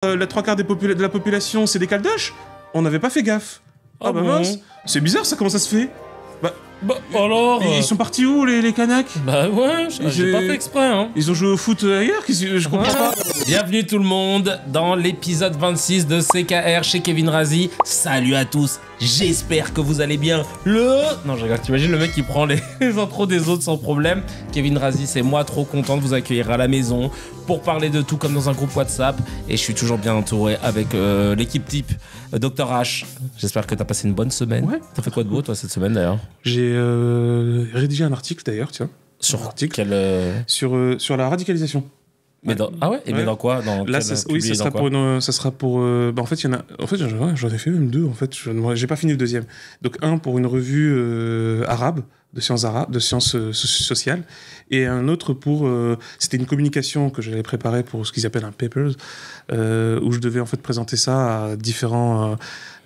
Les trois quarts de la population, c'est des caldoches. On n'avait pas fait gaffe. Ah bah bon mince. C'est bizarre ça, comment ça se fait? Bah alors Ils sont partis où les Kanaks? Bah ouais, j'ai pas fait exprès, hein. Ils ont joué au foot ailleurs? Je comprends pas. Bienvenue tout le monde dans l'épisode 26 de CKR chez Kevin Razi. Salut à tous, j'espère que vous allez bien. Non, je regarde, t'imagines le mec qui prend les intros des autres sans problème. Kevin Razi, c'est moi, trop content de vous accueillir à la maison pour parler de tout comme dans un groupe WhatsApp. Et je suis toujours bien entouré avec l'équipe type Dr H. J'espère que t'as passé une bonne semaine. Ouais. T'as fait quoi de beau toi cette semaine d'ailleurs? J'ai rédigé un article d'ailleurs, tiens. Sur article quel sur la radicalisation. Mais dans... Ah ouais? Et mais dans quoi? Là, ça sera pour en fait, il y en a. En fait, j'en ai fait même deux. En fait, j'ai pas fini le deuxième. Donc un pour une revue arabe de sciences sociales, et un autre pour c'était une communication que j'avais préparée pour ce qu'ils appellent un papers, où je devais en fait présenter ça à différents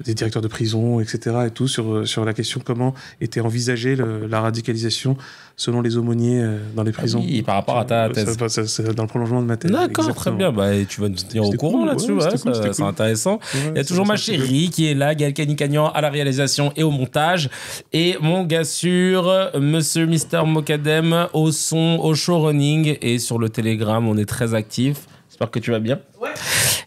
des directeurs de prison, etc. et tout sur la question comment était envisagée la radicalisation selon les aumôniers dans les prisons. Oui, par rapport à ta thèse. C'est dans le prolongement de ma thèse. D'accord, très bien. Bah, et tu vas nous tenir au courant cool, là-dessus. Ouais, c'est intéressant. Ouais, il y a toujours ma chérie qui est là, Gaël Canicagnan à la réalisation et au montage. Et mon gars sûr, monsieur Mister Mokadem au son, au showrunning. Et sur le Telegram, on est très actifs. J'espère que tu vas bien. Ouais.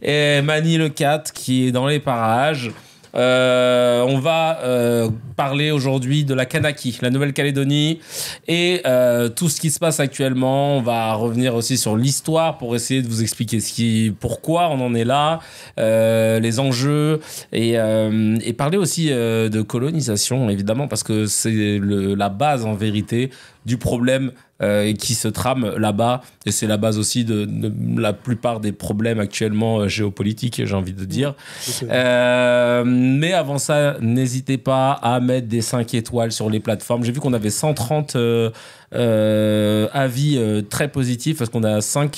Et Mani le 4 qui est dans les parages. On va parler aujourd'hui de la Kanaki, la Nouvelle-Calédonie et tout ce qui se passe actuellement. On va revenir aussi sur l'histoire pour essayer de vous expliquer pourquoi on en est là, les enjeux et parler aussi de colonisation évidemment parce que c'est la base en vérité du problème qui se trame là-bas et c'est la base aussi de la plupart des problèmes actuellement géopolitiques, j'ai envie de dire. Mais avant ça, n'hésitez pas à mettre des 5 étoiles sur les plateformes. J'ai vu qu'on avait 130 avis très positifs parce qu'on a 5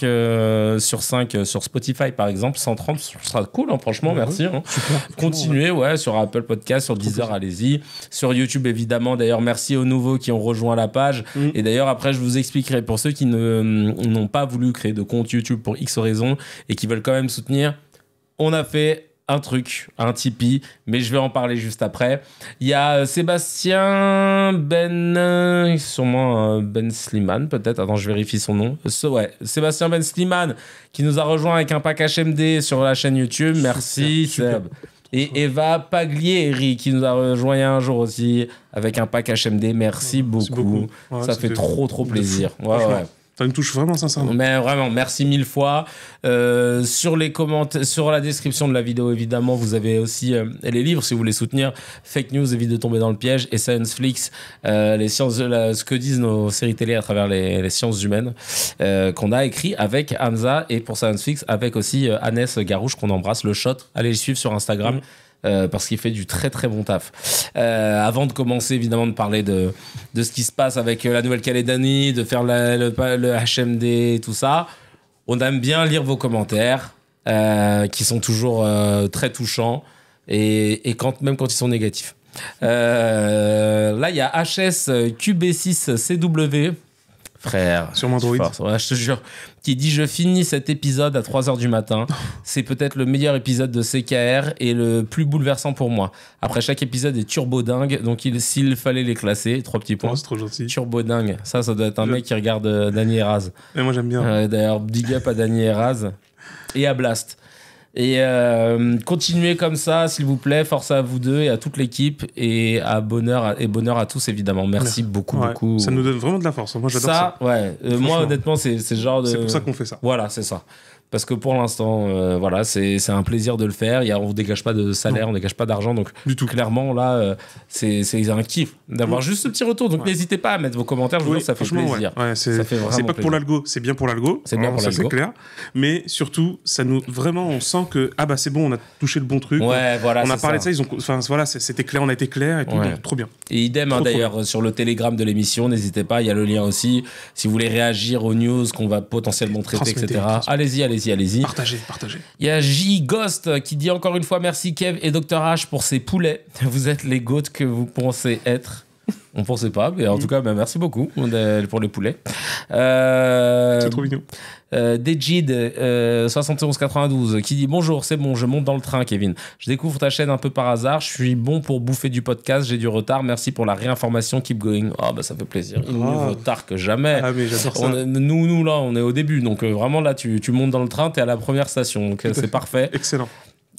sur 5 sur Spotify par exemple. 130, ce sera cool, hein, franchement, merci. Hein. Super, continuez, ouais, sur Apple Podcast, sur Deezer, allez-y. Sur YouTube, évidemment. D'ailleurs, merci aux nouveaux qui ont rejoint la page. Et d'ailleurs, après, je vous expliquerai pour ceux qui n'ont pas voulu créer de compte YouTube pour X raisons et qui veulent quand même soutenir. On a fait un truc, un Tipeee, mais je vais en parler juste après. Il y a Sébastien sûrement Ben Slimane, peut-être. Attends, je vérifie son nom. Sébastien Ben Slimane, qui nous a rejoint avec un pack HMD sur la chaîne YouTube. Merci, Seb. Et Eva Paglieri, qui nous a rejoint il y a un jour aussi, avec un pack HMD. Merci beaucoup. Ouais, ça fait trop plaisir. Ouais. Ça me touche vraiment sincèrement. Mais vraiment, merci 1000 fois. Sur les commentaires, sur la description de la vidéo, évidemment, vous avez aussi les livres si vous voulez soutenir Fake News, évite de tomber dans le piège, et Science Flix, ce que disent nos séries télé à travers les sciences humaines, qu'on a écrit avec Hamza, et pour Science Flix, avec aussi Annès Garouche, qu'on embrasse, le shot. Allez le suivre sur Instagram. Parce qu'il fait du très très bon taf. Avant de commencer évidemment de parler de ce qui se passe avec la Nouvelle-Calédonie, de faire le HMD et tout ça, on aime bien lire vos commentaires qui sont toujours très touchants et même quand ils sont négatifs. Là il y a HSQB6CW, frère, sur Android, ouais, je te jure, qui dit: je finis cet épisode à 3h du matin. C'est peut-être le meilleur épisode de CKR et le plus bouleversant pour moi. Après, chaque épisode est turbo dingue, donc s'il fallait les classer, 3 petits points. Oh, c'est trop gentil. Turbo dingue. Ça doit être un mec qui regarde Danny Eraz. Et moi, j'aime bien. D'ailleurs, big up à Danny Eraz et à Blast. Et continuez comme ça, s'il vous plaît. Force à vous deux et à toute l'équipe. Et bonheur à tous, évidemment. Merci beaucoup. Ça nous donne vraiment de la force. Moi, j'adore ça. Ouais. Moi, honnêtement, c'est le genre de... C'est pour ça qu'on fait ça. Voilà, c'est ça. Parce que pour l'instant, c'est un plaisir de le faire. On ne dégage pas de salaire, on ne dégage pas d'argent. Donc, du tout. Clairement, là, c'est un kiff d'avoir juste ce petit retour. Donc, n'hésitez pas à mettre vos commentaires. Je vous jure, ça fait plaisir. Ouais, c'est pas que pour l'algo, c'est bien pour l'algo. C'est bien pour l'algo. C'est clair. Mais surtout, on sent que, c'est bon, on a touché le bon truc. Ouais, voilà. On a parlé de ça, c'était clair, on a été clair et tout. Donc, trop bien. Et idem, d'ailleurs, sur le Telegram de l'émission, n'hésitez pas, il y a le lien aussi. Si vous voulez réagir aux news qu'on va potentiellement traiter, etc. Allez-y. Partagez. Il y a J Ghost qui dit encore une fois merci Kev et Dr H pour ces poulets. Vous êtes les goats que vous pensez être. On pensait pas, mais en tout cas, merci beaucoup pour le poulet. C'est trop mignon. Dejid 7192 qui dit bonjour, c'est bon, je monte dans le train, Kevin. Je découvre ta chaîne un peu par hasard. Je suis bon pour bouffer du podcast. J'ai du retard. Merci pour la réinformation. Keep going. Ah bah ça fait plaisir. Il mieux vaut tard que jamais. Ah mais j'adore ça. Nous là, on est au début, donc vraiment là, tu montes dans le train, t'es à la première station, donc c'est parfait. Excellent.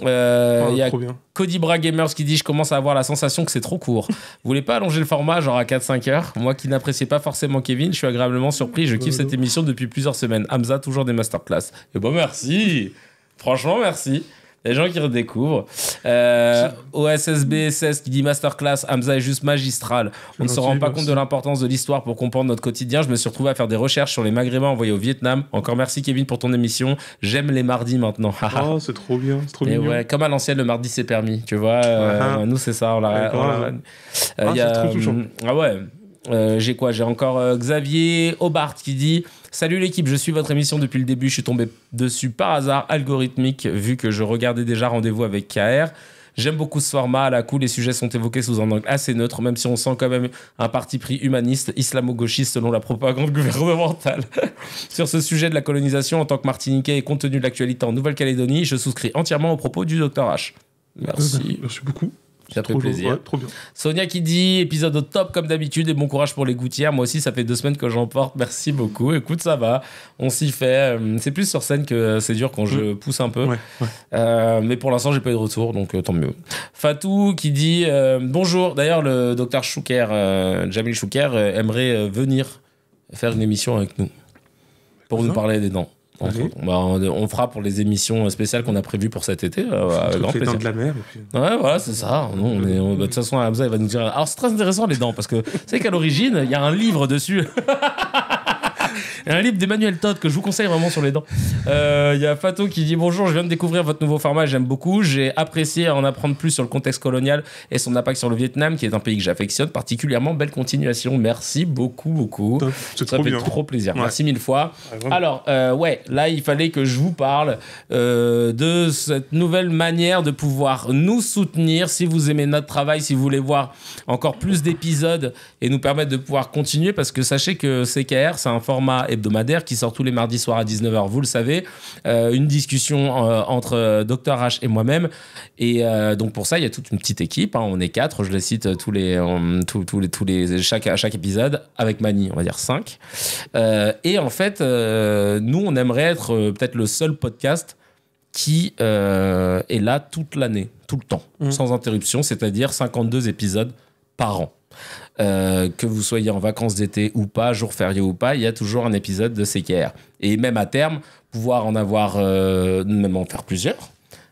Il y a Cody Bra Gamers qui dit je commence à avoir la sensation que c'est trop court. Vous voulez pas allonger le format genre à 4-5 heures? Moi qui n'appréciais pas forcément Kevin, je suis agréablement surpris. Je kiffe cette émission depuis plusieurs semaines. Hamza, toujours des masterclass. Et bon, merci. Franchement, merci. Les gens qui redécouvrent. OSSBSS qui dit masterclass, Hamza est juste magistral. On ne se rend pas compte de l'importance de l'histoire pour comprendre notre quotidien. Je me suis retrouvé à faire des recherches sur les Maghrébins envoyés au Vietnam. Encore merci Kevin pour ton émission. J'aime les mardis maintenant. Oh, c'est trop bien, c'est trop mignon. Ouais, comme à l'ancienne, le mardi c'est permis. Tu vois, nous c'est ça. C'est trop touchant. Ah ouais. J'ai quoi? J'ai encore Xavier Hobart qui dit salut l'équipe, je suis votre émission depuis le début. Je suis tombé dessus par hasard, algorithmique, vu que je regardais déjà Rendez-vous avec KR. J'aime beaucoup ce format, à la cool, les sujets sont évoqués sous un angle assez neutre, même si on sent quand même un parti pris humaniste, islamo-gauchiste selon la propagande gouvernementale. Sur ce sujet de la colonisation, en tant que Martiniquais et compte tenu de l'actualité en Nouvelle-Calédonie, je souscris entièrement aux propos du Dr H. Merci. Merci beaucoup. Ça fait plaisir. Ouais, trop bien. Sonia qui dit épisode au top comme d'habitude et bon courage pour les gouttières. Moi aussi, ça fait 2 semaines que j'en porte. Merci beaucoup. Écoute, ça va. On s'y fait. C'est plus sur scène que c'est dur quand je pousse un peu. Ouais. Mais pour l'instant, j'ai pas eu de retour, donc tant mieux. Fatou qui dit bonjour. D'ailleurs, le docteur Chouker, Jamil Chouker, aimerait venir faire une émission avec nous pour nous parler des dents. On fera pour les émissions spéciales qu'on a prévues pour cet été. Avec grand plaisir. Les dents de la mer. Et puis... Ouais, voilà, c'est ça. De toute façon, Hamza, il va nous dire. Alors, c'est très intéressant, les dents, parce que tu sais qu'à l'origine, il y a un livre dessus. Un livre d'Emmanuel Todd que je vous conseille vraiment sur les dents. Il y a Fato qui dit bonjour, je viens de découvrir votre nouveau format, j'aime beaucoup. J'ai apprécié en apprendre plus sur le contexte colonial et son impact sur le Vietnam, qui est un pays que j'affectionne particulièrement. Belle continuation. Merci beaucoup. C'est ça trop fait bien. trop plaisir. Ouais. Merci 1000 fois. Ouais, alors, là, il fallait que je vous parle de cette nouvelle manière de pouvoir nous soutenir. Si vous aimez notre travail, si vous voulez voir encore plus d'épisodes et nous permettre de pouvoir continuer, parce que sachez que CKR, c'est un format hebdomadaire qui sort tous les mardis soirs à 19h, vous le savez, une discussion entre Dr H et moi-même, et donc pour ça il y a toute une petite équipe, hein, on est 4, je les cite chaque épisode, avec Mani on va dire 5, et en fait nous on aimerait être peut-être le seul podcast qui est là toute l'année, tout le temps, sans interruption, c'est-à-dire 52 épisodes par an. Que vous soyez en vacances d'été ou pas, jour férié ou pas, il y a toujours un épisode de CKR. Et même à terme, pouvoir en avoir, même en faire plusieurs,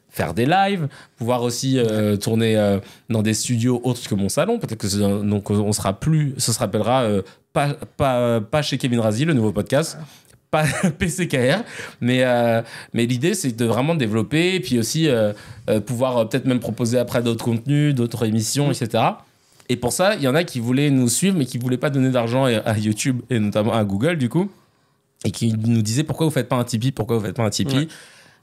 faire des lives, pouvoir aussi tourner dans des studios autres que mon salon. Peut-être que donc on sera plus, ça se rappellera pas chez Kevin Razi, le nouveau podcast. Pas PCKR, mais l'idée c'est de vraiment développer et puis aussi pouvoir peut-être même proposer après d'autres contenus, d'autres émissions, etc. Et pour ça, il y en a qui voulaient nous suivre, mais qui ne voulaient pas donner d'argent à YouTube, et notamment à Google, du coup, et qui nous disaient pourquoi vous ne faites pas un Tipeee, ouais.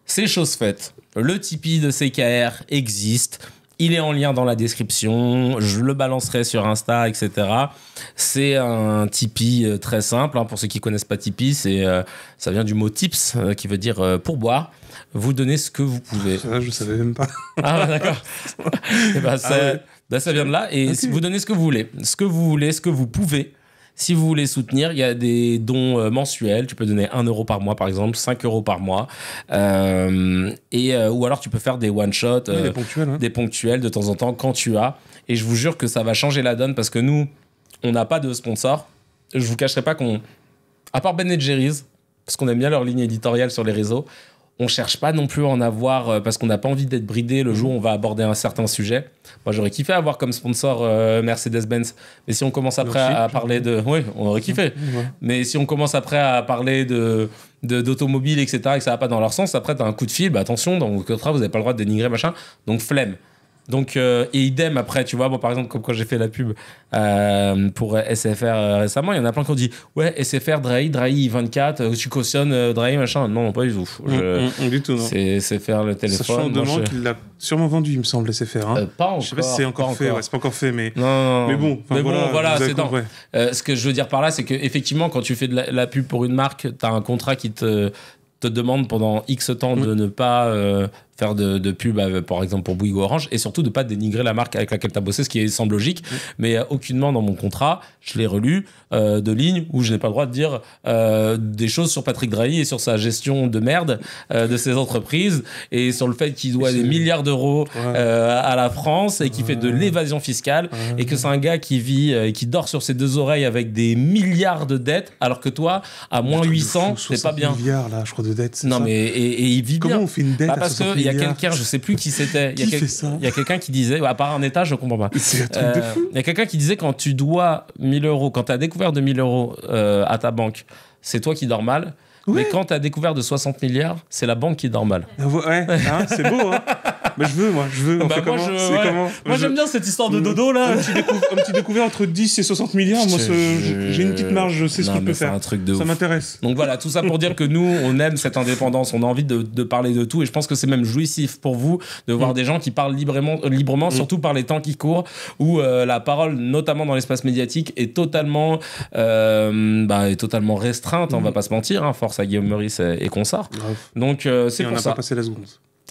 C'est chose faite. Le Tipeee de CKR existe. Il est en lien dans la description. Je le balancerai sur Insta, etc. C'est un Tipeee très simple. Hein, pour ceux qui ne connaissent pas Tipeee, ça vient du mot tips, qui veut dire pourboire. Vous donnez ce que vous pouvez. Ça, je ne savais même pas. Ah, d'accord. Et ben, ça vient de là. Et okay. Vous donnez ce que vous voulez. Ce que vous voulez, ce que vous pouvez. Si vous voulez soutenir, il y a des dons mensuels. Tu peux donner 1 euro par mois, par exemple, 5 euros par mois. Ou alors, tu peux faire des one-shots, des ponctuels de temps en temps, quand tu as. Et je vous jure que ça va changer la donne parce que nous, on n'a pas de sponsor. Je ne vous cacherai pas qu'on... À part Ben & Jerry's, parce qu'on aime bien leur ligne éditoriale sur les réseaux, on cherche pas non plus à en avoir parce qu'on n'a pas envie d'être bridé le jour où on va aborder un certain sujet. Moi, j'aurais kiffé avoir comme sponsor Mercedes-Benz. Mais si on commence après à parler de... Oui, on aurait kiffé. Ouais. Mais si on commence après à parler d'automobile, etc., et que ça va pas dans leur sens, après, tu as un coup de fil, bah attention, dans votre contrat, vous n'avez pas le droit de dénigrer, machin. Donc, flemme. Donc, et idem après, tu vois, bon, par exemple, comme quand j'ai fait la pub pour SFR récemment, il y en a plein qui ont dit ouais, SFR, Drahi 24, tu cautionnes Drahi, machin. Non, pas du tout. Du tout, non. C'est SFR le téléphone. Sachant demain qu'il l'a sûrement vendu, il me semble, SFR. Hein. Pas encore. Je sais pas si c'est encore fait, ouais, c'est pas encore fait, mais. Non. Mais bon, voilà, c'est dans. Ce que je veux dire par là, c'est qu'effectivement, quand tu fais de la pub pour une marque, tu as un contrat qui te demande pendant X temps de ne pas faire de pub, par exemple pour Bouygues ou Orange, et surtout de ne pas dénigrer la marque avec laquelle tu as bossé, ce qui semble logique. Mais aucunement dans mon contrat, je l'ai relu, de lignes où je n'ai pas le droit de dire des choses sur Patrick Drahi et sur sa gestion de merde de ses entreprises, et sur le fait qu'il doit des milliards d'euros à la France et qu'il fait de l'évasion fiscale, et que c'est un gars qui vit et qui dort sur ses deux oreilles avec des milliards de dettes, alors que toi, à moins 800, c'est pas bien. Milliards, là, je crois, de dettes. Non, ça. Mais et il vit bien. Comment on fait une dette à 60 milliards ? Il y a quelqu'un, je sais plus qui c'était. Qui fait ça ? Il y a quelqu'un qui disait, à part un état, je comprends pas. C'est un truc de fou. Il y a quelqu'un qui disait, quand tu dois 1000 euros, quand tu as découvert de 1000 euros à ta banque, c'est toi qui dors mal. Oui. Mais quand tu as découvert de 60 milliards, c'est la banque qui dort mal. Ouais, hein, c'est beau, hein. Mais je veux. Moi, j'aime bien cette histoire de dodo, là. Un petit découvert entre 10 et 60 milliards. Moi, j'ai une petite marge, je sais ce que je peux faire. Un truc de ça ouf. m'intéresse. Donc voilà, tout ça pour dire que nous, on aime cette indépendance. On a envie de parler de tout. Et je pense que c'est même jouissif pour vous de voir des gens qui parlent librement, surtout par les temps qui courent, où la parole, notamment dans l'espace médiatique, est totalement restreinte. On va pas se mentir, hein, force à Guillaume Meurice et consorts. Donc c'est pour ça. On n'a pas passé la seconde.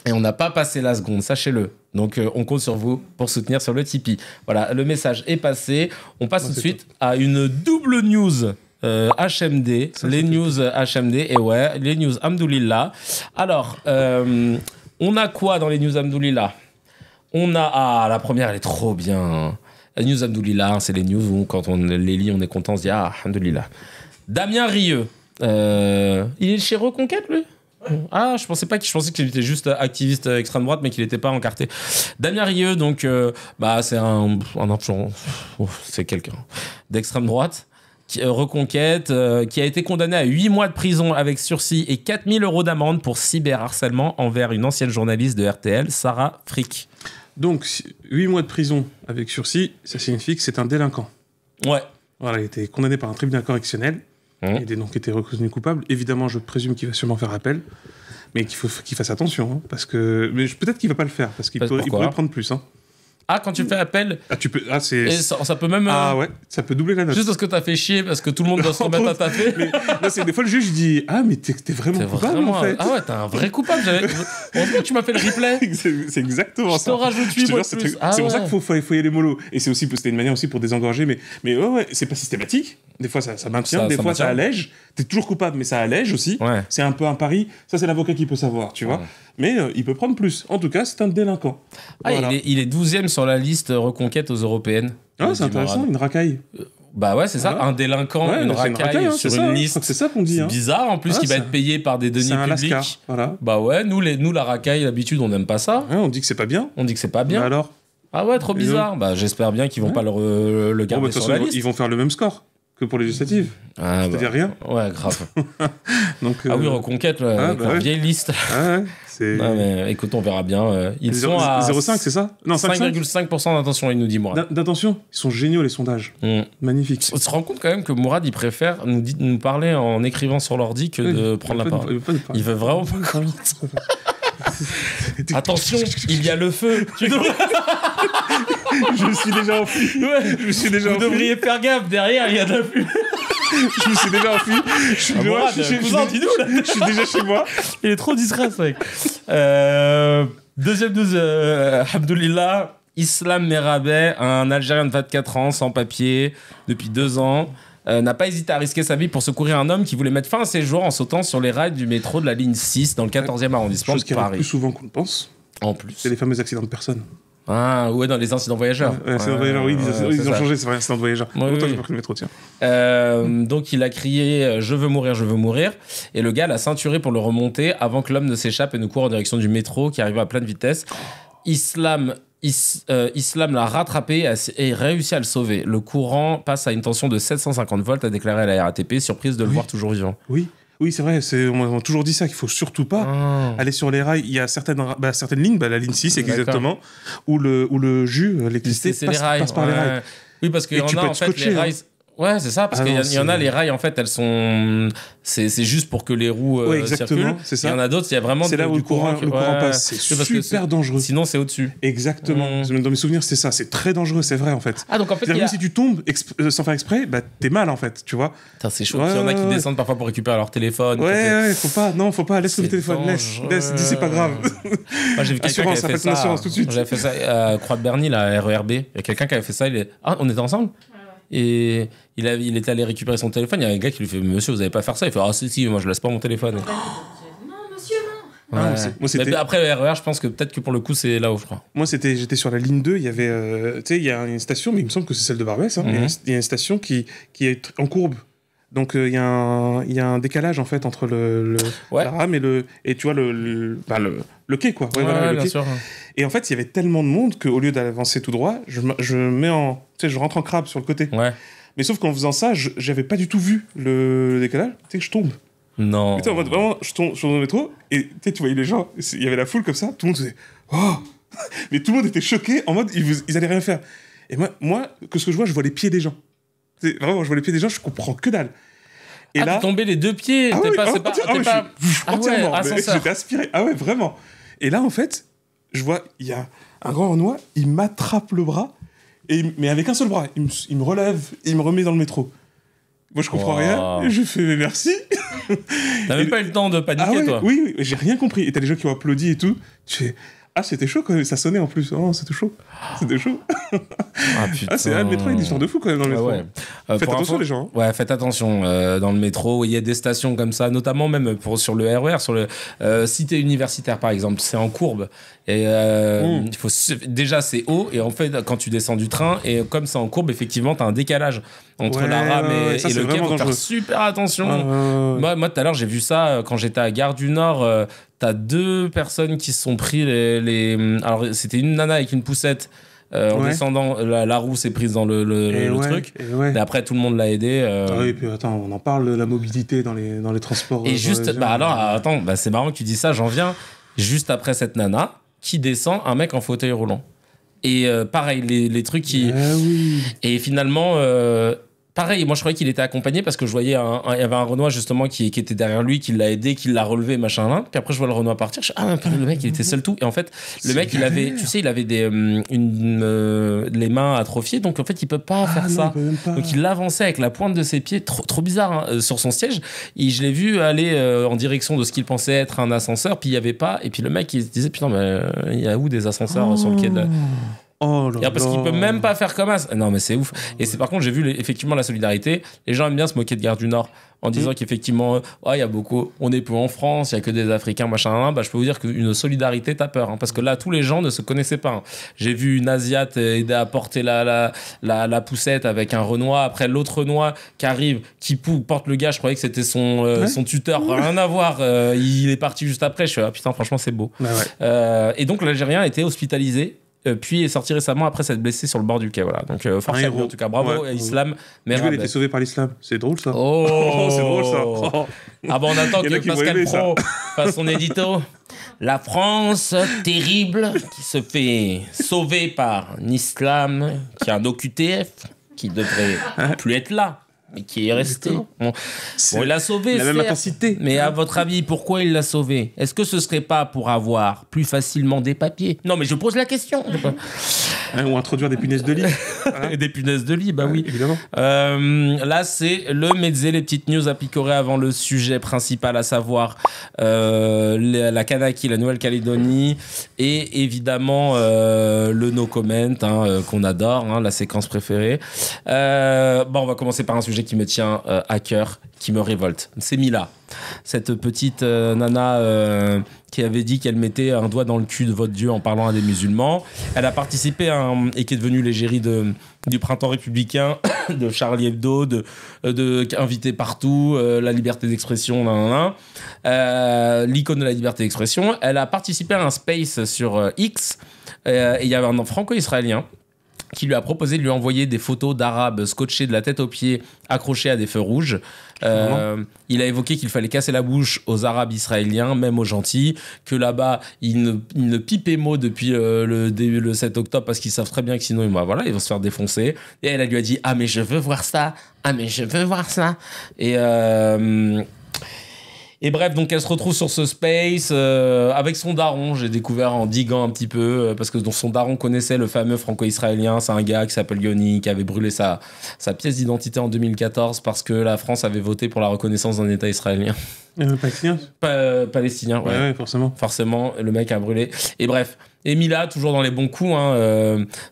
Et on n'a pas passé la seconde, sachez-le. Donc on compte sur vous pour soutenir sur le Tipeee. Voilà, le message est passé. On passe tout de suite à une double news HMD. Les news HMD. Et ouais, les news Hamdoulillah. Alors, on a quoi dans les news Hamdoulillah ? On a... Ah, la première, elle est trop bien. Les news Hamdoulillah, c'est les news où quand on les lit, on est content, on se dit « Ah, Hamdoulillah ». Damien Rieu. Il est chez Reconquête, lui ? Ah, je pensais qu'il était juste activiste extrême droite, mais qu'il n'était pas encarté. Damien Rieu, donc, c'est c'est quelqu'un d'extrême droite, Reconquête, qui a été condamné à 8 mois de prison avec sursis et 4 000 € d'amende pour cyberharcèlement envers une ancienne journaliste de RTL, Sarah Frick. Donc, 8 mois de prison avec sursis, ça signifie que c'est un délinquant. Ouais. Voilà, il a été condamné par un tribunal correctionnel. Il a donc été reconnu coupable. Évidemment, je présume qu'il va sûrement faire appel, mais qu'il faut qu'il fasse attention, hein, parce que peut-être qu'il va pas le faire, parce qu'il pourrait prendre plus. Hein. Ah, quand tu fais appel. Ça peut même. Ah ouais, ça peut doubler la note. Juste parce que t'as fait chier, parce que tout le monde doit se remettre à taper. Mais là, des fois le juge dit mais t'es vraiment coupable en fait. Ah ouais, t'es un vrai coupable. Heureusement que tu m'as fait le replay. C'est exactement ça. Je te rajoute 8 mois de plus. C'est pour ça qu'il faut y aller mollo. Et c'était une manière aussi pour désengorger, mais ouais, c'est pas systématique. Des fois ça maintient, des fois ça allège. T'es toujours coupable, mais ça allège aussi. Ouais. C'est un peu un pari. Ça, c'est l'avocat qui peut savoir, tu vois. Mais il peut prendre plus. En tout cas, c'est un délinquant. Voilà. Il est 12e sur la liste Reconquête aux européennes. Ah, c'est intéressant, une racaille. Bah ouais, c'est ça, un délinquant, une racaille sur une liste. C'est ça qu'on dit. C'est bizarre, en plus, qui va être payé par des deniers publics. Voilà. Bah ouais, nous, la racaille, d'habitude, on n'aime pas ça. Ouais, on dit que c'est pas bien. Bah alors ah ouais, trop bizarre. Bah j'espère bien qu'ils vont pas le garder sur la liste. Ils vont faire le même score que pour les législatives. C'est-à-dire rien. Ouais, grave. Donc, ah oui, Reconquête, la vieille liste. Non, mais écoute, on verra bien. Ils sont à 0,5, c'est ça? Non, 5,5% d'intention, il nous dit Mourad. D'intention? Ils sont géniaux, les sondages. Magnifique. On se rend compte quand même que Mourad, il préfère nous parler en écrivant sur l'ordi que de prendre la parole. Il veut vraiment pas parler. Attention, il y a le feu. Je me suis déjà enfui. Vous devriez faire gaffe, derrière, il y a de la fumée. Je me suis déjà enfui. Je suis déjà chez moi. Il est trop discret, ce mec. Deuxième news, Hamdoulillah, Islam Merabet, un Algérien de 24 ans, sans papier, depuis 2 ans, n'a pas hésité à risquer sa vie pour secourir un homme qui voulait mettre fin à ses jours en sautant sur les rails du métro de la ligne 6 dans le 14e arrondissement de Paris. Chose qui arrive plus souvent qu'on le pense. En plus. C'est les fameux accidents de personnes. Ah, ouais, dans les incidents voyageurs. Incidents voyageurs, oui, ils ont changé, c'est vrai, incidents de voyageurs. Longtemps, j'ai pas pris le métro, tiens. Donc, il a crié « Je veux mourir, je veux mourir ». Et le gars l'a ceinturé pour le remonter avant que l'homme ne s'échappe et ne court en direction du métro qui arrivait à pleine vitesse. Islam l'a rattrapé et réussi à le sauver. Le courant passe à une tension de 750 volts, a déclaré à la RATP, surprise de le voir toujours vivant. Oui, Oui, c'est vrai, on m'a toujours dit ça, qu'il faut surtout pas aller sur les rails. Il y a certaines lignes, la ligne 6 exactement, où le jus, l'électricité passe par les rails. Oui, parce qu'il y en a, en fait, les rails... Ouais, c'est ça, parce qu'il y en a, les rails, en fait, elles sont... C'est juste pour que les roues circulent. C'est ça. Il y en a d'autres, il y a vraiment c'est là où le courant passe. C'est super dangereux. Sinon, c'est au-dessus. Exactement. Dans mes souvenirs, c'est ça. C'est très dangereux, c'est vrai, en fait. Ah, donc en fait, même si tu tombes sans faire exprès, t'es mal, en fait, tu vois. Putain, c'est chaud. Il y en a qui descendent parfois pour récupérer leur téléphone. Ouais, faut pas. Laisse le téléphone. Laisse. Dis, c'est pas grave. Moi, j'ai vu quelqu'un qui avait fait ça. Tout de suite. J'avais fait ça à Croix de Berny, la RERB. Il y a quelqu'un qui avait fait ça. Ah, on était ensemble? Et il était allé récupérer son téléphone. Il y a un gars qui lui fait: monsieur, vous n'allez pas faire ça? Il fait: ah, si, moi je laisse pas mon téléphone. Non, monsieur, non. Ouais. Mais après le RER, je pense que peut-être que pour le coup, c'est là-haut, je crois. Moi, j'étais sur la ligne 2. Il y avait, il y a une station, mais il me semble que c'est celle de Barbès. Il y a une station qui est en courbe. Donc il y a un décalage en fait entre la rame et tu vois le quai quoi. Le quai. Sûr. Et en fait, il y avait tellement de monde qu'au lieu d'avancer tout droit, je rentre en crabe sur le côté. Ouais. Mais sauf qu'en faisant ça, j'avais pas du tout vu le décalage. Tu sais, je tombe. Non. Putain, en mode, vraiment, je tombe dans le métro et tu voyais les gens. Il y avait la foule comme ça. Tout le monde faisait oh. Mais tout le monde était choqué en mode ils allaient rien faire. Et moi, que ce que je vois les pieds des gens. Vraiment, je vois les pieds des gens, je comprends que dalle. Et là, t'es tombé les deux pieds. Entièrement. J'étais aspiré. Ah ouais, vraiment. Et là, en fait, je vois, il y a un grand Renoir, il m'attrape le bras, mais avec un seul bras. Il me relève et il me remet dans le métro. Moi, je comprends rien. Et je fais mais merci. T'as même pas eu le temps de paniquer, toi. Oui, j'ai rien compris. Et t'as des gens qui ont applaudi et tout. Tu fais ah, c'était chaud quand même, ça sonnait en plus. Oh, c'était chaud. Ah putain. Le métro, il y a une histoire de fou quand même dans le métro. Faites attention les gens. Ouais, faites attention dans le métro. Il y a des stations comme ça, notamment même sur le RER, sur le cité universitaire par exemple, c'est en courbe. Et il faut déjà c'est haut et en fait quand tu descends du train et comme c'est en courbe, effectivement, t'as un décalage entre la rame et le quai. Faut faire super attention. Moi tout à l'heure j'ai vu ça quand j'étais à Gare du Nord. T'as deux personnes qui se sont pris alors c'était une nana avec une poussette en descendant, la roue s'est prise dans le truc. Mais après tout le monde l'a aidé. Ah oui, puis attends, on en parle de la mobilité dans les transports. Et juste, c'est marrant que tu dis ça, j'en viens. Juste après cette nana qui descend, un mec en fauteuil roulant. Et pareil, les trucs qui... Et finalement... pareil, moi je croyais qu'il était accompagné parce que je voyais il y avait un Renoir justement qui était derrière lui, qui l'a aidé, qui l'a relevé, machin là. Puis après je vois le Renoir partir, le mec il était seul tout. Et en fait, le mec il avait les mains atrophiées, donc en fait il peut pas faire ça. Donc il l'avançait avec la pointe de ses pieds, trop bizarre sur son siège. Et je l'ai vu aller en direction de ce qu'il pensait être un ascenseur, puis il y avait pas. Et puis le mec il se disait putain mais il y a où des ascenseurs sur le quai de la... parce qu'il peut même pas faire comme ça. Non mais c'est ouf. Et c'est par contre j'ai vu effectivement la solidarité. Les gens aiment bien se moquer de Gare du Nord en disant qu'effectivement il y a beaucoup, on est peu en France, il y a que des Africains machin. Je peux vous dire qu'une solidarité t'as peur parce que là tous les gens ne se connaissaient pas. J'ai vu une Asiate aider à porter la poussette avec un Renoir. Après l'autre Renoir qui arrive, qui porte le gars. Je croyais que c'était son tuteur. Rien à voir. Il est parti juste après. Je suis putain franchement c'est beau. Et donc l'Algérien a été hospitalisé. Puis est sorti récemment après s'être blessé sur le bord du quai. Voilà. Donc, force à lui, en tout cas. Bravo à Islam. Mais il a été sauvé par l'islam. C'est drôle, ça. Oh, c'est drôle, ça. Ah bon, on attend que Pascal Pro fasse son édito. La France, terrible, qui se fait sauver par un islam qui a un OQTF, qui devrait plus être là, mais qui est resté. Bon, il l'a sauvé, la même intensité. Mais à votre avis, pourquoi il l'a sauvé? Est-ce que ce serait pas pour avoir plus facilement des papiers? Non, mais je pose la question. Ou introduire des punaises de lit. Et des punaises de lit, oui. Évidemment. Là, c'est le Mezzé, les petites news à picorer avant le sujet principal, à savoir la Kanaki, la Nouvelle-Calédonie, et évidemment le No Comment, qu'on adore, la séquence préférée. On va commencer par un sujet qui me tient à cœur, qui me révolte. C'est Mila, cette petite nana qui avait dit qu'elle mettait un doigt dans le cul de votre Dieu en parlant à des musulmans. Elle a participé et qui est devenue l'égérie du printemps républicain, de Charlie Hebdo, de invité partout, la liberté d'expression, l'icône de la liberté d'expression. Elle a participé à un space sur X, et il y avait un franco-israélien qui lui a proposé de lui envoyer des photos d'Arabes scotchés de la tête aux pieds, accrochés à des feux rouges. Il a évoqué qu'il fallait casser la bouche aux Arabes israéliens, même aux gentils, que là-bas, ils ne pipent mot depuis le 7 octobre parce qu'ils savent très bien que sinon, ils vont se faire défoncer. Et elle lui a dit « Ah, mais je veux voir ça. Ah, mais je veux voir ça. » Et bref, donc elle se retrouve sur ce space avec son daron. J'ai découvert en diguant un petit peu, parce que son daron connaissait le fameux franco-israélien. C'est un gars qui s'appelle Yoni, qui avait brûlé sa pièce d'identité en 2014 parce que la France avait voté pour la reconnaissance d'un État israélien. Palestinien Palestinien, ouais. Ouais, forcément. Forcément, le mec a brûlé. Et bref, et Mila, toujours dans les bons coups,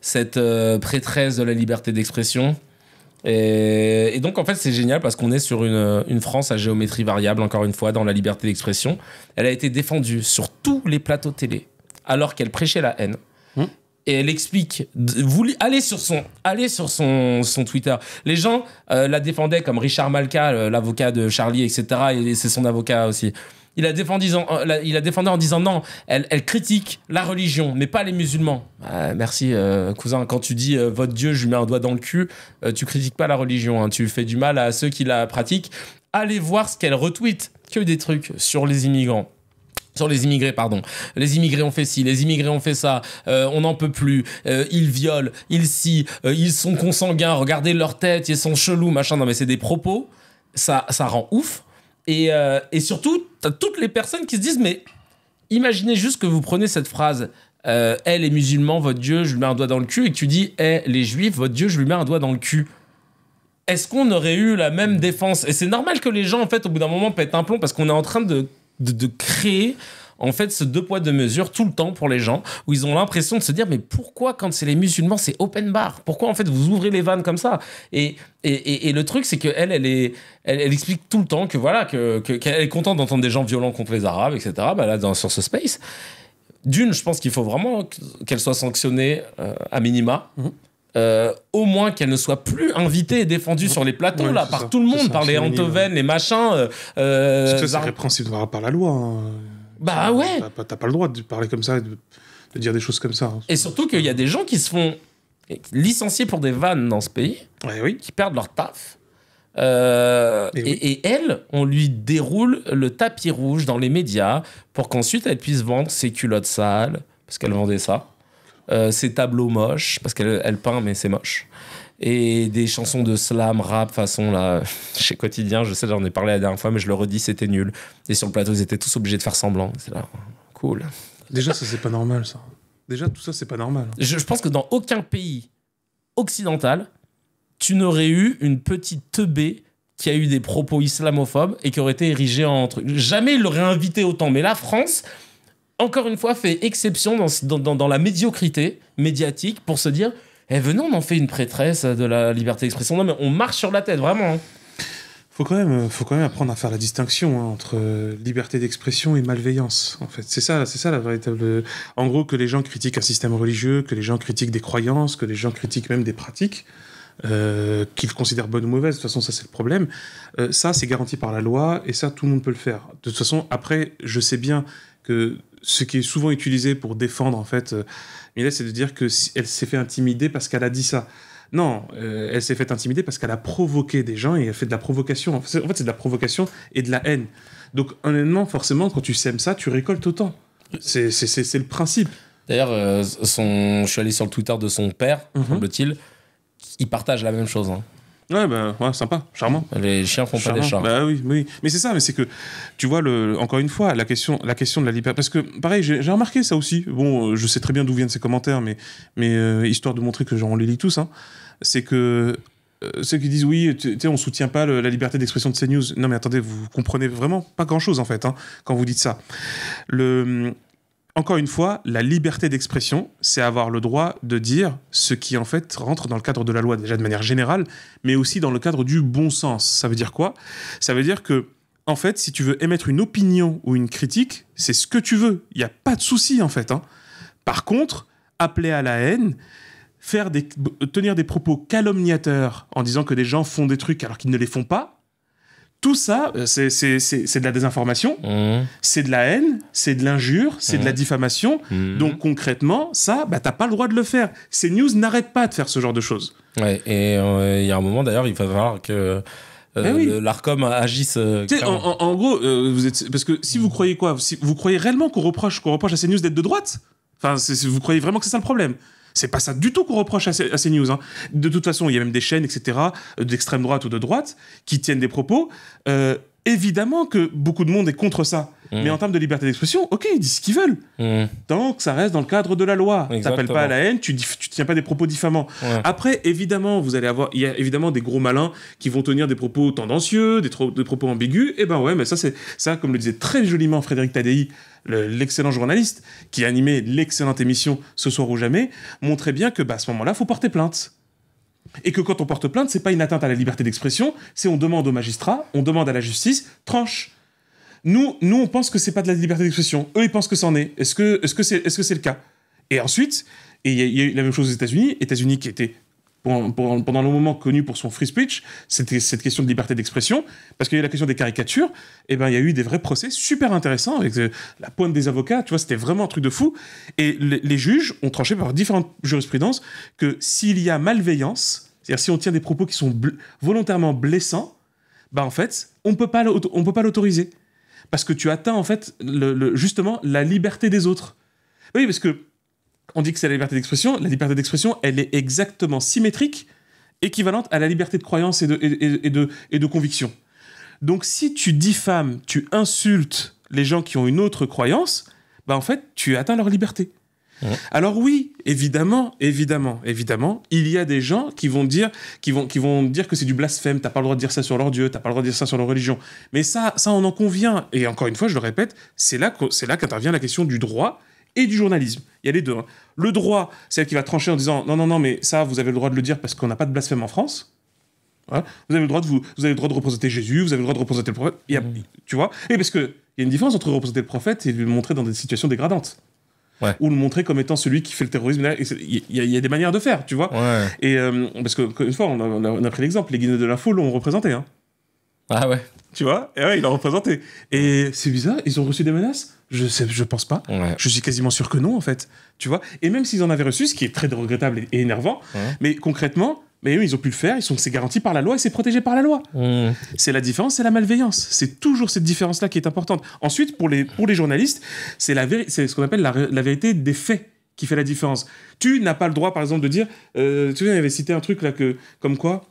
cette prêtresse de la liberté d'expression. Et donc, en fait, c'est génial parce qu'on est sur une France à géométrie variable, encore une fois, dans la liberté d'expression. Elle a été défendue sur tous les plateaux télé alors qu'elle prêchait la haine. Et elle explique, allez sur son Twitter. Les gens la défendaient comme Richard Malka, l'avocat de Charlie, etc. Et c'est son avocat aussi. Il a défendu en disant non, elle critique la religion, mais pas les musulmans. Merci, cousin. Quand tu dis votre Dieu, je lui mets un doigt dans le cul, tu critiques pas la religion. Hein, tu fais du mal à ceux qui la pratiquent. Allez voir ce qu'elle retweet. Que des trucs sur les immigrants. Sur les immigrés, pardon. Les immigrés ont fait ci, les immigrés ont fait ça, on n'en peut plus, ils violent, ils ils sont consanguins, regardez leur tête, ils sont chelous, machin. Non mais c'est des propos, ça rend ouf. Et surtout, t'as toutes les personnes qui se disent, mais imaginez juste que vous prenez cette phrase, les musulmans, votre Dieu, je lui mets un doigt dans le cul, et que tu dis, les juifs, votre Dieu, je lui mets un doigt dans le cul. Est-ce qu'on aurait eu la même défense ? Et c'est normal que les gens, en fait, au bout d'un moment, pètent un plomb, parce qu'on est en train de créer en fait ce 2 poids 2 mesures tout le temps pour les gens, où ils ont l'impression de se dire mais pourquoi quand c'est les musulmans c'est open bar, pourquoi en fait vous ouvrez les vannes comme ça, et le truc c'est que elle explique tout le temps que voilà qu'elle est contente d'entendre des gens violents contre les Arabes, etc. Là sur ce space, je pense qu'il faut vraiment qu'elle soit sanctionnée à minima. Au moins qu'elle ne soit plus invitée et défendue sur les plateaux par tout le monde, par les Antoven, les machins. C'est répréhensible par la loi. Hein. Bah ouais. T'as pas le droit de parler comme ça et de dire des choses comme ça. Hein. Et surtout qu'il y a des gens qui se font licencier pour des vannes dans ce pays, qui perdent leur taf. Et elle, on lui déroule le tapis rouge dans les médias pour qu'ensuite elle puisse vendre ses culottes sales, parce qu'elle vendait ça. Ses tableaux moches, parce qu'elle peint, mais c'est moche. Et des chansons de slam, rap, façon là, chez Quotidien, je sais, j'en ai parlé la dernière fois, mais je le redis, c'était nul. Et sur le plateau, ils étaient tous obligés de faire semblant. C'est là, cool. Déjà, ça, c'est pas normal, ça. Déjà, tout ça, c'est pas normal. Je pense que dans aucun pays occidental, tu n'aurais eu une petite teubée qui a eu des propos islamophobes et qui aurait été érigée en truc. Jamais il l'aurait invité autant. Mais la France, encore une fois, fait exception dans la médiocrité médiatique pour se dire venez, on en fait une prêtresse de la liberté d'expression. Non, mais on marche sur la tête, vraiment. Faut quand même apprendre à faire la distinction entre liberté d'expression et malveillance. En fait, c'est ça la véritable. En gros, que les gens critiquent un système religieux, que les gens critiquent des croyances, que les gens critiquent même des pratiques qu'ils considèrent bonnes ou mauvaises. De toute façon, ça c'est le problème. Ça, c'est garanti par la loi et ça, tout le monde peut le faire. De toute façon, après, je sais bien que ce qui est souvent utilisé pour défendre en fait Mila, c'est de dire que elle s'est fait intimider parce qu'elle a dit ça. Non, elle s'est fait intimider parce qu'elle a provoqué des gens et elle fait de la provocation. En fait, c'est de la provocation et de la haine. Donc, honnêtement, forcément, quand tu sèmes ça, tu récoltes autant. C'est le principe. D'ailleurs, je suis allé sur le Twitter de son père, semble-t-il. Il partage la même chose. Hein. Ouais, sympa, charmant. Les chiens font pas des chats. Bah oui. Mais c'est ça, mais c'est que, tu vois, encore une fois, la question de la liberté. Parce que, pareil, j'ai remarqué ça aussi. Bon, je sais très bien d'où viennent ces commentaires, mais histoire de montrer que on les lit tous, hein, c'est que ceux qui disent oui, on soutient pas la liberté d'expression de CNews. Non, mais attendez, vous comprenez vraiment pas grand-chose, en fait, hein, quand vous dites ça. Encore une fois, la liberté d'expression, c'est avoir le droit de dire ce qui, en fait, rentre dans le cadre de la loi, déjà de manière générale, mais aussi dans le cadre du bon sens. Ça veut dire quoi ? Ça veut dire que, en fait, si tu veux émettre une opinion ou une critique, c'est ce que tu veux. Il n'y a pas de souci, en fait. Hein. Par contre, appeler à la haine, tenir des propos calomniateurs en disant que des gens font des trucs alors qu'ils ne les font pas, Tout ça, c'est de la désinformation, c'est de la haine, c'est de l'injure, c'est de la diffamation. Donc concrètement, ça, t'as pas le droit de le faire. CNews n'arrête pas de faire ce genre de choses. Ouais, et il y a un moment d'ailleurs, il va falloir que l'Arcom agisse. En gros, parce que si vous croyez quoi, si vous croyez réellement qu'on reproche à CNews d'être de droite, enfin, vous croyez vraiment que c'est ça le problème? C'est pas ça du tout qu'on reproche à CNews. Hein. De toute façon, il y a même des chaînes, etc., d'extrême droite ou de droite, qui tiennent des propos. Évidemment que beaucoup de monde est contre ça. Mais en termes de liberté d'expression, ok, ils disent ce qu'ils veulent. Tant que ça reste dans le cadre de la loi. T'appelles pas à la haine, tu tiens pas des propos diffamants. Après, évidemment, il y a évidemment des gros malins qui vont tenir des propos tendancieux, des propos ambigus. Et ben ouais, mais ça, comme le disait très joliment Frédéric Tadei, l'excellent journaliste qui a animé l'excellente émission Ce soir ou jamais, montrait bien que à ce moment-là, faut porter plainte. Et que quand on porte plainte, c'est pas une atteinte à la liberté d'expression, c'est on demande aux magistrats, on demande à la justice, tranche. Nous, on pense que c'est pas de la liberté d'expression. Eux, ils pensent que c'en est. Est-ce que c'est le cas? Et ensuite, il y a eu la même chose aux États-Unis qui était pendant un long moment connu pour son free speech, c'était cette question de liberté d'expression, parce qu'il y a eu la question des caricatures, et ben il y a eu des vrais procès super intéressants avec la pointe des avocats, tu vois, c'était vraiment un truc de fou. Et les juges ont tranché par différentes jurisprudences que s'il y a malveillance, c'est-à-dire si on tient des propos qui sont volontairement blessants, en fait, on peut pas l'autoriser. Parce que tu atteins, en fait, justement, la liberté des autres. Oui, parce que on dit que c'est la liberté d'expression. La liberté d'expression, elle est exactement symétrique, équivalente à la liberté de croyance et de conviction. Donc, si tu diffames, tu insultes les gens qui ont une autre croyance, en fait, tu atteins leur liberté. Alors oui, évidemment, il y a des gens qui vont dire que c'est du blasphème, t'as pas le droit de dire ça sur leur Dieu, t'as pas le droit de dire ça sur leur religion. Mais ça on en convient. Et encore une fois, je le répète, c'est là qu'intervient la question du droit et du journalisme. Il y a les deux. Hein. Le droit, c'est elle qui va trancher en disant non, mais ça, vous avez le droit de le dire parce qu'on n'a pas de blasphème en France. Voilà. Vous avez le droit de représenter Jésus, vous avez le droit de représenter le prophète. Tu vois. Et parce que il y a une différence entre représenter le prophète et le montrer dans des situations dégradantes. Ouais. Ou le montrer comme étant celui qui fait le terrorisme. Il y a des manières de faire, tu vois. Ouais. Et parce que une fois, on a pris l'exemple, les Guinéens de l'info l'ont représenté. Hein. Ah ouais. Tu vois. Et ouais, ils l'ont représenté. Et c'est bizarre, ils ont reçu des menaces. Je pense pas. Ouais. Je suis quasiment sûr que non, en fait. Tu vois. Et même s'ils en avaient reçu, ce qui est très regrettable et énervant, mais concrètement, eux, ils ont pu le faire. C'est garanti par la loi et c'est protégé par la loi. C'est la différence, c'est la malveillance. C'est toujours cette différence-là qui est importante. Ensuite, pour les journalistes, c'est ce qu'on appelle la vérité des faits qui fait la différence. Tu n'as pas le droit, par exemple, de dire... tu sais, il avait cité un truc là comme quoi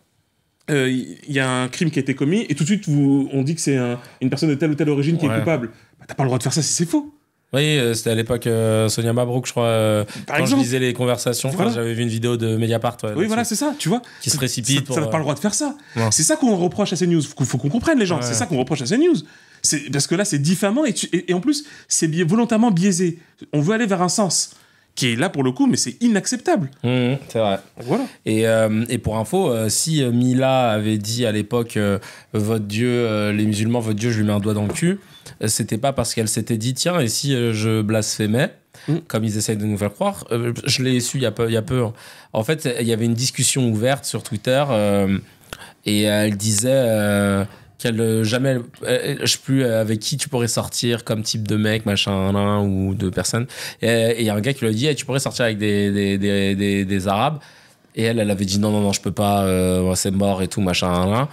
il y a un crime qui a été commis et tout de suite on dit que c'est une personne de telle ou telle origine qui est coupable. T'as pas le droit de faire ça si c'est faux. Oui, c'était à l'époque Sonia Mabrouk, je crois, quand je lisais les conversations, voilà. J'avais vu une vidéo de Mediapart. Oui, voilà, c'est ça, tu vois. Qui se précipite. Ça n'a pas le droit de faire ça. Non. C'est ça qu'on reproche à CNews. Faut qu'on comprenne, les gens. Ouais. C'est ça qu'on reproche à CNews. Parce que là, c'est diffamant et en plus, c'est volontairement biaisé. On veut aller vers un sens qui est là pour le coup, mais c'est inacceptable. C'est vrai. Voilà. Et pour info, si Mila avait dit à l'époque votre Dieu, les musulmans, votre Dieu, je lui mets un doigt dans le cul, c'était pas parce qu'elle s'était dit tiens, et si je blasphémais, comme ils essayent de nous faire croire. Je l'ai su il y a peu. En fait, il y avait une discussion ouverte sur Twitter et elle disait qu'elle jamais, je sais plus avec qui tu pourrais sortir comme type de mec, machin, ou de personne. Et il y a un gars qui lui a dit tu pourrais sortir avec des Arabes. Et elle avait dit non, je peux pas, c'est mort et tout, machin.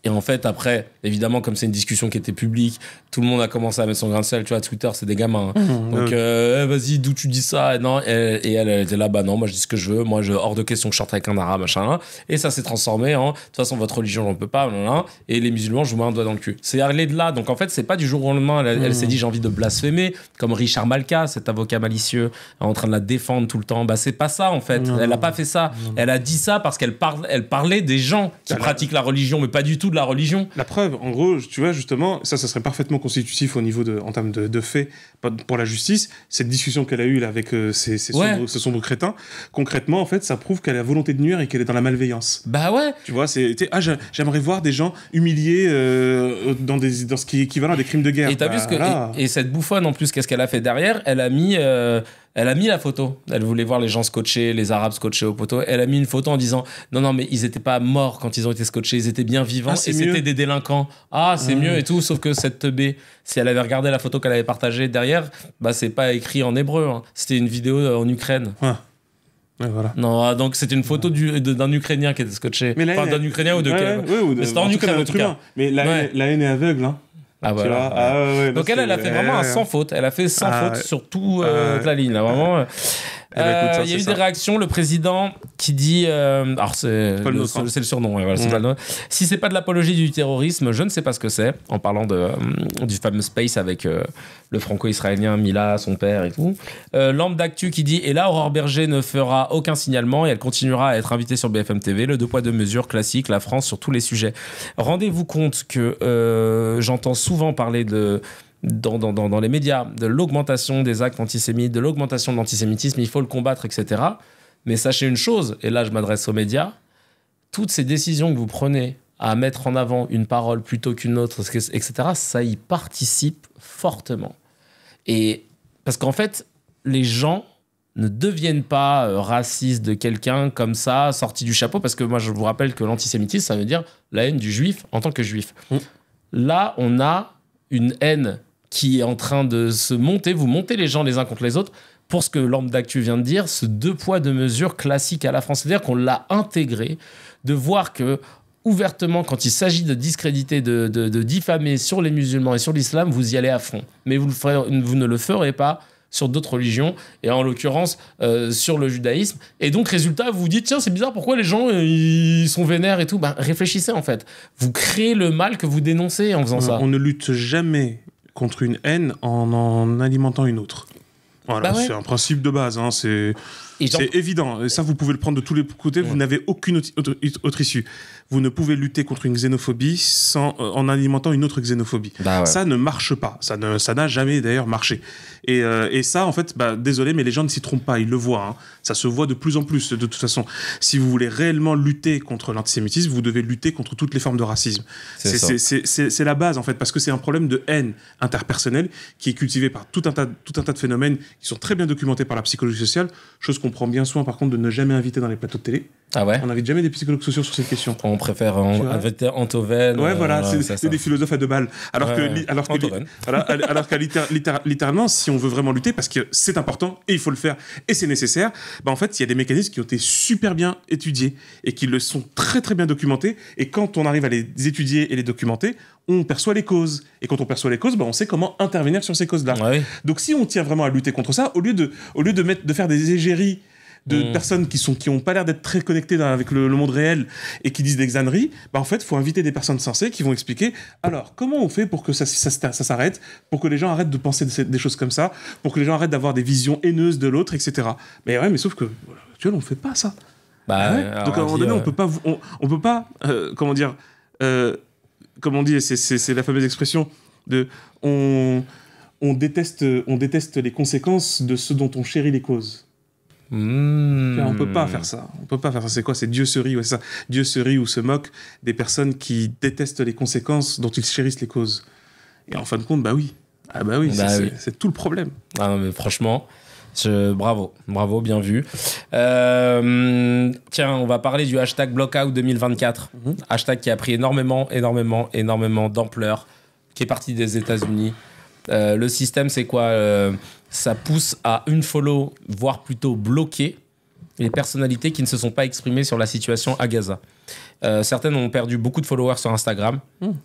Et en fait, après, évidemment, comme c'est une discussion qui était publique, tout le monde a commencé à mettre son grain de sel. Tu vois, Twitter, c'est des gamins. Donc, vas-y, d'où tu dis ça? Et elle était là, non, moi, je dis ce que je veux. Moi, hors de question que je sorte avec un arabe, machin. Et ça s'est transformé en, de toute façon, votre religion, j'en peux pas, et les musulmans, je vous mets un doigt dans le cul. C'est allé de là. Donc, en fait, c'est pas du jour au lendemain. Elle s'est dit, j'ai envie de blasphémer, comme Richard Malka, cet avocat malicieux, en train de la défendre tout le temps. C'est pas ça, en fait. Elle a pas fait ça. Elle a dit ça parce qu'elle parlait des gens qui pratiquent la religion, mais pas du tout de la religion. La preuve, en gros, tu vois, justement, ça serait parfaitement constitutif en termes de faits pour la justice, cette discussion qu'elle a eue là, avec ces sombres crétins, concrètement, en fait, ça prouve qu'elle a la volonté de nuire et qu'elle est dans la malveillance. Bah ouais. Tu vois, j'aimerais voir des gens humiliés dans ce qui est équivalent à des crimes de guerre. Et t'as vu et cette bouffonne, en plus, qu'est-ce qu'elle a fait derrière ? Elle a mis la photo. Elle voulait voir les gens scotchés, les Arabes scotchés au poteau. Elle a mis une photo en disant non, mais ils étaient pas morts quand ils ont été scotchés, ils étaient bien vivants et c'était des délinquants. C'est mieux et tout, sauf que cette teubée, si elle avait regardé la photo qu'elle avait partagée derrière, bah c'est pas écrit en hébreu. Hein. C'était une vidéo en Ukraine. Ouais, voilà. Non, donc c'était une photo d'un Ukrainien qui était scotché. D'un Ukrainien ou de quel. Mais c'était en Ukraine en tout cas. Mais la haine est aveugle, hein. Voilà. Donc elle a fait vraiment un sans faute. Elle a fait sans faute sur toute la ligne. Là, vraiment. Il y a eu des réactions. Le président qui dit... alors, c'est le surnom. C'est pas le nom. Si c'est pas de l'apologie du terrorisme, je ne sais pas ce que c'est. En parlant du fameux Space avec le franco-israélien Mila, son père et tout. Lampe d'actu qui dit... Et là, Aurore Berger ne fera aucun signalement et elle continuera à être invitée sur BFM TV. Le 2 poids 2 mesures classique, la France sur tous les sujets. Rendez-vous compte que j'entends souvent parler dans les médias de l'augmentation des actes antisémites, de l'augmentation de l'antisémitisme, il faut le combattre, etc. Mais sachez une chose, et là je m'adresse aux médias, toutes ces décisions que vous prenez à mettre en avant une parole plutôt qu'une autre, etc., ça y participe fortement. Et parce qu'en fait, les gens ne deviennent pas racistes de quelqu'un comme ça, sorti du chapeau, parce que moi je vous rappelle que l'antisémitisme, ça veut dire la haine du juif en tant que juif. Là, on a une haine qui est en train de se monter. Vous montez les gens les uns contre les autres pour ce que Lampe d'actu vient de dire, ce 2 poids 2 mesures classique à la France. C'est-à-dire qu'on l'a intégré, de voir que ouvertement, quand il s'agit de discréditer, de diffamer sur les musulmans et sur l'islam, vous y allez à fond. Mais vous ne le ferez pas sur d'autres religions, et en l'occurrence sur le judaïsme. Et donc, résultat, vous vous dites, tiens, c'est bizarre, pourquoi les gens ils sont vénères et tout. Réfléchissez, en fait. Vous créez le mal que vous dénoncez en faisant ça. On ne lutte jamais contre une haine en alimentant une autre. Voilà, c'est un principe de base, hein, c'est évident. Et ça, vous pouvez le prendre de tous les côtés, vous n'avez aucune autre issue. Vous ne pouvez lutter contre une xénophobie en alimentant une autre xénophobie. Ça ne marche pas. Ça n'a jamais d'ailleurs marché. Et ça, en fait, désolé, mais les gens ne s'y trompent pas, ils le voient. Hein. Ça se voit de plus en plus, de toute façon. Si vous voulez réellement lutter contre l'antisémitisme, vous devez lutter contre toutes les formes de racisme. C'est la base, en fait, parce que c'est un problème de haine interpersonnelle qui est cultivé par tout un tas de phénomènes qui sont très bien documentés par la psychologie sociale, chose qu'on prend bien soin, par contre, de ne jamais inviter dans les plateaux de télé. Ah ouais. On n'invite jamais des psychologues sociaux sur cette question. On préfère inviter Antoven. Ouais, voilà, c'est des philosophes à 2 balles. Alors que littéralement, si on veut vraiment lutter, parce que c'est important et il faut le faire et c'est nécessaire, en fait, il y a des mécanismes qui ont été super bien étudiés et qui le sont très très bien documentés. Et quand on arrive à les étudier et les documenter, on perçoit les causes. Et quand on perçoit les causes, on sait comment intervenir sur ces causes-là. Ouais. Donc si on tient vraiment à lutter contre ça, au lieu de faire des égéries de personnes qui ont pas l'air d'être très connectées avec le monde réel et qui disent des xanneries, en fait, il faut inviter des personnes sensées qui vont expliquer, alors, comment on fait pour que ça s'arrête, pour que les gens arrêtent de penser des choses comme ça, pour que les gens arrêtent d'avoir des visions haineuses de l'autre, etc. Mais sauf que, actuellement, on fait pas ça. Donc, à un moment donné, on peut pas, comment dire, comme on dit, c'est la fameuse expression de, on déteste les conséquences de ce dont on chérit les causes. On peut pas faire ça. C'est quoi? C'est Dieu se rit, ça. Dieu se rit ou se moque des personnes qui détestent les conséquences dont ils chérissent les causes. Et en fin de compte, oui. C'est tout le problème. Ah non, mais franchement, bravo, bien vu. Tiens, on va parler du hashtag Blockout 2024. Hashtag qui a pris énormément d'ampleur, qui est parti des États-Unis. Le système, c'est quoi? Ça pousse à unfollow, voire plutôt bloquer les personnalités qui ne se sont pas exprimées sur la situation à Gaza. Certaines ont perdu beaucoup de followers sur Instagram.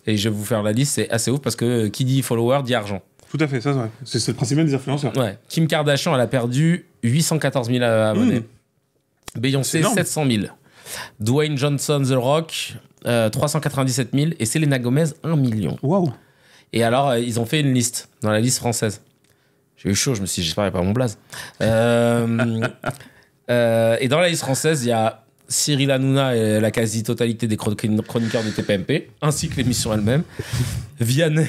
Et je vais vous faire la liste, c'est assez ouf parce que qui dit follower dit argent. Tout à fait, ça c'est le principe des influenceurs. Ouais. Kim Kardashian, elle a perdu 814 000 abonnés. Beyoncé, 700 000. Dwayne Johnson, The Rock, 397 000. Et Selena Gomez, 1 million. Waouh. Et alors, ils ont fait une liste, dans la liste française. J'ai eu chaud, je me suis dit, j'espère qu'il n'y a pas mon blaze. Et dans la liste française, il y a Cyril Hanouna et la quasi-totalité des chroniqueurs de TPMP, ainsi que l'émission elle-même. Vianney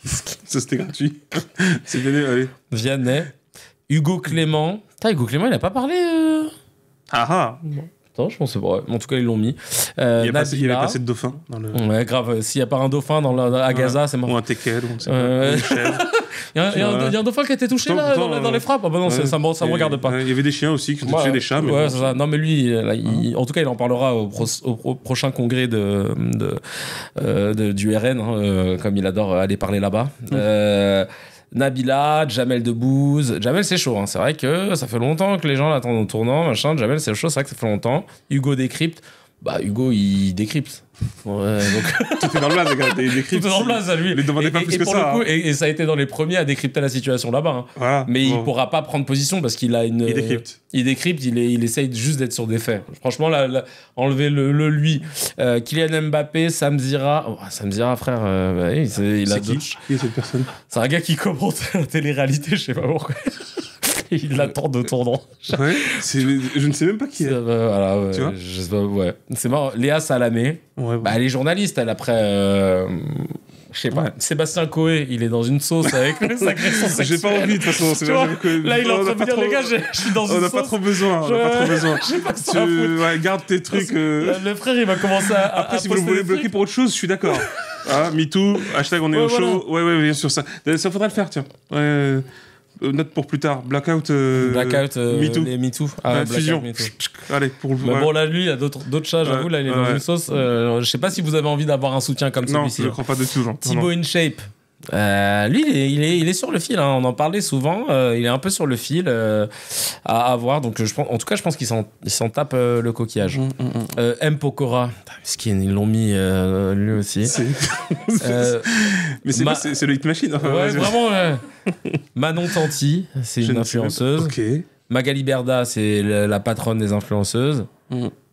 Ça, c'était gratuit. C'est bien, allez. Vianney. Hugo Clément. Putain, Hugo Clément, il a pas parlé. Ah ah. Attends, je pensais pas. En tout cas, ils l'ont mis. Il y avait pas assez de dauphins dans le. Ouais, grave. S'il n'y a pas un dauphin à Gaza, c'est mort. Ou un teckel, ou on sait pas. Il y a un dauphin qui a été touché dans les frappes. Ah bah non, ça me regarde pas. Il y avait des chiens aussi qui ont touché des chats. Mais ouais, c'est ça. Non, mais lui, en tout cas, il en parlera au prochain congrès du RN, comme il adore aller parler là-bas. Nabila, Jamel Debbouze. Jamel, c'est chaud. Hein. C'est vrai que ça fait longtemps que les gens l'attendent au tournant. Machin. Jamel, c'est chaud. C'est vrai que ça fait longtemps. Hugo décrypte. Bah, Hugo, il décrypte. Ouais, donc... Tout est dans le place, les gars. Il décrypte. Tout est dans le place, à lui. Il ne demandait pas plus que ça. Coup, et ça a été dans les premiers à décrypter la situation là-bas. Hein. Voilà. Mais il ne pourra pas prendre position parce qu'il a une. Il décrypte. Il essaye juste d'être sur des faits. Franchement, enlever le lui. Kylian Mbappé, Samzira. Oh, Samzira, frère. Il a qui est cette personne? C'est un gars qui commente la télé-réalité, je sais pas pourquoi. Il l'attend de tournant. Ouais, je ne sais même pas qui est. Voilà, ouais, tu vois je sais pas, ouais. C'est marrant. Léa Salamé. Ouais, bah, elle est journaliste, elle, après. Je sais pas. Ouais. Sébastien Coé, il est dans une sauce avec les agressions sexuelles. J'ai pas envie, de toute façon. Là, il est en train de me dire, les gars, je suis dans une sauce. On n'a pas trop besoin. On n'a pas trop besoin. Ouais, garde tes trucs. Le frère, il va commencer à. Après, si vous le voulez bloquer pour autre chose, je suis d'accord. Ah, MeToo, hashtag on est au show. Ouais, bien sûr, ça. Ça faudra le faire, tiens. Ouais. Note pour plus tard. Blackout. MeToo. Les MeToo. Fusion. Allez, pour le. Bon, là, lui, il y a d'autres chats, j'avoue. Là, il est dans une sauce. Je sais pas si vous avez envie d'avoir un soutien comme celui-ci. Non, je crois pas du tout, genre. Thibaut InShape. Lui, il est sur le fil. Hein. On en parlait souvent. Il est un peu sur le fil à voir. Donc, en tout cas, je pense qu'il s'en tape le coquillage. M. Pokora. Ils l'ont mis lui aussi. Mais c'est le Hit Machine. Enfin, ouais, vraiment. Manon Tanti, c'est une influenceuse. Ok. Magali Berda, c'est la patronne des influenceuses.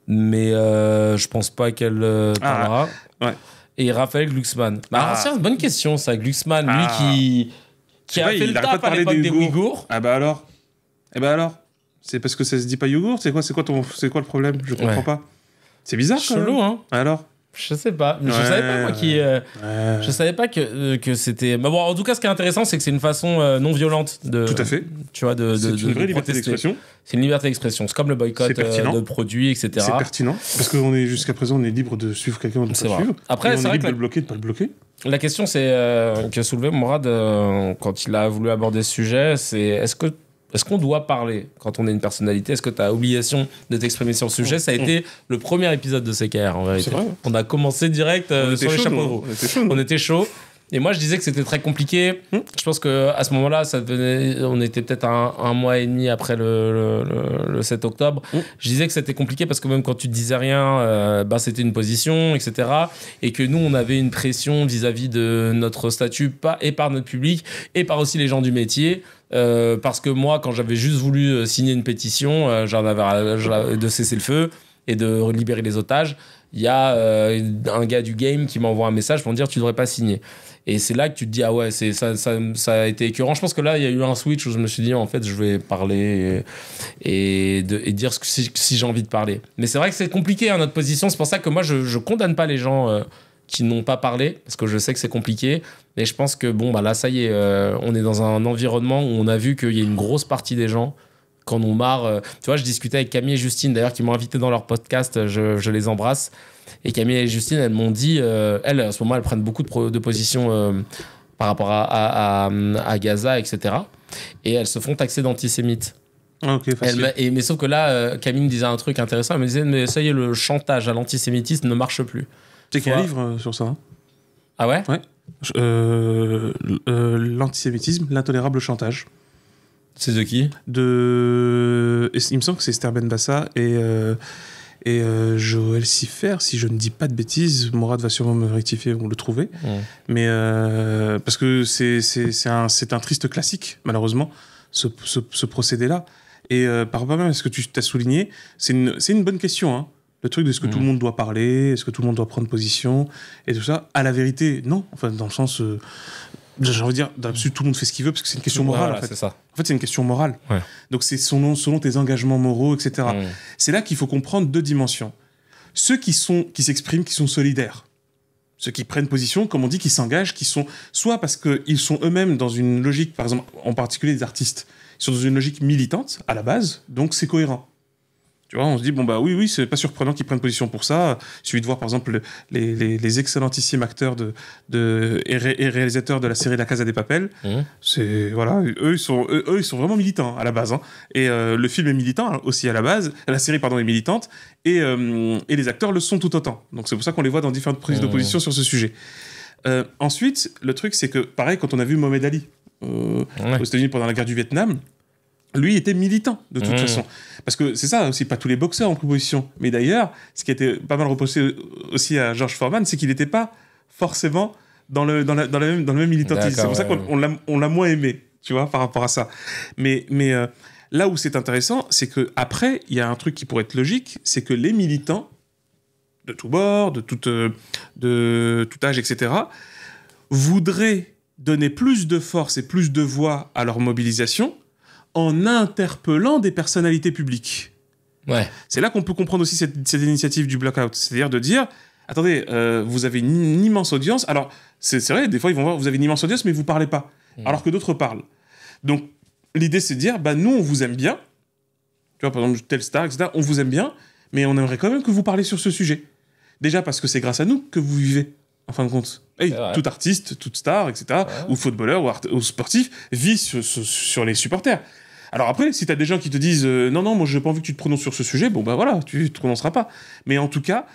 Mais je pense pas qu'elle parlera. Ouais. Et Raphaël Glucksmann. C'est une bonne question, ça. Glucksmann, lui qui a fait le taf à l'époque des Ouïghours. Ah bah alors. C'est parce que ça se dit pas Ouïghour. C'est quoi le problème? Je comprends pas. C'est bizarre. Chelou, hein. Alors. Je sais pas. Je savais pas, moi, je savais pas que c'était. Mais bon, en tout cas, ce qui est intéressant, c'est que c'est une façon non violente de. Tout à fait. Tu vois, c'est une vraie liberté d'expression. C'est une liberté d'expression. C'est comme le boycott de produits, etc. C'est pertinent. Parce que jusqu'à présent, on est libre de suivre quelqu'un ou de pas le suivre. Après, c'est on est vrai libre de le bloquer, de pas le bloquer. La question, c'est que soulevait Mourad quand il a voulu aborder ce sujet, c'est est-ce qu'on doit parler quand on est une personnalité? Est-ce que tu as obligation de t'exprimer sur le sujet? Ça a été le premier épisode de CKR, en vérité. C'est vrai. On a commencé direct sur les chapeaux de roue. On était chaud. Et moi, je disais que c'était très compliqué. Je pense qu'à ce moment-là, on était peut-être un mois et demi après le 7 octobre. Je disais que c'était compliqué parce que même quand tu ne disais rien, c'était une position, etc. Et que nous, on avait une pression vis-à-vis de notre statut, et par notre public, et par aussi les gens du métier. Parce que moi, quand j'avais juste voulu signer une pétition, de cesser le feu et de libérer les otages, il y a un gars du game qui m'envoie un message pour me dire tu devrais pas signer. Et c'est là que tu te dis ah ouais, ça a été écœurant. Je pense que là il y a eu un switch où je me suis dit en fait je vais parler et dire si j'ai envie de parler. Mais c'est vrai que c'est compliqué notre position. C'est pour ça que moi je condamne pas les gens qui n'ont pas parlé parce que je sais que c'est compliqué. Mais je pense que là ça y est, on est dans un environnement où on a vu qu'il y a une grosse partie des gens quand on marre. Tu vois, je discutais avec Camille et Justine d'ailleurs qui m'ont invité dans leur podcast. Je les embrasse. Et Camille et Justine, elles m'ont dit, elles, à ce moment, elles prennent beaucoup de positions par rapport à Gaza, etc. Et elles se font taxer d'antisémites. Ah, ok, facile. Mais sauf que là, Camille me disait un truc intéressant. Elle me disait, mais ça y est, le chantage à l'antisémitisme ne marche plus. Tu sais qu'il y a un livre sur ça. Ah ouais? Ouais. L'antisémitisme, l'intolérable chantage. C'est de qui? Il me semble que c'est Esther Benbassa et Joël Siffer, si je ne dis pas de bêtises. Mourad va sûrement me rectifier ou le trouver. Mais parce que c'est un triste classique, malheureusement, ce procédé-là. Et par rapport à ce que tu t'as souligné, c'est une bonne question, hein. Le truc de est-ce que tout le monde doit parler, est-ce que tout le monde doit prendre position, et tout ça. À la vérité, non. Enfin, dans le sens... j'ai envie de dire, d'absolu, tout le monde fait ce qu'il veut parce que c'est une question morale. Voilà, en fait. C'est ça. En fait, c'est une question morale. Ouais. Donc, c'est selon tes engagements moraux, etc. C'est là qu'il faut comprendre deux dimensions. Ceux qui s'expriment, qui sont solidaires. ceux qui prennent position, comme on dit, qui s'engagent, qui sont soit parce qu'ils sont eux-mêmes dans une logique, par exemple, en particulier les artistes, ils sont dans une logique militante à la base, donc c'est cohérent. Tu vois, on se dit, bon, bah oui, c'est pas surprenant qu'ils prennent position pour ça. Il suffit de voir, par exemple, les excellentissimes acteurs et réalisateurs de la série La Casa de Papel. C'est, voilà, eux, ils sont vraiment militants à la base. Hein. Et le film est militant aussi à la base. La série, pardon, est militante. Et les acteurs le sont tout autant. Donc c'est pour ça qu'on les voit dans différentes prises d'opposition sur ce sujet. Ensuite, le truc, c'est que, pareil, quand on a vu Mohamed Ali aux États-Unis pendant la guerre du Vietnam, lui était militant, de toute façon. Parce que c'est ça aussi, pas tous les boxeurs ont pris position. Mais d'ailleurs, ce qui a été pas mal reproché aussi à George Foreman, c'est qu'il n'était pas forcément dans le même militantisme. C'est pour ça qu'on l'a moins aimé, tu vois, par rapport à ça. Mais là où c'est intéressant, c'est qu'après, il y a un truc qui pourrait être logique, c'est que les militants, de tous bords, de tout âge, etc., voudraient donner plus de force et plus de voix à leur mobilisation en interpellant des personnalités publiques. Ouais. C'est là qu'on peut comprendre aussi cette initiative du blackout. C'est-à-dire de dire, attendez, vous avez une immense audience. Alors, c'est vrai, des fois, ils vont voir, vous avez une immense audience, mais vous ne parlez pas. Alors que d'autres parlent. Donc, l'idée, c'est de dire, bah, nous, on vous aime bien. Tu vois, par exemple, tel star, etc. On vous aime bien, mais on aimerait quand même que vous parlez sur ce sujet. Déjà parce que c'est grâce à nous que vous vivez, en fin de compte. Et tout artiste, toute star, etc., ou footballeur, ou sportif, vit sur les supporters. Alors après, si t'as des gens qui te disent non, moi j'ai pas envie que tu te prononces sur ce sujet, bon bah voilà, tu te prononceras pas. Mais en tout cas,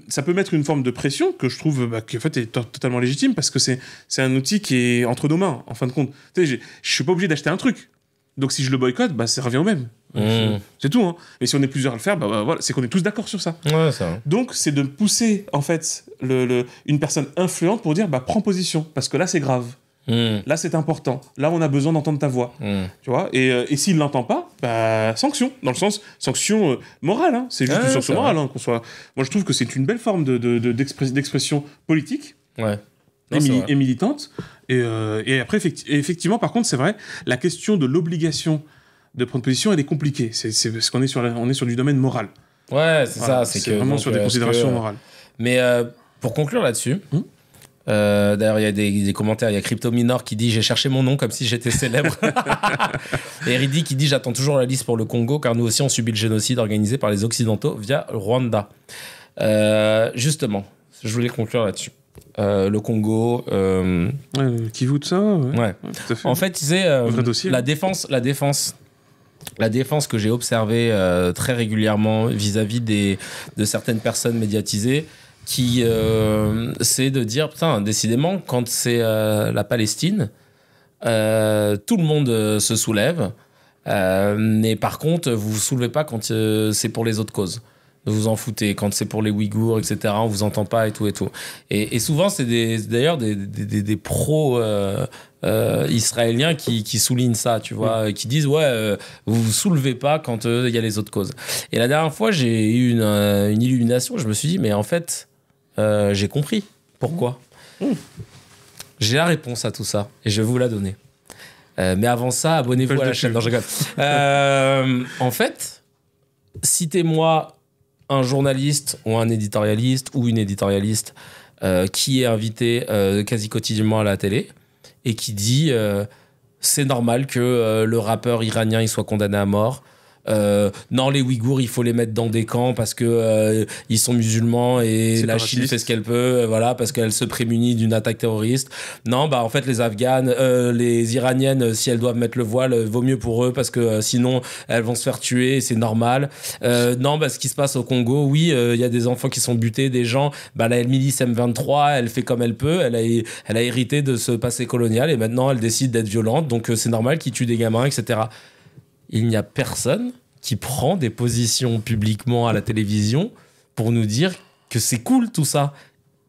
ça peut mettre une forme de pression que je trouve qui en fait est totalement légitime parce que c'est un outil qui est entre nos mains, en fin de compte. Tu sais, je suis pas obligé d'acheter un truc. Donc si je le boycotte, bah ça revient au même. C'est tout. Hein. Et si on est plusieurs à le faire, bah voilà, c'est qu'on est tous d'accord sur ça. Ouais, ça. Donc c'est de pousser en fait une personne influente pour dire bah prends position parce que là c'est grave. Là c'est important, là on a besoin d'entendre ta voix, tu vois, et s'il l'entend pas, bah sanction, dans le sens sanction morale, hein. C'est juste une sanction morale, hein, qu'on soit. Moi je trouve que c'est une belle forme d'expression politique et militante, et après effectivement par contre c'est vrai, la question de l'obligation de prendre position elle est compliquée, c'est parce qu'on est sur du domaine moral. Ouais, c'est ça, c'est que vraiment donc, sur des considérations morales. Mais pour conclure là-dessus. D'ailleurs, il y a des commentaires. Il y a Cryptominor qui dit « J'ai cherché mon nom comme si j'étais célèbre. » Et Ridi qui dit « J'attends toujours la liste pour le Congo car nous aussi on subit le génocide organisé par les Occidentaux via le Rwanda. » Justement, je voulais conclure là-dessus. Le Congo... Kivu de ça ouais. Tout à fait. En fait, tu sais, la défense que j'ai observée très régulièrement vis-à-vis de certaines personnes médiatisées, qui c'est de dire putain, décidément quand c'est la Palestine tout le monde se soulève mais par contre vous vous soulevez pas quand c'est pour les autres causes, vous en foutez. Quand c'est pour les Ouïghours, etc., on vous entend pas et tout et souvent c'est d'ailleurs des pros israéliens qui soulignent ça, tu vois, qui disent vous vous soulevez pas quand il y a les autres causes. Et la dernière fois j'ai eu une illumination, je me suis dit mais en fait j'ai compris pourquoi. J'ai la réponse à tout ça et je vais vous la donner. Mais avant ça, abonnez-vous à la chaîne. Non, je rigole. En fait, citez-moi un journaliste ou un éditorialiste ou une éditorialiste qui est invité quasi quotidiennement à la télé et qui dit c'est normal que le rappeur iranien il soit condamné à mort. Non, les Ouïghours il faut les mettre dans des camps parce que ils sont musulmans et la Chine fait ce qu'elle peut, voilà, parce qu'elle se prémunit d'une attaque terroriste. Non, bah en fait les Afghanes, les Iraniennes, si elles doivent mettre le voile, vaut mieux pour eux parce que sinon elles vont se faire tuer, c'est normal. Non, bah ce qui se passe au Congo, oui, il y a des enfants qui sont butés, des gens, bah la milice M23 elle fait comme elle peut, elle a hérité de ce passé colonial et maintenant elle décide d'être violente, donc c'est normal qu'ils tuent des gamins, etc. Il n'y a personne qui prend des positions publiquement à la télévision pour nous dire que c'est cool tout ça.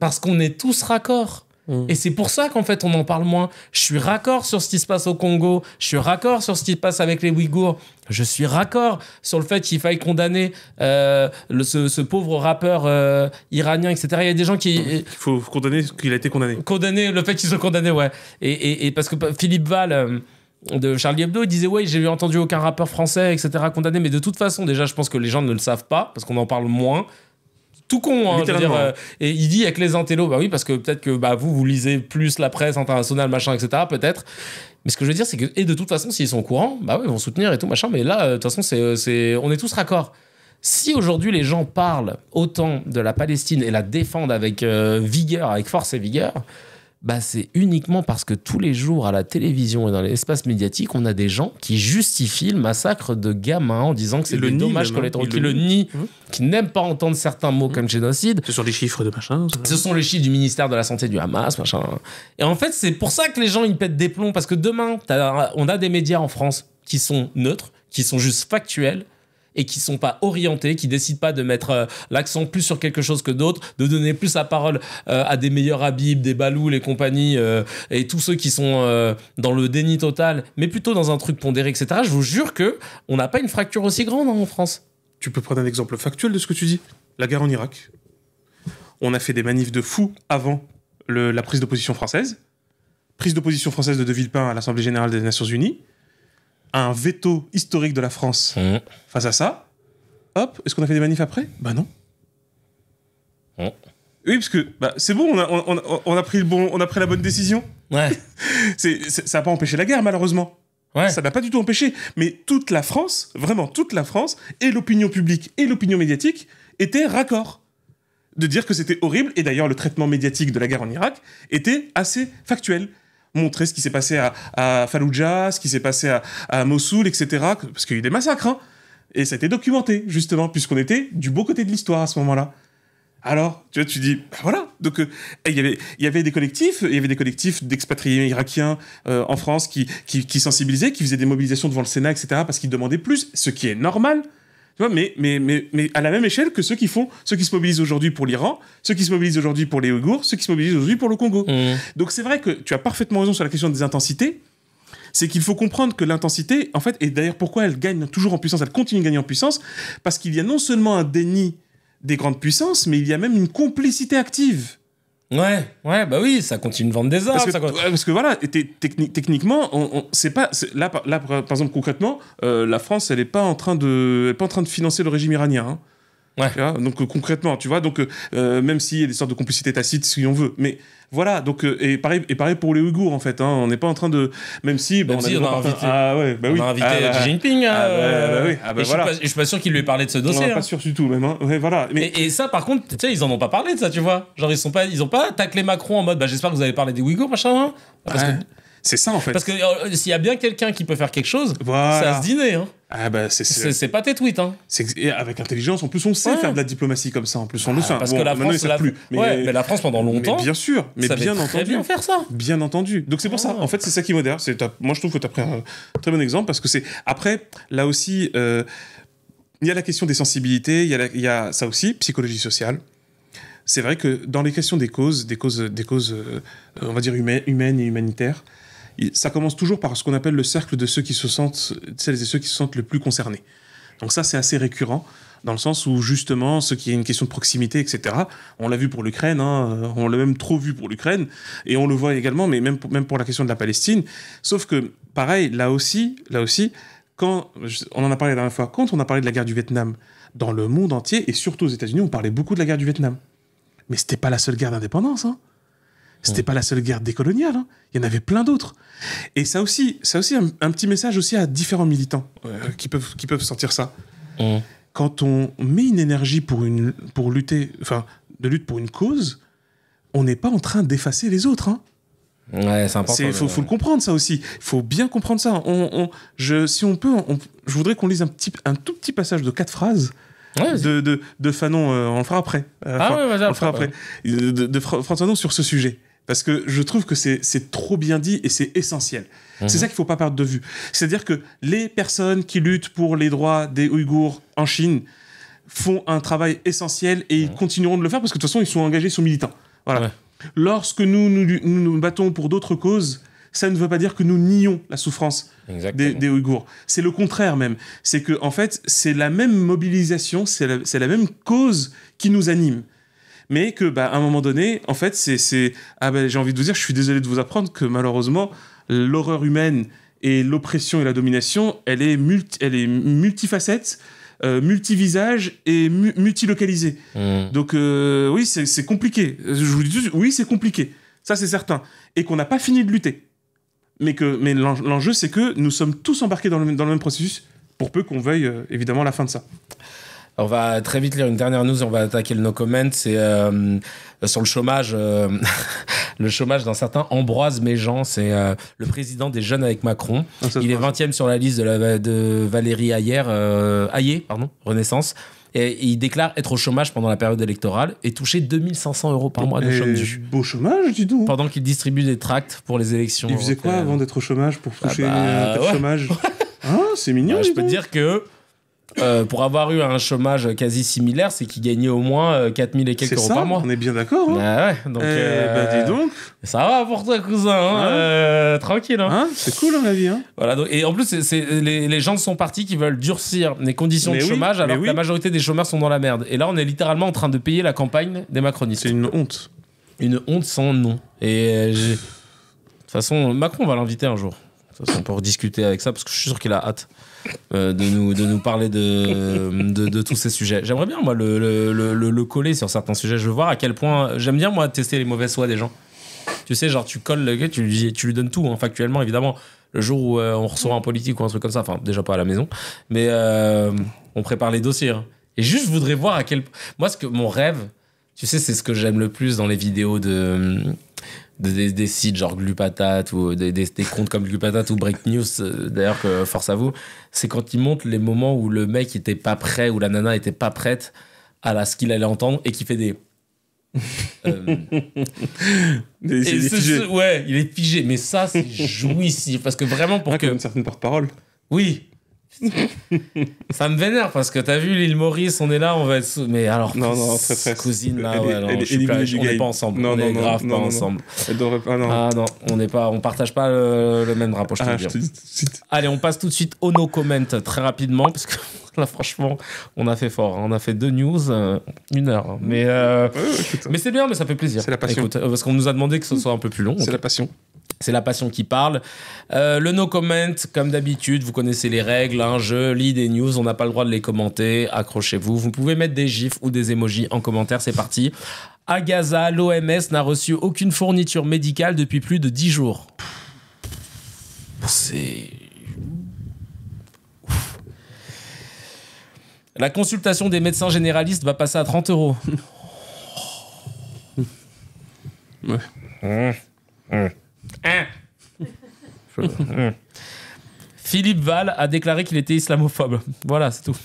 Parce qu'on est tous raccords. Et c'est pour ça qu'en fait on en parle moins. Je suis raccord sur ce qui se passe au Congo. Je suis raccord sur ce qui se passe avec les Ouïghours. Je suis raccord sur le fait qu'il faille condamner ce pauvre rappeur iranien, etc. Il y a des gens qui... Il faut condamner qu'il a été condamné. Condamner le fait qu'il soit condamné, ouais. Et parce que Philippe Val... de Charlie Hebdo, il disait j'ai entendu aucun rappeur français, etc., condamné, mais de toute façon déjà je pense que les gens ne le savent pas parce qu'on en parle moins. tout con, hein, je veux dire, et il dit avec les intellos, bah oui, parce que peut-être que vous lisez plus la presse internationale, machin, etc., peut-être. Mais ce que je veux dire, c'est que, et de toute façon, s'ils sont au courant, bah oui, ils vont soutenir et tout, machin, mais là, de toute façon, on est tous raccords. Si aujourd'hui les gens parlent autant de la Palestine et la défendent avec vigueur, avec force et vigueur, c'est uniquement parce que tous les jours à la télévision et dans l'espace médiatique, on a des gens qui justifient le massacre de gamins en disant que c'est des dommages collatéraux, qui le nient, qui n'aiment pas entendre certains mots comme génocide. Ce sont les chiffres de machin. Ce sont les chiffres du ministère de la Santé du Hamas, machin. Et en fait, c'est pour ça que les gens ils pètent des plombs, parce que demain, on a des médias en France qui sont neutres, qui sont juste factuels, et qui sont pas orientés, qui décident pas de mettre l'accent plus sur quelque chose que d'autres, de donner plus la parole à des meilleurs Habib, des Baloul et compagnie, et tous ceux qui sont dans le déni total, mais plutôt dans un truc pondéré, etc. Je vous jure que on n'a pas une fracture aussi grande en France. Tu peux prendre un exemple factuel de ce que tu dis. La guerre en Irak. On a fait des manifs de fous avant la prise de position française. Prise de position française de Villepin à l'Assemblée Générale des Nations Unies. Un veto historique de la France face à ça. Hop, est-ce qu'on a fait des manifs après ? Non. Oui, parce que c'est bon, on a pris la bonne décision. Ouais. Ça n'a pas empêché la guerre, malheureusement. Ouais. Ça n'a pas du tout empêché. Mais toute la France, vraiment toute la France, et l'opinion publique et l'opinion médiatique étaient raccord de dire que c'était horrible. Et d'ailleurs, le traitement médiatique de la guerre en Irak était assez factuel. Montrer ce qui s'est passé à Fallujah, ce qui s'est passé à Mossoul, etc. Parce qu'il y a eu des massacres, hein. Et ça a été documenté, justement, puisqu'on était du beau côté de l'histoire à ce moment-là. Alors, tu vois, tu dis, voilà. Donc, il y avait des collectifs d'expatriés irakiens en France qui sensibilisaient, qui faisaient des mobilisations devant le Sénat, etc., parce qu'ils demandaient plus, ce qui est normal. Tu vois, mais à la même échelle que ceux qui se mobilisent aujourd'hui pour l'Iran, ceux qui se mobilisent aujourd'hui pour les Ouïghours, ceux qui se mobilisent aujourd'hui pour le Congo. Donc c'est vrai que tu as parfaitement raison sur la question des intensités. C'est qu'il faut comprendre que l'intensité, en fait, et d'ailleurs pourquoi elle gagne toujours en puissance, elle continue de gagner en puissance, parce qu'il y a non seulement un déni des grandes puissances, mais il y a même une complicité active. Ouais, oui, ça continue de vendre des armes. Parce que voilà, techniquement, là, par exemple, concrètement, la France, elle n'est pas en train de financer le régime iranien. Hein. Ouais. Tu vois, donc concrètement, tu vois, donc même s'il y a des sortes de complicité tacite, si on veut, mais voilà, donc et pareil pour les Ouïghours en fait, hein, on n'est pas en train de, même si on a invité Xi Jinping. Je suis pas sûr qu'il lui ait parlé de ce dossier. Pas sûr du tout même. Hein. Ouais, voilà. Et ça, par contre, tu sais, ils en ont pas parlé de ça, tu vois. Genre ils ont pas taclé Macron en mode, j'espère que vous allez parler des Ouïghours, machin. Hein, parce que c'est ça en fait. Parce que s'il y a bien quelqu'un qui peut faire quelque chose, voilà. c'est à se dîner. Hein. C'est pas tes tweets. Hein. Avec intelligence, en plus on sait faire de la diplomatie comme ça. En plus on le sait. Parce que la France, mais la France pendant longtemps. Mais bien sûr, mais bien entendu. Très bien faire ça. Bien entendu. Donc c'est pour ça. En fait, c'est ça qui est moderne. Moi, je trouve que tu as pris un très bon exemple parce que c'est après là aussi. Il y a la question des sensibilités. Il y a ça aussi, psychologie sociale. C'est vrai que dans les questions des causes, on va dire humaines et humanitaires. Ça commence toujours par ce qu'on appelle le cercle de celles et ceux qui se sentent le plus concernés. Donc ça, c'est assez récurrent, dans le sens où, justement, ce qui est une question de proximité, etc., on l'a vu pour l'Ukraine, hein, on l'a même trop vu pour l'Ukraine, et on le voit également, mais même pour la question de la Palestine. Sauf que, pareil, là aussi, on en a parlé la dernière fois, quand on a parlé de la guerre du Vietnam, dans le monde entier, et surtout aux États-Unis, on parlait beaucoup de la guerre du Vietnam. Mais c'était pas la seule guerre d'indépendance, hein. C'était pas la seule guerre décoloniale, hein. Il y en avait plein d'autres. Et ça aussi un petit message aussi à différents militants qui peuvent sentir ça. Quand on met une énergie de lutte pour une cause, on n'est pas en train d'effacer les autres, hein. Ouais, c'est important. Il faut le comprendre, ça aussi. Il faut bien comprendre ça. Si on peut, je voudrais qu'on lise un tout petit passage de 4 phrases. Ouais, de Fanon, on le fera après. On le fera après. De François Fanon sur ce sujet. Parce que je trouve que c'est trop bien dit et c'est essentiel. C'est ça qu'il ne faut pas perdre de vue. C'est-à-dire que les personnes qui luttent pour les droits des Ouïghours en Chine font un travail essentiel et ils continueront de le faire parce que de toute façon, ils sont engagés, ils sont militants. Voilà. Ouais. Lorsque nous battons pour d'autres causes, ça ne veut pas dire que nous nions la souffrance des Ouïghours. C'est le contraire même. C'est que, en fait, c'est la même mobilisation, c'est la même cause qui nous anime. Mais que, à un moment donné, en fait, j'ai envie de vous dire, je suis désolé de vous apprendre que malheureusement, l'horreur humaine et l'oppression et la domination, elle est multifacette. multivisage et multilocalisé. Donc oui, c'est compliqué. Je vous dis tout de suite, oui, c'est compliqué. Ça, c'est certain. Et qu'on n'a pas fini de lutter. Mais l'enjeu, c'est que nous sommes tous embarqués dans le même processus, pour peu qu'on veuille, évidemment, la fin de ça. On va très vite lire une dernière news et on va attaquer le no comment. C'est sur le chômage, le chômage d'un certain Ambroise Méjean. C'est le président des Jeunes avec Macron. Il est 20e sur la liste de Valérie Hayé, Renaissance. Et il déclare être au chômage pendant la période électorale et toucher 2500 € par mois de chômage dû. Beau chômage, dis donc. Pendant qu'il distribue des tracts pour les élections. Il faisait quoi avant d'être au chômage pour toucher le chômage? Ah, c'est mignon. Je peux te dire que pour avoir eu un chômage quasi similaire, c'est qu'il gagnait au moins 4000 et quelques euros par mois. On est bien d'accord. Hein. Ouais, donc, dis donc. Ça va pour toi, cousin. Tranquille. Hein. C'est cool, la vie. Hein. Voilà, donc, et en plus, les gens sont partis qui veulent durcir les conditions de chômage alors que la majorité des chômeurs sont dans la merde. Et là, on est littéralement en train de payer la campagne des macronistes. C'est une honte. Une honte sans nom. Et de toute façon, Macron va l'inviter un jour. De toute façon, pour discuter avec ça, parce que je suis sûr qu'il a hâte de nous parler de tous ces sujets. J'aimerais bien, moi, le coller sur certains sujets. Je veux voir à quel point... J'aime bien, moi, tester les mauvaises foi des gens. Tu sais, genre, tu colles le gars, tu lui donnes tout, hein, factuellement, évidemment. Le jour où on reçoit un politique ou un truc comme ça, enfin, déjà pas à la maison, mais on prépare les dossiers. Hein. Et juste, je voudrais voir à quel... Moi, mon rêve, tu sais, c'est ce que j'aime le plus dans les vidéos des sites genre Glupatate ou des comptes comme Glupatate ou Break News, d'ailleurs, force à vous, c'est quand ils montrent les moments où le mec était pas prêt, ou la nana était pas prête à ce qu'il allait entendre et qui fait des... il est figé. Ouais, il est figé, mais ça, c'est jouissif, parce que vraiment pour que... Comme une certaine porte-parole. Oui. Ça me vénère parce que t'as vu l'île Maurice, on est là, on va être mais alors non très cousine là, on n'est pas ensemble, on est grave pas ensemble. On n'est pas, on partage pas le même drapeau. Je te dis. Allez, on passe tout de suite au no comment très rapidement parce que là franchement on a fait fort, on a fait 2 news 1 heure, mais c'est bien, mais ça fait plaisir. C'est la passion. Écoute, parce qu'on nous a demandé que ce soit un peu plus long. C'est la passion. C'est la passion qui parle. Le no comment, comme d'habitude, vous connaissez les règles. Hein, je lis des news, on n'a pas le droit de les commenter. Accrochez-vous. Vous pouvez mettre des gifs ou des emojis en commentaire. C'est parti. À Gaza, l'OMS n'a reçu aucune fourniture médicale depuis plus de 10 jours. C'est... Ouf. La consultation des médecins généralistes va passer à 30 €. Ouais. Philippe Val a déclaré qu'il était islamophobe. Voilà, c'est tout.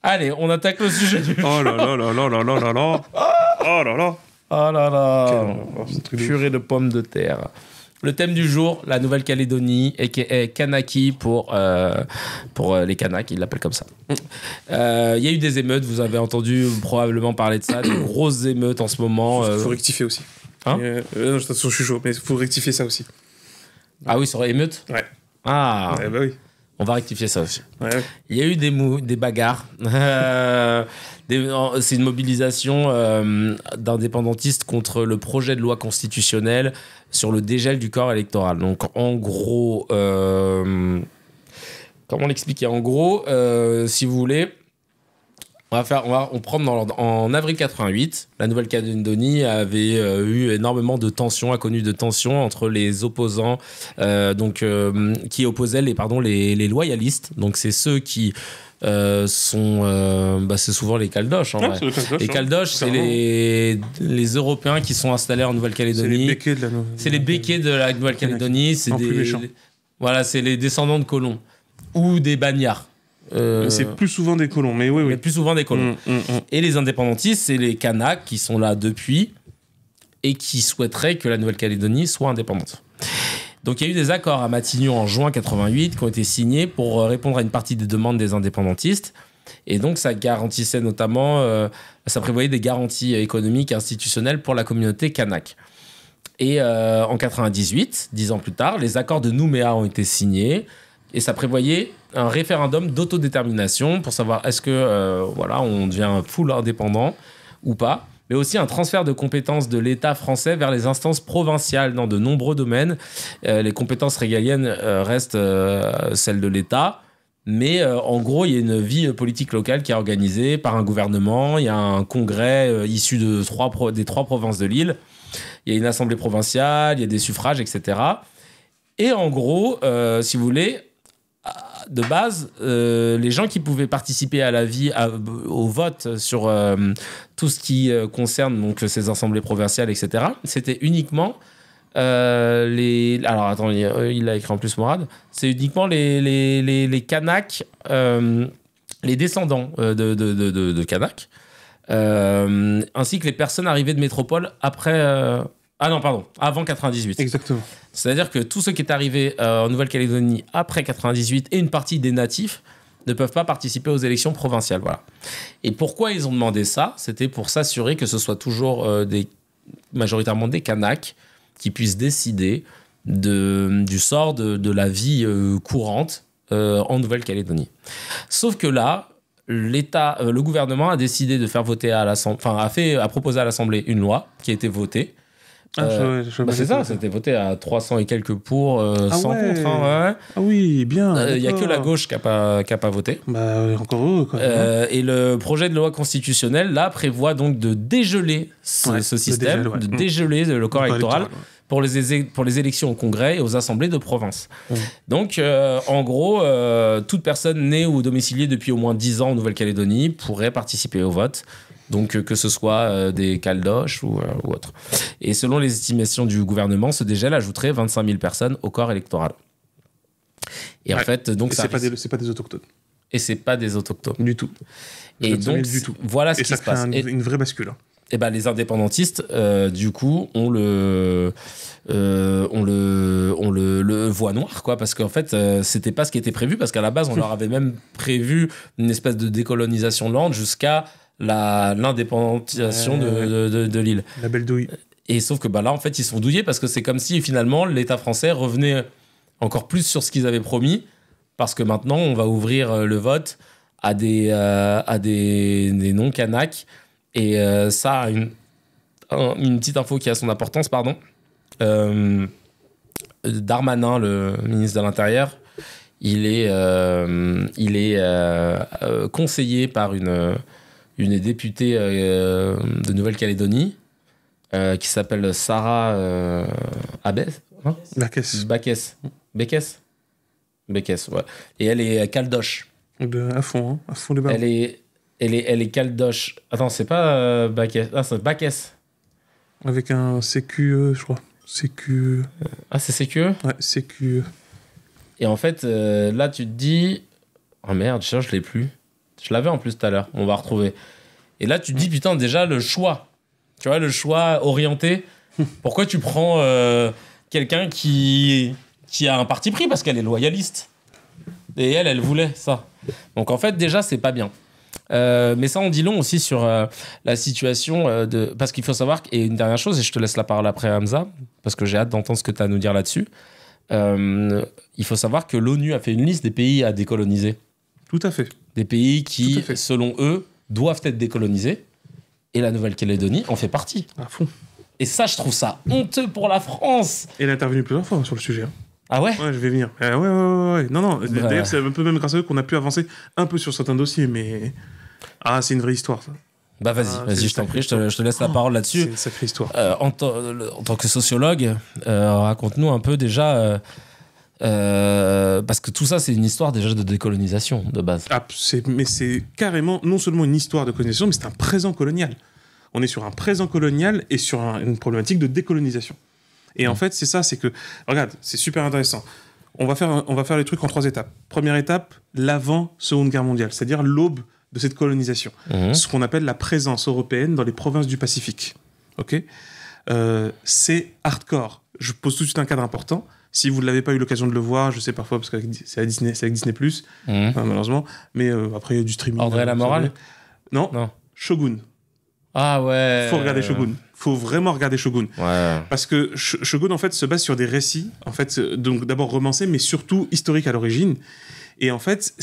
Allez, on attaque le sujet du Oh là là là là là là là là. Oh là là. Oh là là. Purée de pommes de terre. Le thème du jour, la Nouvelle-Calédonie, et Kanaki pour les Kanaks, ils l'appellent comme ça. Il y a eu des émeutes, vous avez entendu probablement parler de ça, des grosses émeutes en ce moment. Faut rectifier aussi. Hein je suis chaud, mais il faut rectifier ça aussi. Ah oui, sur émeutes ? Ouais. Ah bah oui. On va rectifier ça aussi. Ouais. Il y a eu des bagarres. C'est une mobilisation d'indépendantistes contre le projet de loi constitutionnelle sur le dégel du corps électoral. Donc, en gros, comment l'expliquer ? En gros, si vous voulez, on prend en avril 88, la Nouvelle-Calédonie avait eu énormément de tensions, a connu de tensions entre les opposants, qui opposaient les loyalistes. Donc, c'est ceux qui c'est souvent les Caldoches. Les Caldoches, c'est les Européens qui sont installés en Nouvelle-Calédonie. C'est les béquets de la Nouvelle-Calédonie. C'est les descendants de colons ou des bagnards. C'est plus souvent des colons, mais oui. Mais plus souvent des colons. Et les indépendantistes, c'est les Kanaks qui sont là depuis et qui souhaiteraient que la Nouvelle-Calédonie soit indépendante. Donc il y a eu des accords à Matignon en juin 88 qui ont été signés pour répondre à une partie des demandes des indépendantistes. Et donc ça garantissait notamment, ça prévoyait des garanties économiques et institutionnelles pour la communauté kanak. Et en 98, 10 ans plus tard, les accords de Nouméa ont été signés et ça prévoyait un référendum d'autodétermination pour savoir est-ce que on devient full indépendant ou pas. mais aussi un transfert de compétences de l'État français vers les instances provinciales dans de nombreux domaines. Les compétences régaliennes restent celles de l'État, mais en gros, il y a une vie politique locale qui est organisée par un gouvernement, il y a un congrès issu des 3 provinces de l'île, il y a une assemblée provinciale, il y a des suffrages, etc. Et en gros, si vous voulez, de base, les gens qui pouvaient participer à la vie, au vote sur tout ce qui concerne donc, ces assemblées provinciales, etc., c'était uniquement alors attends, il a écrit en plus Morad, c'est uniquement les Kanaks, les descendants de Kanaks, ainsi que les personnes arrivées de métropole après... avant 98. Exactement. C'est-à-dire que tous ceux qui étaient arrivés en Nouvelle-Calédonie après 98 et une partie des natifs ne peuvent pas participer aux élections provinciales. Voilà. Et pourquoi ils ont demandé ça ? C'était pour s'assurer que ce soit toujours majoritairement des Kanaks qui puissent décider du sort de la vie courante en Nouvelle-Calédonie. Sauf que là, le gouvernement a décidé de faire voter a proposé à l'Assemblée une loi qui a été votée. C'est ça, c'était voté à 300 et quelques pour, 100 contre. Hein, ouais. Ah oui, bien. Il n'y a que la gauche qui n'a pas voté. Encore heureux, quoi. Et le projet de loi constitutionnelle, là, prévoit donc de dégeler ce système, de dégeler le corps électoral pour les élections au Congrès et aux assemblées de province. Donc, en gros, toute personne née ou domiciliée depuis au moins 10 ans en Nouvelle-Calédonie pourrait participer au vote. Donc, que ce soit des caldoches ou autre. Et selon les estimations du gouvernement, ce dégel ajouterait 25 000 personnes au corps électoral. Et en fait, donc c'est pas des autochtones. Et c'est pas des autochtones. Du tout. Et donc, du tout. Voilà ce qui se passe. Et ça crée une vraie bascule. Et ben, les indépendantistes, du coup, on le voit noir, quoi, parce qu'en fait, c'était pas ce qui était prévu, parce qu'à la base, on leur avait même prévu une espèce de décolonisation lente jusqu'à l'indépendantisation de l'île. La belle douille. Et sauf que là, en fait, ils sont douillés parce que c'est comme si finalement l'État français revenait encore plus sur ce qu'ils avaient promis, parce que maintenant, on va ouvrir le vote à des non-Kanaks. Et ça a une petite info qui a son importance, pardon. Darmanin, le ministre de l'Intérieur, il est conseillé par une députée de Nouvelle-Calédonie qui s'appelle Sarah Bakes, ouais. Et elle est caldoche. À fond les barres. Elle est caldoche. Attends, c'est pas Bakes. Ah, c'est Bakes. Avec un CQ, je crois. CQ. Ah, c'est CQ? Ouais, CQ. Et en fait, là, tu te dis... Oh merde, je l'ai plus. Je l'avais en plus tout à l'heure. On va retrouver. Et là, tu te dis, putain, déjà, le choix. Tu vois, le choix orienté. Pourquoi tu prends quelqu'un qui a un parti pris? Parce qu'elle est loyaliste. Et elle voulait ça. Donc, en fait, déjà, c'est pas bien. Mais ça, on dit long aussi sur la situation parce qu'il faut savoir, et une dernière chose, et je te laisse la parole après, Hamza, parce que j'ai hâte d'entendre ce que tu as à nous dire là-dessus. Il faut savoir que l'ONU a fait une liste des pays à décoloniser. Tout à fait. Des pays qui, selon eux, doivent être décolonisés. Et la Nouvelle-Calédonie en fait partie. À fond. Et ça, je trouve ça honteux pour la France. Et elle est intervenue plusieurs fois sur le sujet. Ah ouais? Ouais, je vais venir. Ouais. Non. D'ailleurs, c'est un peu même grâce à eux qu'on a pu avancer un peu sur certains dossiers, mais... Ah, c'est une vraie histoire, ça. Bah vas-y, je t'en prie, je te laisse la parole là-dessus. C'est une sacrée histoire. En tant que sociologue, raconte-nous un peu déjà... parce que tout ça, c'est une histoire déjà de décolonisation, de base. Ah, mais c'est carrément non seulement une histoire de colonisation, mais c'est un présent colonial. On est sur un présent colonial et sur une problématique de décolonisation. Et en fait, c'est ça, c'est que... Regarde, c'est super intéressant. On va faire les trucs en 3 étapes. Première étape, l'avant-Seconde Guerre mondiale, c'est-à-dire l'aube de cette colonisation. Ce qu'on appelle la présence européenne dans les provinces du Pacifique. Ok ? C'est hardcore. Je pose tout de suite un cadre important. Si vous ne l'avez pas eu l'occasion de le voir, je sais parfois, parce que c'est avec Disney+, malheureusement, mais après, il y a du streaming. André Lamoral ? Non. Shogun. Ah ouais. Faut regarder Shogun. Faut vraiment regarder Shogun. Ouais. Parce que Shogun, en fait, se base sur des récits, en fait, donc d'abord romancés, mais surtout historiques à l'origine. Et en fait,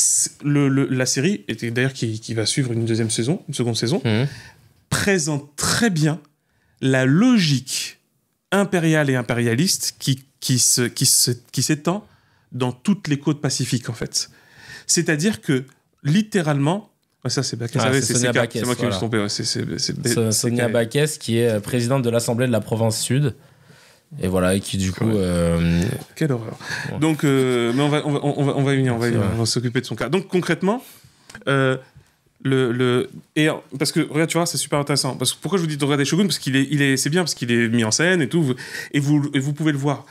la série, et d'ailleurs qui va suivre une seconde saison, présente très bien la logique impériale et impérialiste qui s'étend dans toutes les côtes pacifiques, en fait. C'est-à-dire que, littéralement, ça c'est Baquès, c'est Sonia Baquès, c'est moi qui me suis trompé. Sonia Baquès, qui est présidente de l'Assemblée de la Province Sud. Et voilà, et qui du coup... Quelle horreur. Ouais. Donc, mais on va y venir, on va s'occuper de son cas. Donc concrètement, parce que regarde, tu vois, c'est super intéressant. Parce que pourquoi je vous dis de regarder Shogun, parce c'est bien, parce qu'il est mis en scène et tout, et vous pouvez le voir.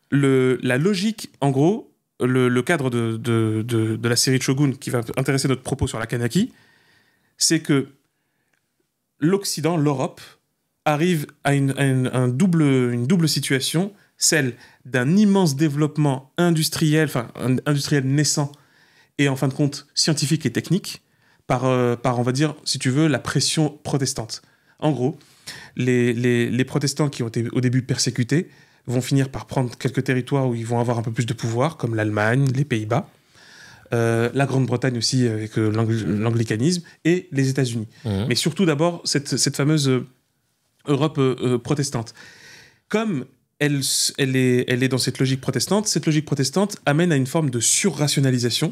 La logique, en gros, le cadre de la série de Shogun qui va intéresser notre propos sur la Kanaki, c'est que l'Occident, l'Europe, arrive à une double situation, celle d'un immense développement industriel naissant et en fin de compte scientifique et technique par on va dire, si tu veux, la pression protestante. En gros, les protestants qui ont été au début persécutés vont finir par prendre quelques territoires où ils vont avoir un peu plus de pouvoir, comme l'Allemagne, les Pays-Bas, la Grande-Bretagne aussi avec l'anglicanisme, et les États-Unis. Mais surtout d'abord cette fameuse Europe protestante. Comme elle est dans cette logique protestante amène à une forme de surrationalisation,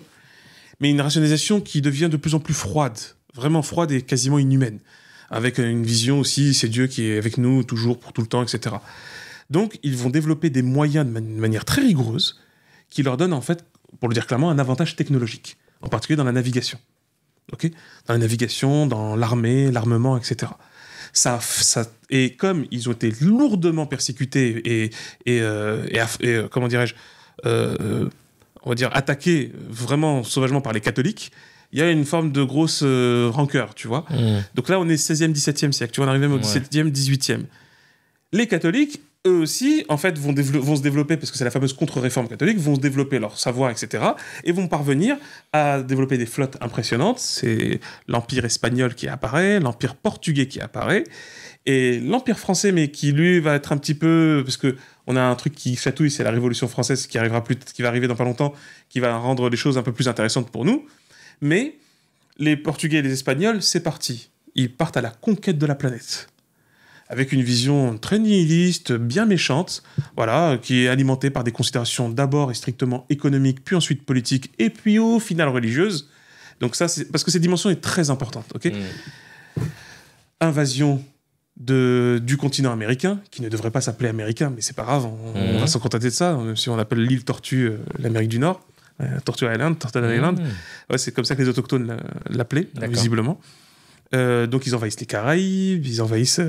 mais une rationalisation qui devient de plus en plus froide, vraiment froide et quasiment inhumaine, avec une vision aussi, c'est Dieu qui est avec nous toujours, pour tout le temps, etc. Donc, ils vont développer des moyens de manière très rigoureuse qui leur donnent, en fait, pour le dire clairement, un avantage technologique, en particulier dans la navigation. Okay ? Dans la navigation, dans l'armée, l'armement, etc. Et comme ils ont été lourdement persécutés et comment dirais-je, on va dire attaqués vraiment sauvagement par les catholiques, il y a une forme de grosse rancœur, tu vois. Donc là, on est 16e, 17e siècle, tu vois, on arrive même au 17e, 18e. Les catholiques, eux aussi, en fait, vont se développer, parce que c'est la fameuse contre-réforme catholique, vont se développer leur savoir, etc., et vont parvenir à développer des flottes impressionnantes. C'est l'Empire espagnol qui apparaît, l'Empire portugais qui apparaît, et l'Empire français, mais qui, lui, va être un petit peu... Parce qu'on a un truc qui chatouille, c'est la Révolution française qui va arriver dans pas longtemps, qui va rendre les choses un peu plus intéressantes pour nous. Mais les Portugais et les Espagnols, c'est parti. Ils partent à la conquête de la planète, avec une vision très nihiliste, bien méchante, voilà, qui est alimentée par des considérations d'abord et strictement économiques, puis ensuite politiques, et puis au final religieuses. Donc ça, c'est parce que cette dimension est très importante, ok ? Invasion du continent américain, qui ne devrait pas s'appeler américain, mais c'est pas grave, on va s'en contenter de ça, même si on appelle l'île Tortue l'Amérique du Nord, Tortue Island, ouais, c'est comme ça que les autochtones l'appelaient, visiblement. Donc ils envahissent les Caraïbes, ils envahissent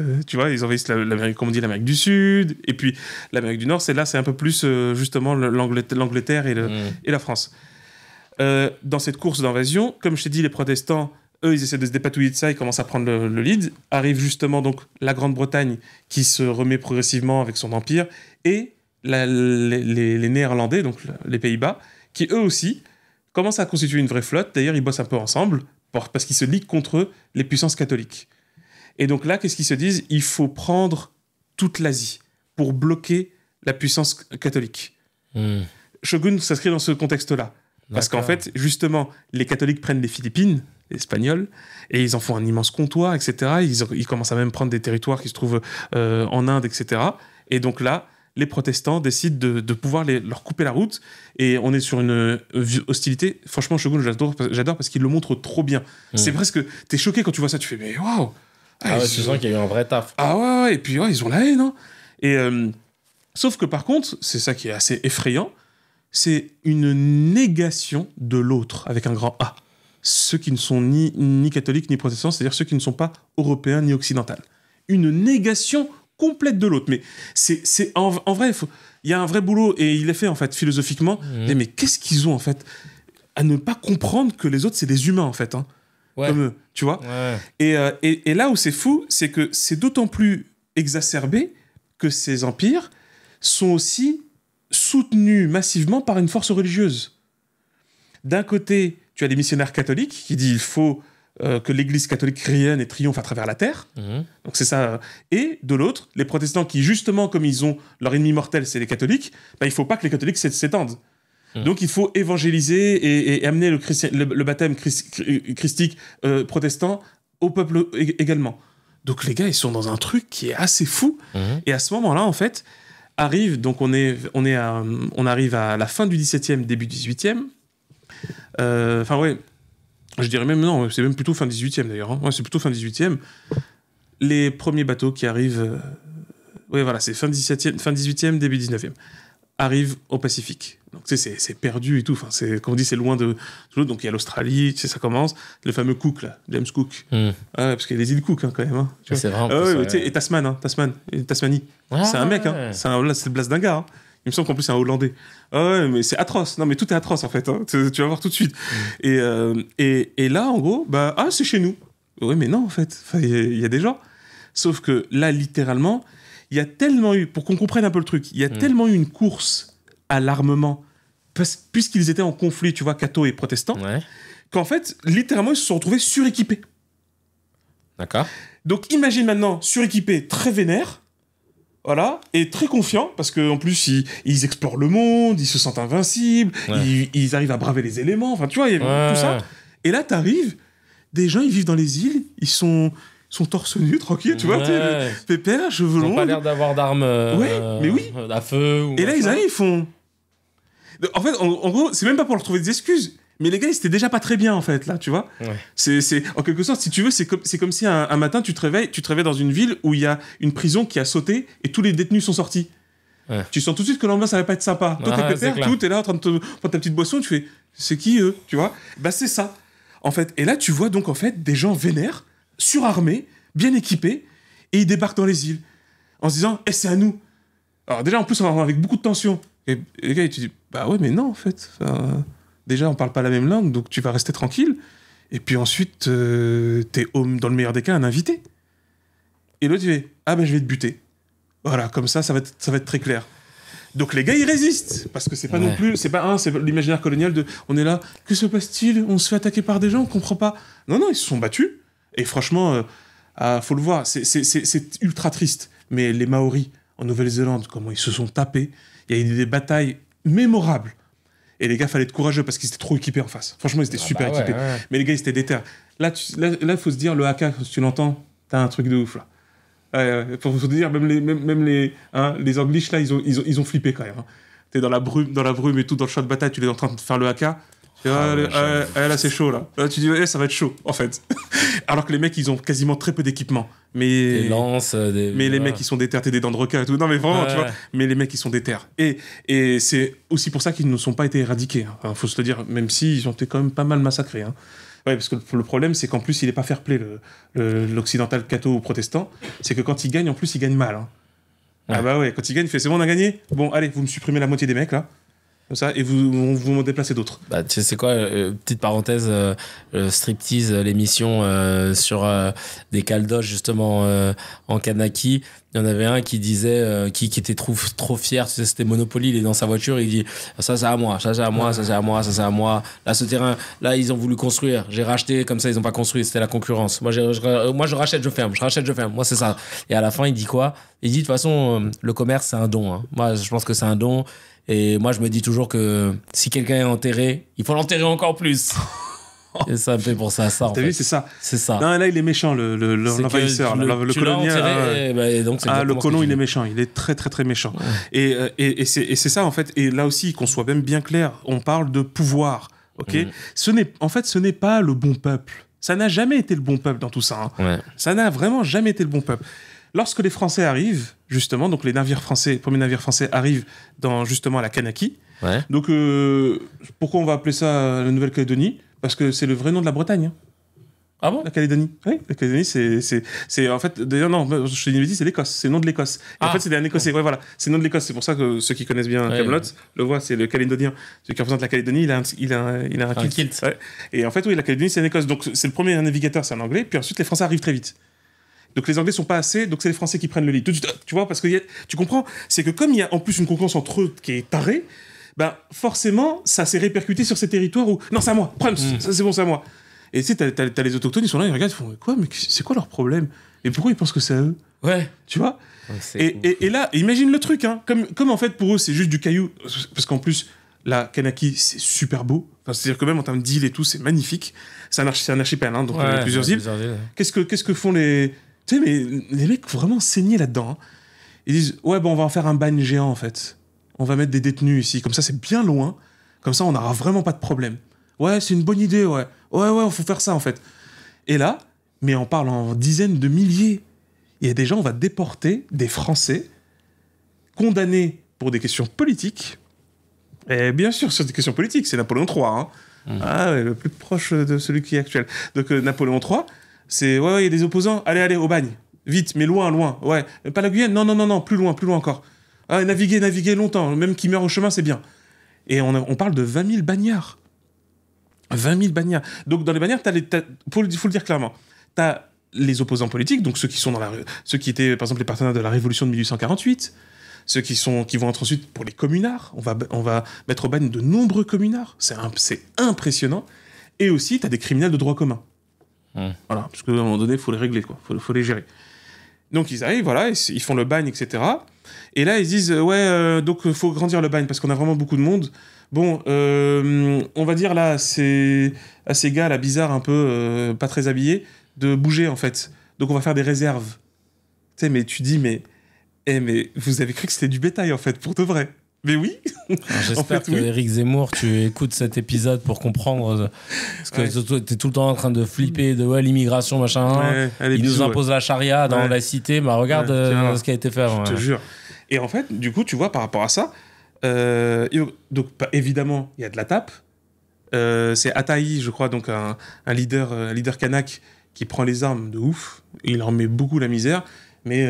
l'Amérique, comme on dit, l'Amérique du Sud, et puis l'Amérique du Nord, c'est un peu plus justement l'Angleterre et la France. Dans cette course d'invasion, comme je t'ai dit, les protestants, eux, ils essaient de se dépatouiller de ça, ils commencent à prendre le lead. Arrive justement donc la Grande-Bretagne qui se remet progressivement avec son empire, et les Néerlandais, donc les Pays-Bas, qui eux aussi commencent à constituer une vraie flotte. D'ailleurs, ils bossent un peu ensemble, parce qu'ils se liguent contre les puissances catholiques. Et donc là, qu'est-ce qu'ils se disent ? Il faut prendre toute l'Asie pour bloquer la puissance catholique. Shogun s'inscrit dans ce contexte-là. Parce qu'en fait, justement, les catholiques prennent les Philippines, les Espagnols, et ils en font un immense comptoir, etc. Ils commencent à même prendre des territoires qui se trouvent en Inde, etc. Et donc là, les protestants décident de pouvoir leur couper la route, et on est sur une hostilité. Franchement, Shogun, j'adore parce qu'il le montre trop bien. C'est presque... T'es choqué quand tu vois ça, tu fais, mais waouh! Ah ouais, tu sens qu'il y a eu un vrai taf. Ah ouais, et puis ils ont la haine, hein. Et, sauf que par contre, c'est ça qui est assez effrayant, c'est une négation de l'autre, avec un grand A. Ceux qui ne sont ni catholiques ni protestants, c'est-à-dire ceux qui ne sont pas européens ni occidentaux. Une négation complète de l'autre. Mais c'est en vrai, il y a un vrai boulot, et il est fait en fait philosophiquement. Mais qu'est-ce qu'ils ont en fait à ne pas comprendre que les autres c'est des humains en fait, hein, comme eux, tu vois. Et là où c'est fou, c'est que c'est d'autant plus exacerbé que ces empires sont aussi soutenus massivement par une force religieuse. D'un côté, tu as les missionnaires catholiques qui disent il faut que l'Église catholique rayonne et triomphe à travers la terre. Donc c'est ça. Et de l'autre, les protestants qui, justement, comme ils ont leur ennemi mortel, c'est les catholiques, il ne faut pas que les catholiques s'étendent. Donc il faut évangéliser et amener le baptême christique protestant au peuple également. Donc les gars, ils sont dans un truc qui est assez fou. Et à ce moment-là, en fait, donc on arrive à la fin du 17e, début 18e. Enfin, ouais, je dirais même, non, c'est même plutôt fin 18e d'ailleurs. Hein. Ouais, c'est plutôt fin 18e. Les premiers bateaux qui arrivent, ouais, voilà, c'est fin 18e, début 19e, arrivent au Pacifique. Donc, tu sais, c'est perdu et tout. Enfin, comme on dit, c'est loin de l'autre. Donc, il y a l'Australie, tu sais, ça commence. Le fameux Cook, là, James Cook. Parce qu'il y a les îles Cook, hein, quand même. Hein, c'est vrai. Et Tasmanie. C'est un mec, hein. C'est le blast d'un gars. Hein. Il me semble qu'en plus, c'est un Hollandais. Ouais, mais c'est atroce. Non, mais tout est atroce, en fait. Hein. Tu vas voir tout de suite. Et là, en gros, c'est chez nous. Oui, mais non, en fait. Il y a des gens. Sauf que là, littéralement, il y a tellement eu, pour qu'on comprenne un peu le truc, il y a tellement eu une course à l'armement, puisqu'ils étaient en conflit, tu vois, cathos et protestants, qu'en fait, littéralement, ils se sont retrouvés suréquipés. D'accord. Donc, imagine maintenant, suréquipés, très vénères, voilà, et très confiants, parce qu'en plus, ils explorent le monde, ils se sentent invincibles, ils arrivent à braver les éléments, enfin, tu vois, il y a tout ça. Et là, t'arrives, des gens, ils vivent dans les îles, ils sont torse nu, tranquille, tu vois, pépère, cheveux longs. Ils n'ont pas l'air d'avoir d'armes mais oui. à feu. Et là, ils arrivent, ils font... En fait, en gros, c'est même pas pour leur trouver des excuses, mais les gars, ils étaient déjà pas très bien, en fait, là, tu vois. C'est, en quelque sorte, si tu veux, c'est comme si un matin, tu te réveilles dans une ville où il y a une prison qui a sauté et tous les détenus sont sortis. Tu sens tout de suite que l'ambiance, ça va pas être sympa. Toi, t'es pépère, t'es là en train de te prendre ta petite boisson, tu fais, c'est qui, eux, tu vois. C'est ça, en fait. Et là, tu vois donc, en fait, des gens vénères, surarmés, bien équipés, et ils débarquent dans les îles en se disant c'est à nous. Alors déjà en plus avec beaucoup de tension, et les gars ils te disent ouais mais non en fait, déjà on parle pas la même langue donc tu vas rester tranquille, et puis ensuite t'es dans le meilleur des cas un invité, et l'autre il fait je vais te buter, voilà, comme ça va être très clair. Donc les gars ils résistent parce que c'est pas non plus, c'est l'imaginaire colonial de on est là, que se passe-t-il, on se fait attaquer par des gens, on comprend pas. Non, ils se sont battus. Et franchement, faut le voir, c'est ultra triste. Mais les Maoris, en Nouvelle-Zélande, comment ils se sont tapés, il y a eu des batailles mémorables. Et les gars, fallait être courageux parce qu'ils étaient trop équipés en face. Franchement, ils étaient super équipés. Mais les gars, ils étaient déter. Là, il faut se dire, le haka, si tu l'entends, t'as un truc de ouf, là. Faut se dire, même les Anglish, là, ils ont flippé quand même. Hein. T'es dans la brume et tout, dans le champ de bataille, tu es en train de faire le haka. Là c'est chaud là. Là tu dis ça va être chaud en fait. Alors que les mecs ils ont quasiment très peu d'équipement. Mais des lances, mais les mecs ils sont déter, des dents de requin et tout. Non mais vraiment tu vois. Mais les mecs ils sont déter. Et c'est aussi pour ça qu'ils ne sont pas été éradiqués. Hein. Enfin, faut se le dire, même si ils ont été quand même pas mal massacrés. Hein. Ouais, parce que le problème c'est qu'en plus il est pas fair-play l'occidental catho ou protestant. C'est que quand il gagne en plus il gagne mal. Hein. Quand il gagne il fait c'est bon on a gagné. Bon allez vous me supprimez la moitié des mecs là. Comme ça, et vous me déplacez d'autres. Tu sais c'est quoi, petite parenthèse, Striptease, l'émission sur des caldoches justement en Kanaki. Il y en avait un qui disait, qui était trop fier, tu sais, c'était Monopoly, il est dans sa voiture, il dit ça c'est à moi, ça c'est à moi, ça c'est à moi, ça c'est à moi. Là ce terrain, là ils ont voulu construire, j'ai racheté, comme ça ils ont pas construit, c'était la concurrence. Moi je rachète, je ferme, moi c'est ça. Et à la fin il dit quoi? Il dit de toute façon le commerce c'est un don. Hein. Moi je pense que c'est un don. Et moi, je me dis toujours que si quelqu'un est enterré, il faut l'enterrer encore plus. Et ça me fait pour ça. T'as vu, c'est ça. C'est ça. Non, là, il est méchant, l'envahisseur. Le colonien. Le colon, il est méchant. Il est très, très, très méchant. Ouais. Et c'est ça, en fait. Et là aussi, qu'on soit même bien clair, on parle de pouvoir. Ok. Ce n'est pas le bon peuple. Ça n'a jamais été le bon peuple dans tout ça. Hein. Ouais. Ça n'a vraiment jamais été le bon peuple. Lorsque les Français arrivent, justement, donc les premiers navires français arrivent dans justement la Kanaki. Ouais. Donc, pourquoi on va appeler ça la Nouvelle-Calédonie? Parce que c'est le vrai nom de la Bretagne. Hein. Ah bon? La Calédonie. Oui, la Calédonie, c'est en fait, d'ailleurs, non, je te dis, c'est l'Écosse, c'est le nom de l'Écosse. En fait, c'est un Écossais. Ouais, voilà, c'est le nom de l'Écosse. C'est pour ça que ceux qui connaissent bien Kaamelott le voient, c'est le Calédonien. Celui qui représente la Calédonie, il a un kilt. Ouais. Et en fait, oui, la Calédonie, c'est l'Écosse. Donc, c'est le premier navigateur, c'est un Anglais. Puis ensuite, les Français arrivent très vite. Donc les Anglais sont pas assez, donc c'est les Français qui prennent le lead. Tu vois, parce que tu comprends, c'est que comme il y a en plus une concurrence entre eux qui est tarée, forcément, ça s'est répercuté sur ces territoires où non, c'est à moi, Prums, ça c'est bon, c'est à moi. Et tu sais, t'as les autochtones, ils sont là, ils regardent, ils font quoi, mais c'est quoi leur problème? Et pourquoi ils pensent que c'est à eux? Ouais. Tu vois? Ouais, et là, imagine le truc, hein, comme en fait pour eux c'est juste du caillou, parce qu'en plus la Kanaki c'est super beau. Enfin, c'est-à-dire que même en termes d'îles et tout, c'est magnifique. C'est un archipel, hein, donc il y a plusieurs îles. Qu'est-ce que font les Tu sais, mais les mecs vraiment saigner là-dedans. Hein. Ils disent, ouais, bon, on va en faire un bagne géant, en fait. On va mettre des détenus ici. Comme ça, c'est bien loin. Comme ça, on n'aura vraiment pas de problème. Ouais, c'est une bonne idée, ouais. Ouais, faut faire ça, en fait. Et là, mais on parle en dizaines de milliers. Il y a des gens, on va déporter des Français condamnés pour des questions politiques. Et bien sûr, sur des questions politiques, c'est Napoléon III. Hein. Ah ouais, le plus proche de celui qui est actuel. Donc Napoléon III, c'est ouais, il y a des opposants. Allez, au bagne. Vite, mais loin. Ouais, pas la Guyane. Non, plus loin encore. Ah, naviguer longtemps. Même qui meurt au chemin, c'est bien. Et on parle de 20 000 bagnards. 20 000 bagnards. Donc dans les bagnards, faut le dire clairement. T'as les opposants politiques, donc ceux qui étaient par exemple les partenaires de la Révolution de 1848. Ceux qui vont être ensuite pour les communards. On va mettre au bagne de nombreux communards. C'est impressionnant. Et aussi, tu as des criminels de droit commun. Voilà, parce qu'à un moment donné, il faut les régler, quoi. Faut les gérer. Donc ils arrivent, voilà, ils font le bagne, etc. Et là, ils disent, donc il faut grandir le bagne, parce qu'on a vraiment beaucoup de monde. Bon, on va dire là, c'est à ces gars, là, bizarres, un peu pas très habillés, de bouger, en fait. Donc on va faire des réserves. Tu sais, mais tu dis, mais vous avez cru que c'était du bétail, en fait, pour de vrai. Mais oui. J'espère que Éric Zemmour, tu écoutes cet épisode pour comprendre. Parce que tu es tout le temps en train de flipper de l'immigration, machin. Il nous impose la charia dans la cité. Bah, regarde ce qui a été fait. Je te jure. Et en fait, du coup, tu vois, par rapport à ça, donc évidemment, il y a de la tape. C'est Ataï, je crois, donc un leader kanak qui prend les armes de ouf. Il en met beaucoup la misère. Mais,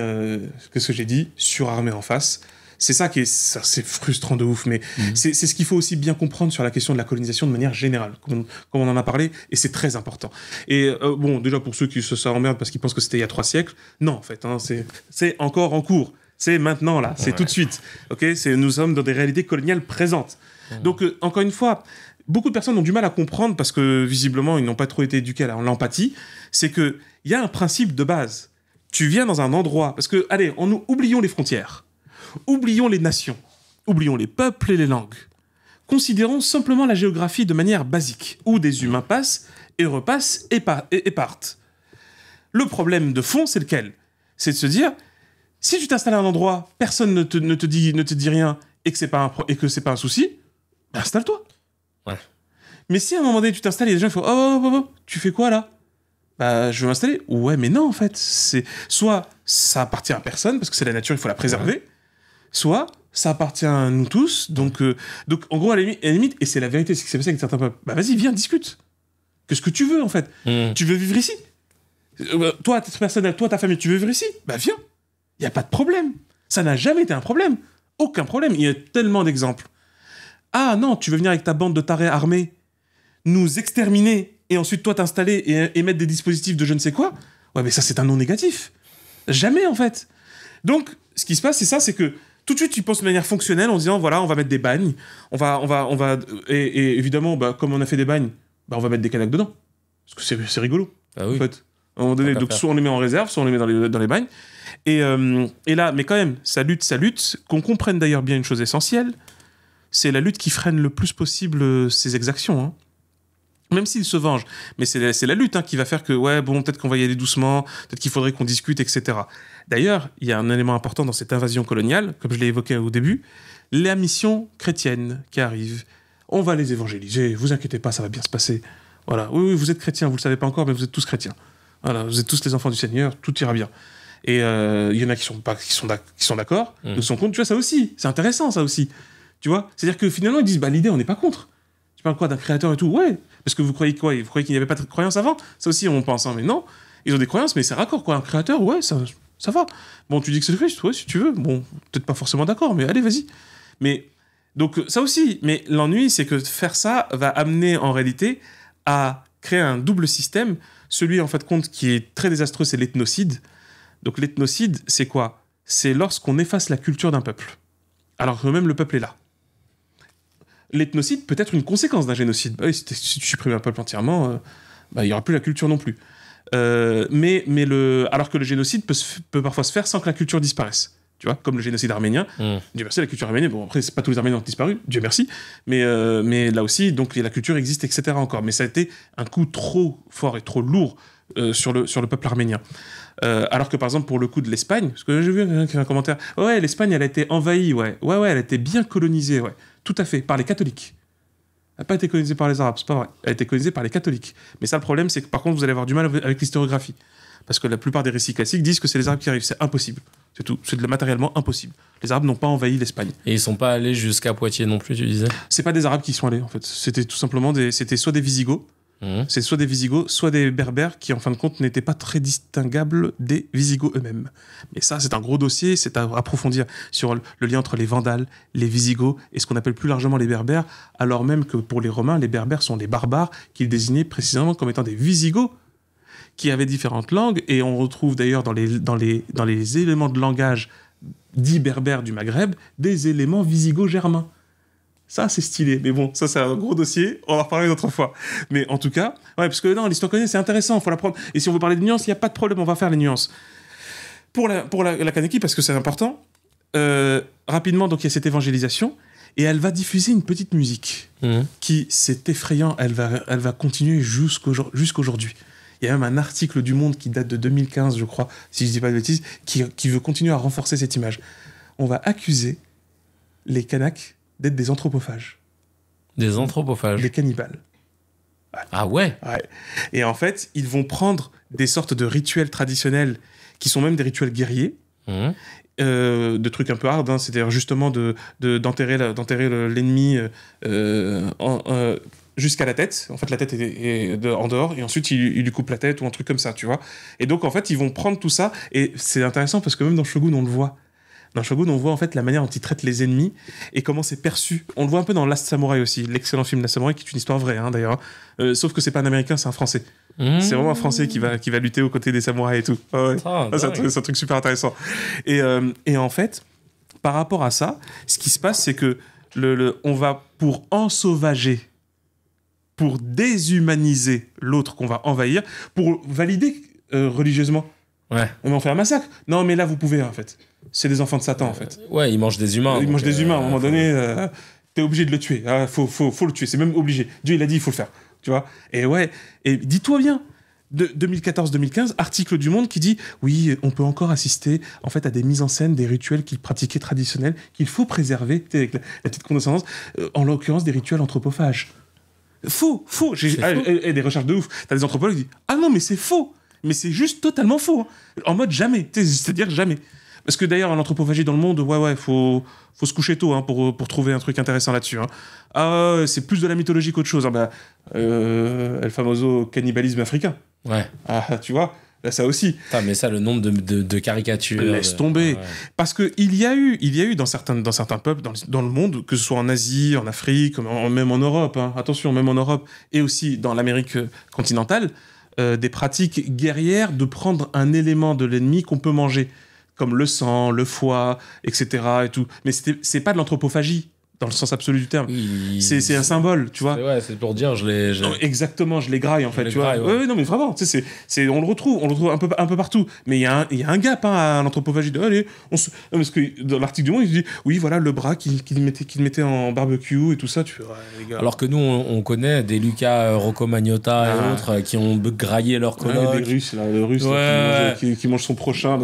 qu'est-ce que j'ai dit ? Surarmé en face. C'est ça qui est... c'est frustrant de ouf, mais c'est ce qu'il faut aussi bien comprendre sur la question de la colonisation de manière générale, comme on en a parlé, et c'est très important. Et bon, déjà pour ceux qui se emmerdent parce qu'ils pensent que c'était il y a 3 siècles, non, en fait, hein, c'est encore en cours. C'est maintenant, là, c'est tout de suite. Okay, nous sommes dans des réalités coloniales présentes. Donc, encore une fois, beaucoup de personnes ont du mal à comprendre, parce que visiblement, ils n'ont pas trop été éduqués à l'empathie, c'est qu'il y a un principe de base. Tu viens dans un endroit... Parce que, allez, oublions les frontières. Oublions les nations. Oublions les peuples et les langues. Considérons simplement la géographie de manière basique, où des humains passent et repassent et partent. Le problème de fond, c'est lequel ? C'est de se dire, si tu t'installes à un endroit, personne ne te dit rien et que c'est pas un souci, ben installe-toi. Ouais. Mais si à un moment donné, tu t'installes et les gens font « Oh, tu fais quoi là ?» Bah, je veux m'installer. Ouais, mais non, en fait. Soit ça appartient à personne, parce que c'est la nature, il faut la préserver, soit ça appartient à nous tous. Donc en gros, à la limite, et c'est la vérité, c'est ce qui s'est passé avec certains peuples. Bah, vas-y, viens, discute. Qu'est-ce que tu veux, en fait ? Tu veux vivre ici ? Toi, ta famille, tu veux vivre ici ? Bah, viens. Il n'y a pas de problème. Ça n'a jamais été un problème. Aucun problème. Il y a tellement d'exemples. Ah non, tu veux venir avec ta bande de tarés armés nous exterminer et ensuite toi t'installer et mettre des dispositifs de je ne sais quoi, ouais, mais ça c'est un non négatif. Jamais, en fait. Donc, ce qui se passe, c'est que tout de suite, tu penses de manière fonctionnelle en disant, voilà, on va mettre des bagnes, et évidemment, bah, comme on a fait des bagnes, bah, on va mettre des Kanaks dedans. Parce que c'est rigolo, en fait. À un moment donné, donc soit on les met en réserve, soit on les met dans les bagnes. Et là, mais quand même, ça lutte, qu'on comprenne d'ailleurs bien une chose essentielle, c'est la lutte qui freine le plus possible ces exactions, hein. Même s'ils se vengent. Mais c'est la lutte qui va faire que, ouais, bon, peut-être qu'on va y aller doucement, peut-être qu'il faudrait qu'on discute, etc. D'ailleurs, il y a un élément important dans cette invasion coloniale, comme je l'ai évoqué au début, la mission chrétienne qui arrive. On va les évangéliser, vous inquiétez pas, ça va bien se passer. Voilà, oui, vous êtes chrétiens, vous le savez pas encore, mais vous êtes tous chrétiens. Voilà, vous êtes tous les enfants du Seigneur, tout ira bien. Et il y en a qui sont d'accord, qui sont contre. Tu vois, ça aussi, c'est intéressant, ça aussi. Tu vois, c'est-à-dire que finalement, ils disent, bah, l'idée, on n'est pas contre. Tu parles quoi d'un créateur et tout ? Ouais, parce que vous croyez quoi ? Vous croyez qu'il n'y avait pas de croyance avant ? Ça aussi, on pense, hein, mais non. Ils ont des croyances, mais c'est raccord, quoi. Un créateur, ouais, ça va. Bon, tu dis que c'est le Christ, ouais, si tu veux. Bon, peut-être pas forcément d'accord, mais allez, vas-y. Mais, donc, ça aussi. Mais l'ennui, c'est que faire ça va amener, en réalité, à créer un double système. Celui, en fait, compte, qui est très désastreux, c'est l'ethnocide. Donc, l'ethnocide, c'est quoi ? C'est lorsqu'on efface la culture d'un peuple. Alors que même le peuple est là. L'ethnocide peut être une conséquence d'un génocide. Bah oui, si tu supprimes un peuple entièrement, il n'y aura plus la culture non plus. Alors que le génocide peut parfois se faire sans que la culture disparaisse. Tu vois, comme le génocide arménien. Dieu merci, la culture arménienne, bon après, c'est pas tous les Arméniens ont disparu, Dieu merci, mais là aussi, donc la culture existe, etc. encore. Mais ça a été un coup trop fort et trop lourd sur le peuple arménien. Alors que par exemple pour le coup de l'Espagne, parce que j'ai vu un commentaire, ouais, l'Espagne elle a été envahie, ouais, elle a été bien colonisée, ouais, tout à fait, par les catholiques. Elle n'a pas été colonisée par les Arabes, c'est pas vrai. Elle a été colonisée par les catholiques. Mais ça, le problème, c'est que par contre, vous allez avoir du mal avec l'historiographie. Parce que la plupart des récits classiques disent que c'est les Arabes qui arrivent. C'est impossible. C'est tout. C'est matériellement impossible. Les Arabes n'ont pas envahi l'Espagne. Et ils sont pas allés jusqu'à Poitiers non plus, tu disais ? C'est pas des Arabes qui y sont allés, en fait. C'était tout simplement c'était soit des Visigoths, c'est soit des Visigoths, soit des Berbères qui, en fin de compte, n'étaient pas très distinguables des Visigoths eux-mêmes. Mais ça, c'est un gros dossier, c'est à approfondir sur le lien entre les Vandales, les Visigoths et ce qu'on appelle plus largement les Berbères, alors même que pour les Romains, les Berbères sont des barbares qu'ils désignaient précisément comme étant des Visigoths qui avaient différentes langues, et on retrouve d'ailleurs dans les éléments de langage dits berbères du Maghreb, des éléments visigoths-germains. Ça, c'est stylé. Mais bon, ça, c'est un gros dossier. On va en reparler une autre fois. Mais en tout cas, ouais, parce que non, l'histoire connue, c'est intéressant. Il faut la prendre. Et si on veut parler de nuances, il n'y a pas de problème. On va faire les nuances. Pour la Kanaki, parce que c'est important, rapidement, donc il y a cette évangélisation. Et elle va diffuser une petite musique qui, c'est effrayant, elle va continuer jusqu'aujourd'hui. Il y a même un article du Monde qui date de 2015, je crois, si je ne dis pas de bêtises, qui veut continuer à renforcer cette image. On va accuser les Kanaks d'être des anthropophages. Des anthropophages. Des cannibales. Ouais. Ah ouais. Et en fait, ils vont prendre des sortes de rituels traditionnels qui sont même des rituels guerriers, de trucs un peu hard, hein, c'est-à-dire justement d'enterrer l'ennemi jusqu'à la tête. En fait, la tête est en dehors, et ensuite, il lui coupe la tête ou un truc comme ça, tu vois. Et donc, en fait, ils vont prendre tout ça, et c'est intéressant parce que même dans Shogun, on le voit. Dans Shogun, on voit en fait la manière dont ils traitent les ennemis et comment c'est perçu. On le voit un peu dans Last Samurai aussi, l'excellent film Last Samurai, qui est une histoire vraie, hein, d'ailleurs. Sauf que c'est pas un Américain, c'est un Français. C'est vraiment un Français qui va lutter aux côtés des samouraïs et tout. Ouais. C'est un truc super intéressant. Et en fait, par rapport à ça, ce qui se passe, c'est que on va, pour ensauvager, pour déshumaniser l'autre qu'on va envahir, pour valider religieusement. Ouais. On va en faire un massacre. Non, mais là, vous pouvez, en fait. C'est des enfants de Satan, en fait. Ouais, ils mangent des humains. Ils mangent des humains. À un moment donné, t'es obligé de le tuer. Faut le tuer. C'est même obligé. Dieu, il a dit, il faut le faire. Tu vois ? Et ouais. Et dis-toi bien. 2014-2015, article du Monde qui dit oui, on peut encore assister en fait à des mises en scène des rituels qu'ils pratiquaient traditionnels qu'il faut préserver, avec la petite condescendance, en l'occurrence des rituels anthropophages. Faux. Et des recherches de ouf. T'as des anthropologues qui disent ah non, mais c'est faux. Mais c'est juste totalement faux. Hein. En mode jamais. C'est-à-dire jamais. Parce que d'ailleurs, l'anthropophagie dans le monde, faut se coucher tôt, hein, pour trouver un truc intéressant là-dessus. Hein. Ah, c'est plus de la mythologie qu'autre chose. Hein. El famoso cannibalisme africain. Ouais. Ah, tu vois, là, ça aussi. Mais ça, le nombre de caricatures. Laisse tomber. Ouais. Parce qu'il y a eu dans certains peuples, dans le monde, que ce soit en Asie, en Afrique, même en Europe, hein, attention, même en Europe, et aussi dans l'Amérique continentale, des pratiques guerrières de prendre un élément de l'ennemi qu'on peut manger, comme le sang, le foie, etc. et tout. Mais c'est pas de l'anthropophagie, dans le sens absolu du terme. C'est un symbole, tu vois. C'est pour dire, Non, exactement, je les graille, en fait, tu vois. Ouais, non, mais vraiment, tu sais, on le retrouve un peu partout. Mais il y a un gap, hein, à l'anthropophagie. Allez, parce que dans l'article du Monde, il dit, oui, voilà, le bras qu'il mettait en barbecue et tout ça, tu vois, les gars. Alors que nous, on connaît des Lucas Rocco Magnotta et autres qui ont graillé leur coloc. Les Russes, là, le Russe qui mange son prochain.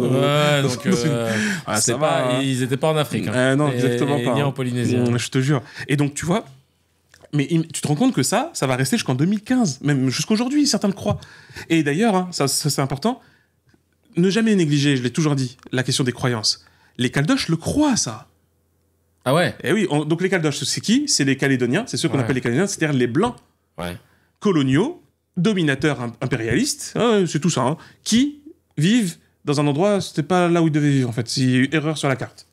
C'est pas, ils étaient pas en Afrique. Hein. Non, exactement pas. Ni en Polynésie. Je te jure. Et donc, tu vois, mais tu te rends compte que ça va rester jusqu'en 2015, même jusqu'aujourd'hui, certains le croient. Et d'ailleurs, hein, ça c'est important, ne jamais négliger, je l'ai toujours dit, la question des croyances. Les Caldoches le croient, ça. Ah ouais. Et oui, donc les Caldoches, c'est qui ? C'est les Calédoniens, c'est ceux qu'on appelle les Calédoniens, c'est-à-dire les Blancs, coloniaux, dominateurs impérialistes, c'est tout ça, hein, qui vivent dans un endroit, c'était pas là où ils devaient vivre, en fait. C'est une erreur sur la carte.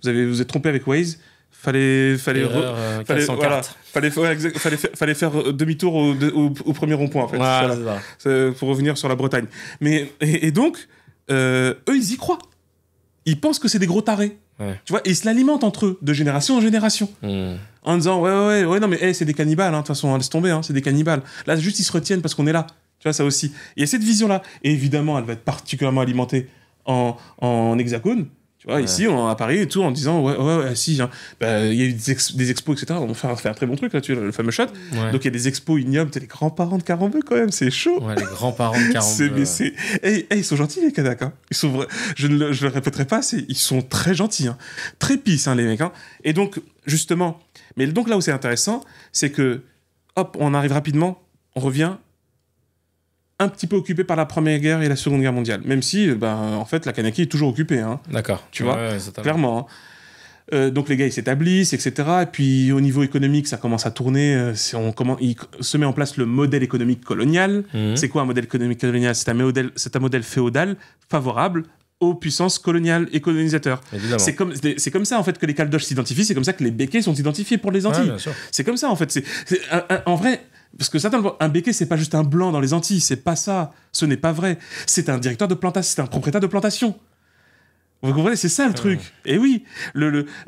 Vous êtes trompé avec Waze. Fallait faire demi-tour au premier rond-point, en fait. Voilà. Pour revenir sur la Bretagne. Mais, et donc, eux, ils y croient. Ils pensent que c'est des gros tarés. Ouais. Tu vois, et ils se l'alimentent entre eux, de génération en génération. En disant, ouais, non, mais c'est des cannibales, hein, de toute façon, laisse tomber, hein, c'est des cannibales. Là, juste, ils se retiennent parce qu'on est là. Tu vois, ça aussi. Il y a cette vision-là. Et évidemment, elle va être particulièrement alimentée en hexagone. Tu vois, ici, à Paris et tout, en disant, si, hein, il y a eu des expos, etc. On fait un très bon truc là-dessus, le fameux shot. Ouais. Donc, il y a des expos ignobles, t'es les grands-parents de Carambeu, quand même, c'est chaud. Ouais, les grands-parents de Carambeu. Ils sont gentils, les Kanaks. Hein. Je ne le répéterai pas, ils sont très gentils. Hein. Très pisses, hein, les mecs. Hein. Et donc, justement, mais donc là où c'est intéressant, c'est que, hop, on arrive rapidement, on revient un petit peu occupé par la Première Guerre et la Seconde Guerre mondiale. Même si, en fait, la Kanaki est toujours occupée. Hein. D'accord. Tu vois, clairement. Hein. Donc les gars, ils s'établissent, etc. Et puis, au niveau économique, ça commence à tourner. Il se met en place le modèle économique colonial. C'est quoi un modèle économique colonial ? C'est un modèle féodal favorable aux puissances coloniales et colonisateurs. C'est comme ça, en fait, que les Caldoches s'identifient. C'est comme ça que les Békés sont identifiés pour les Antilles. C'est comme ça, en fait. En vrai... Parce que un béquet, c'est pas juste un blanc dans les Antilles, c'est pas ça. Ce n'est pas vrai. C'est un directeur de plantation, c'est un propriétaire de plantation. Vous comprenez ? C'est ça le truc. Et oui,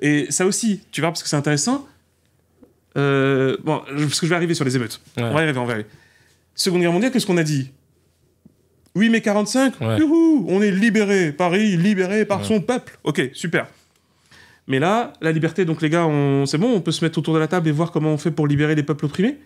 et ça aussi, tu vois, parce que c'est intéressant. Parce que je vais arriver sur les émeutes. Ouais. On va y arriver. Seconde Guerre mondiale, qu'est-ce qu'on a dit ? 8 mai 45, youhou, on est libéré. Paris libéré par son peuple. Ok, super. Mais là, la liberté, donc les gars, c'est bon, on peut se mettre autour de la table et voir comment on fait pour libérer les peuples opprimés ?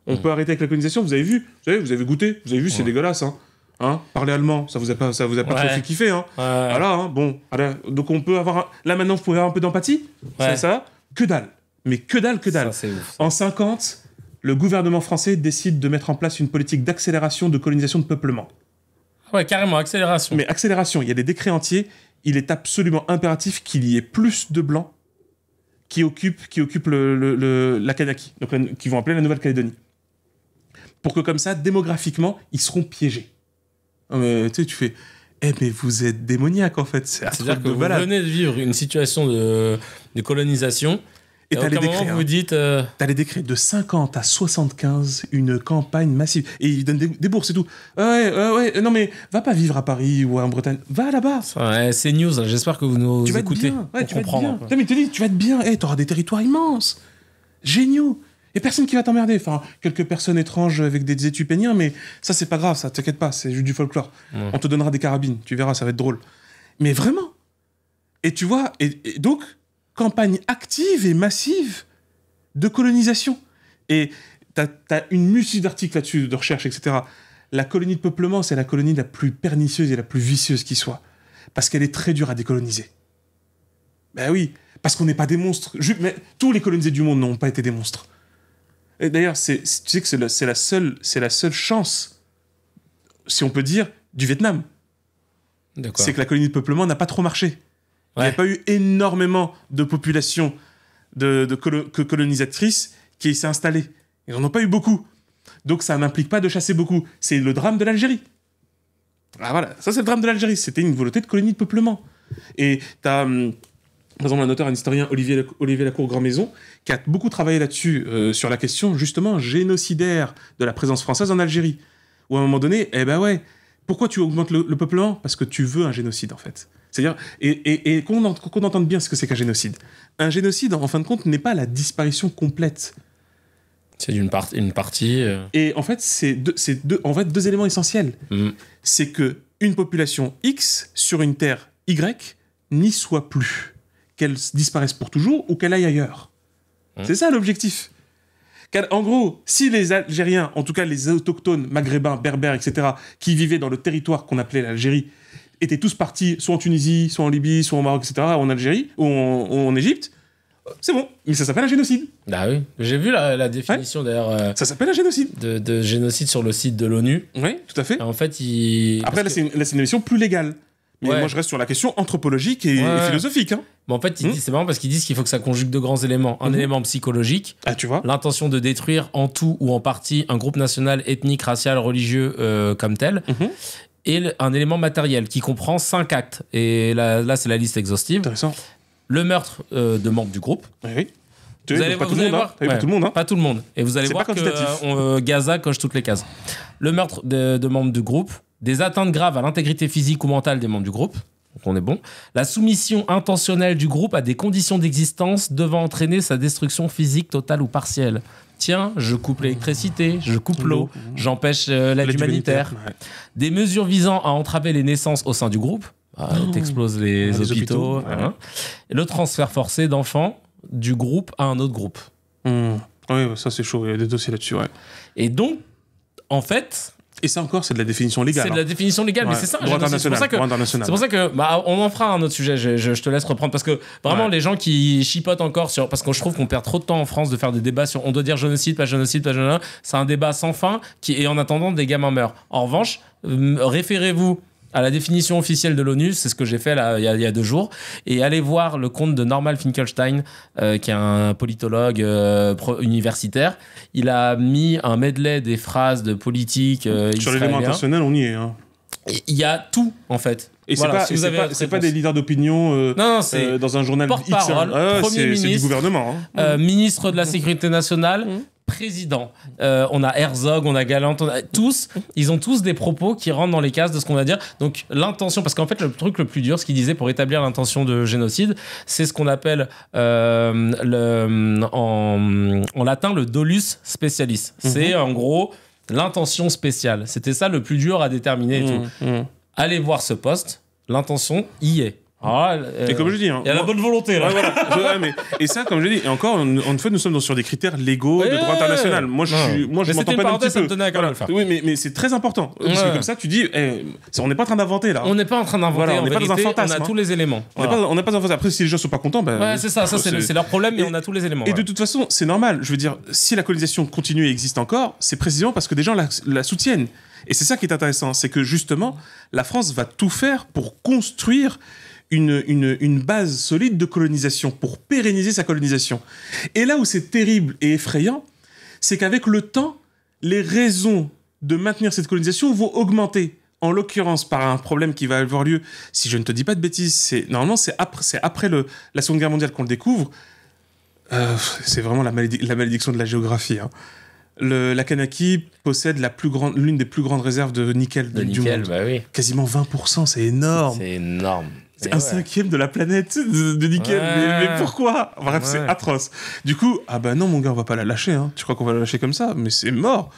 On peut arrêter avec la colonisation, vous avez vu, vous avez goûté, vous avez vu, c'est dégueulasse, hein. Parler allemand, ça vous a pas trop fait kiffer, hein. Voilà, hein. Bon, donc on peut avoir là maintenant vous pouvez avoir un peu d'empathie, c'est ça. Que dalle, mais que dalle. Ça, c'est ouf, ça. En 50, le gouvernement français décide de mettre en place une politique d'accélération de colonisation de peuplement. Ouais, carrément accélération. Mais accélération, il y a des décrets entiers. Il est absolument impératif qu'il y ait plus de blancs qui occupent la Kanaki, donc qui vont appeler la Nouvelle-Calédonie. Pour que comme ça, démographiquement, ils seront piégés. Tu fais... mais vous êtes démoniaque, en fait. C'est-à-dire que vous venez de vivre une situation de colonisation... Et t'as les décrets, vous dites... T'as les décrets de 50 à 75, une campagne massive. Et ils donnent des bourses et tout. Non mais, va pas vivre à Paris ou en Bretagne. Va là-bas. C'est news, j'espère que vous nous écoutez. Tu vas être bien. Mais il te dit, tu vas être bien. T'auras des territoires immenses. Géniaux. Et personne qui va t'emmerder. Enfin, quelques personnes étranges avec des étupéniens, mais ça, c'est pas grave, ça, t'inquiète pas, c'est juste du folklore. On te donnera des carabines, tu verras, ça va être drôle. Mais vraiment. Et tu vois, et donc, campagne active et massive de colonisation. Et t'as une multitude d'articles là-dessus, de recherche, etc. La colonie de peuplement, c'est la colonie la plus pernicieuse et la plus vicieuse qui soit. Parce qu'elle est très dure à décoloniser. Ben oui, parce qu'on n'est pas des monstres. Mais tous les colonisés du monde n'ont pas été des monstres. Et d'ailleurs, tu sais que c'est la seule chance, si on peut dire, du Vietnam. D'accord. C'est que la colonie de peuplement n'a pas trop marché. Il n'y a pas eu énormément de population colonisatrices qui s'est installée. Ils n'en ont pas eu beaucoup. Donc ça n'implique pas de chasser beaucoup. C'est le drame de l'Algérie. Ah voilà, ça c'est le drame de l'Algérie. C'était une volonté de colonie de peuplement. Et t'as... Par exemple, un auteur, un historien, Olivier Lacour-Grandmaison, qui a beaucoup travaillé là-dessus, sur la question, justement, génocidaire de la présence française en Algérie. Où, à un moment donné, pourquoi tu augmentes le peuplement ? Parce que tu veux un génocide, en fait. C'est-à-dire, et qu'on entende bien ce que c'est qu'un génocide. Un génocide, en fin de compte, n'est pas la disparition complète. C'est une partie... Et en fait, c'est deux éléments essentiels. C'est qu'une population X, sur une terre Y, n'y soit plus. Qu'elle disparaisse pour toujours ou qu'elle aille ailleurs. C'est ça l'objectif. En gros, si les Algériens, en tout cas les autochtones, maghrébins, berbères, etc., qui vivaient dans le territoire qu'on appelait l'Algérie, étaient tous partis soit en Tunisie, soit en Libye, soit au Maroc, etc., en Algérie, ou en Égypte, c'est bon. Mais ça s'appelle un génocide. Ah oui, j'ai vu la définition d'ailleurs. Ça s'appelle un génocide. De génocide sur le site de l'ONU. Oui, tout à fait. En fait, Après, là, c'est une émission plus légale. Mais moi, je reste sur la question anthropologique et philosophique. Hein. Mais en fait, c'est marrant parce qu'ils disent qu'il faut que ça conjugue deux grands éléments. Un élément psychologique, tu vois, l'intention de détruire en tout ou en partie un groupe national, ethnique, racial, religieux comme tel. Et un élément matériel qui comprend 5 actes. Et là c'est la liste exhaustive. Intéressant. Le meurtre de membres du groupe. Oui. Vous allez pas tout le monde. Pas tout le monde. Et vous allez voir que Gaza coche toutes les cases. Le meurtre de membres du groupe. Des atteintes graves à l'intégrité physique ou mentale des membres du groupe. Donc on est bon. La soumission intentionnelle du groupe à des conditions d'existence devant entraîner sa destruction physique totale ou partielle. Tiens, je coupe l'électricité, je coupe l'eau, j'empêche l'aide humanitaire. Des mesures visant à entraver les naissances au sein du groupe. t'exploses les hôpitaux. Ouais. Et le transfert forcé d'enfants du groupe à un autre groupe. Oui, ça c'est chaud, il y a des dossiers là-dessus, ouais. Et donc, en fait... Et ça encore, c'est de la définition légale. C'est de la définition légale, mais c'est ça. Droit international. C'est pour ça que on en fera un autre sujet, je te laisse reprendre, parce que vraiment, les gens qui chipotent encore sur... Parce que je trouve qu'on perd trop de temps en France de faire des débats sur on doit dire génocide, pas génocide, pas génocide. C'est un débat sans fin, et en attendant, des gamins meurent. En revanche, référez-vous à la définition officielle de l'ONU, c'est ce que j'ai fait là, il y a 2 jours, et allez voir le compte de Norman Finkelstein, qui est un politologue universitaire. Il a mis un medley des phrases de politique sur l'élément intentionnel, on y est. Hein. Il y a tout, en fait. Et voilà, c'est pas des leaders d'opinion c'est dans un journal porte-parole, Premier ministre, c'est du gouvernement. Ministre de la Sécurité nationale, président. On a Herzog, on a Galland, ils ont tous des propos qui rentrent dans les cases de ce qu'on va dire. Donc l'intention, parce qu'en fait le truc le plus dur, ce qu'il disait pour établir l'intention de génocide, c'est ce qu'on appelle en latin le dolus specialis. C'est en gros l'intention spéciale. C'était ça le plus dur à déterminer et tout. Allez voir ce poste, l'intention y est. Et comme je dis, il y a la bonne volonté là. Et ça, comme je dis, et encore, en fait, nous sommes sur des critères légaux de droit international. Moi, je m'entends pas d'un petit peu. Oui, mais c'est très important. Parce que comme ça, tu dis, on n'est pas en train d'inventer là. On n'est pas en train d'inventer. On n'est pas dans un fantasme. On a tous les éléments. On n'est pas dans un fantasme. Après, si les gens sont pas contents, c'est ça. Ça, c'est leur problème, mais on a tous les éléments. Et de toute façon, c'est normal. Je veux dire, si la colonisation continue et existe encore, c'est précisément parce que des gens la soutiennent. Et c'est ça qui est intéressant, c'est que justement, la France va tout faire pour construire une base solide de colonisation, pour pérenniser sa colonisation. Et là où c'est terrible et effrayant, c'est qu'avec le temps, les raisons de maintenir cette colonisation vont augmenter. En l'occurrence, par un problème qui va avoir lieu, si je ne te dis pas de bêtises, normalement c'est après la Seconde Guerre mondiale qu'on le découvre. C'est vraiment la malédiction de la géographie. Hein. La Kanaki possède l'une des plus grandes réserves de nickel du monde. Bah oui. Quasiment 20%, c'est énorme. C'est énorme. C'est un cinquième de la planète de nickel. Mais pourquoi ? Bref, c'est atroce. Du coup, non, mon gars, on va pas la lâcher. Hein. Tu crois qu'on va la lâcher comme ça ? Mais c'est mort.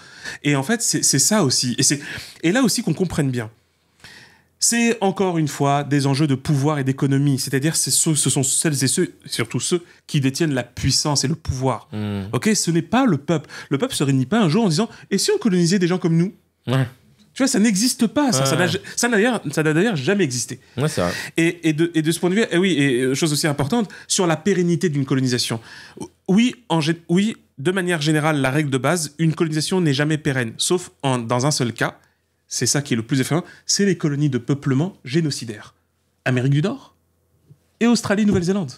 Et en fait, c'est ça aussi. Et là aussi qu'on comprenne bien. C'est encore une fois des enjeux de pouvoir et d'économie. C'est-à-dire, ce sont celles et ceux, surtout ceux qui détiennent la puissance et le pouvoir. Ok, ce n'est pas le peuple. Le peuple se réunit pas un jour en disant « Et si on colonisait des gens comme nous ?» Tu vois, ça n'existe pas. Ça n'a d'ailleurs jamais existé. Ouais, c'est vrai. Et de ce point de vue, et chose aussi importante, sur la pérennité d'une colonisation. Oui, de manière générale, la règle de base, une colonisation n'est jamais pérenne, sauf dans un seul cas. C'est ça qui est le plus effrayant, c'est les colonies de peuplement génocidaires. Amérique du Nord et Australie, Nouvelle-Zélande.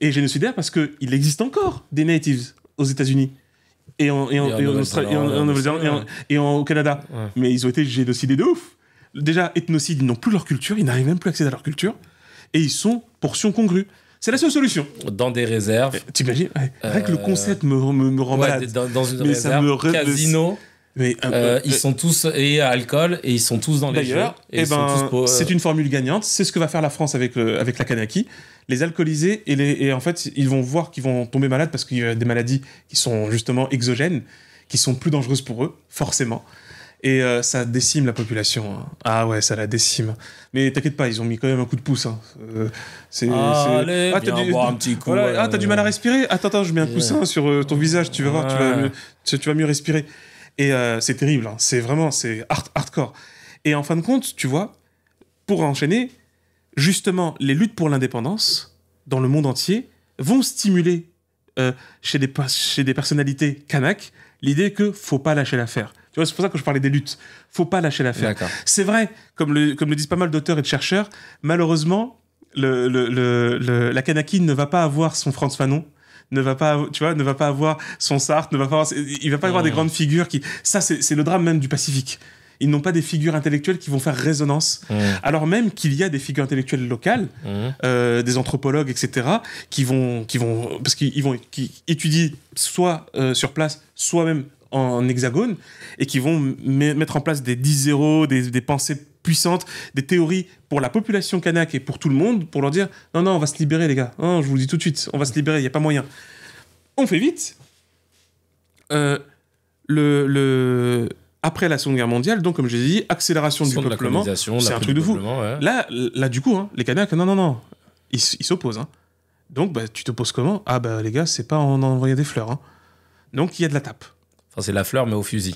Et génocidaires parce qu'il existe encore des natives aux États-Unis. Et en Nouvelle-Zélande et au Canada. Mais ils ont été génocidés de ouf. Déjà, ethnocides, ils n'ont plus leur culture, ils n'arrivent même plus à accéder à leur culture. Et ils sont portion congrue. C'est la seule solution. Dans des réserves. T'imagines Rien que le concept me rend malade. Dans une réserve, casino. Ils sont tous alcool et ils sont tous dans les jeux. D'ailleurs, c'est une formule gagnante. C'est ce que va faire la France avec la Kanaki. Les alcooliser et en fait, ils vont voir qu'ils vont tomber malades parce qu'il y a des maladies qui sont justement exogènes, qui sont plus dangereuses pour eux, forcément. Et ça décime la population. Hein. Ah ouais, ça la décime. Mais t'inquiète pas, ils ont mis quand même un coup de pouce. Hein. Allez, viens boire un petit coup. Voilà. T'as du mal à respirer ? Attends, je mets un coussin sur ton visage, tu vas voir, tu vas mieux respirer. Et c'est terrible, hein. C'est vraiment, hardcore. Et en fin de compte, tu vois, pour enchaîner, justement, les luttes pour l'indépendance, dans le monde entier, vont stimuler chez des personnalités kanak l'idée que faut pas lâcher l'affaire. Tu vois, c'est pour ça que je parlais des luttes. Faut pas lâcher l'affaire. D'accord. C'est vrai, comme le disent pas mal d'auteurs et de chercheurs, malheureusement, la Kanaki ne va pas avoir son Frantz Fanon, ne va pas avoir son Sartre, il va pas avoir des grandes figures qui... Ça, c'est le drame même du Pacifique. Ils n'ont pas des figures intellectuelles qui vont faire résonance, alors même qu'il y a des figures intellectuelles locales, des anthropologues, etc., qui étudient soit sur place, soit même en hexagone, et qui vont mettre en place des 10-0, des pensées puissantes, des théories pour la population kanak et pour tout le monde, pour leur dire « Non, on va se libérer, les gars. Non, je vous le dis tout de suite, on va se libérer, il n'y a pas moyen. » On fait vite. Après après la Seconde Guerre mondiale, donc comme je l'ai dit, accélération du peuplement, c'est un truc de fou. Ouais. Là, du coup, les Kanaks, non, ils s'opposent. Donc, tu t'opposes comment ? Ah, les gars, c'est pas en envoyant des fleurs. Donc, il y a de la tape. Enfin, c'est la fleur, mais au fusil.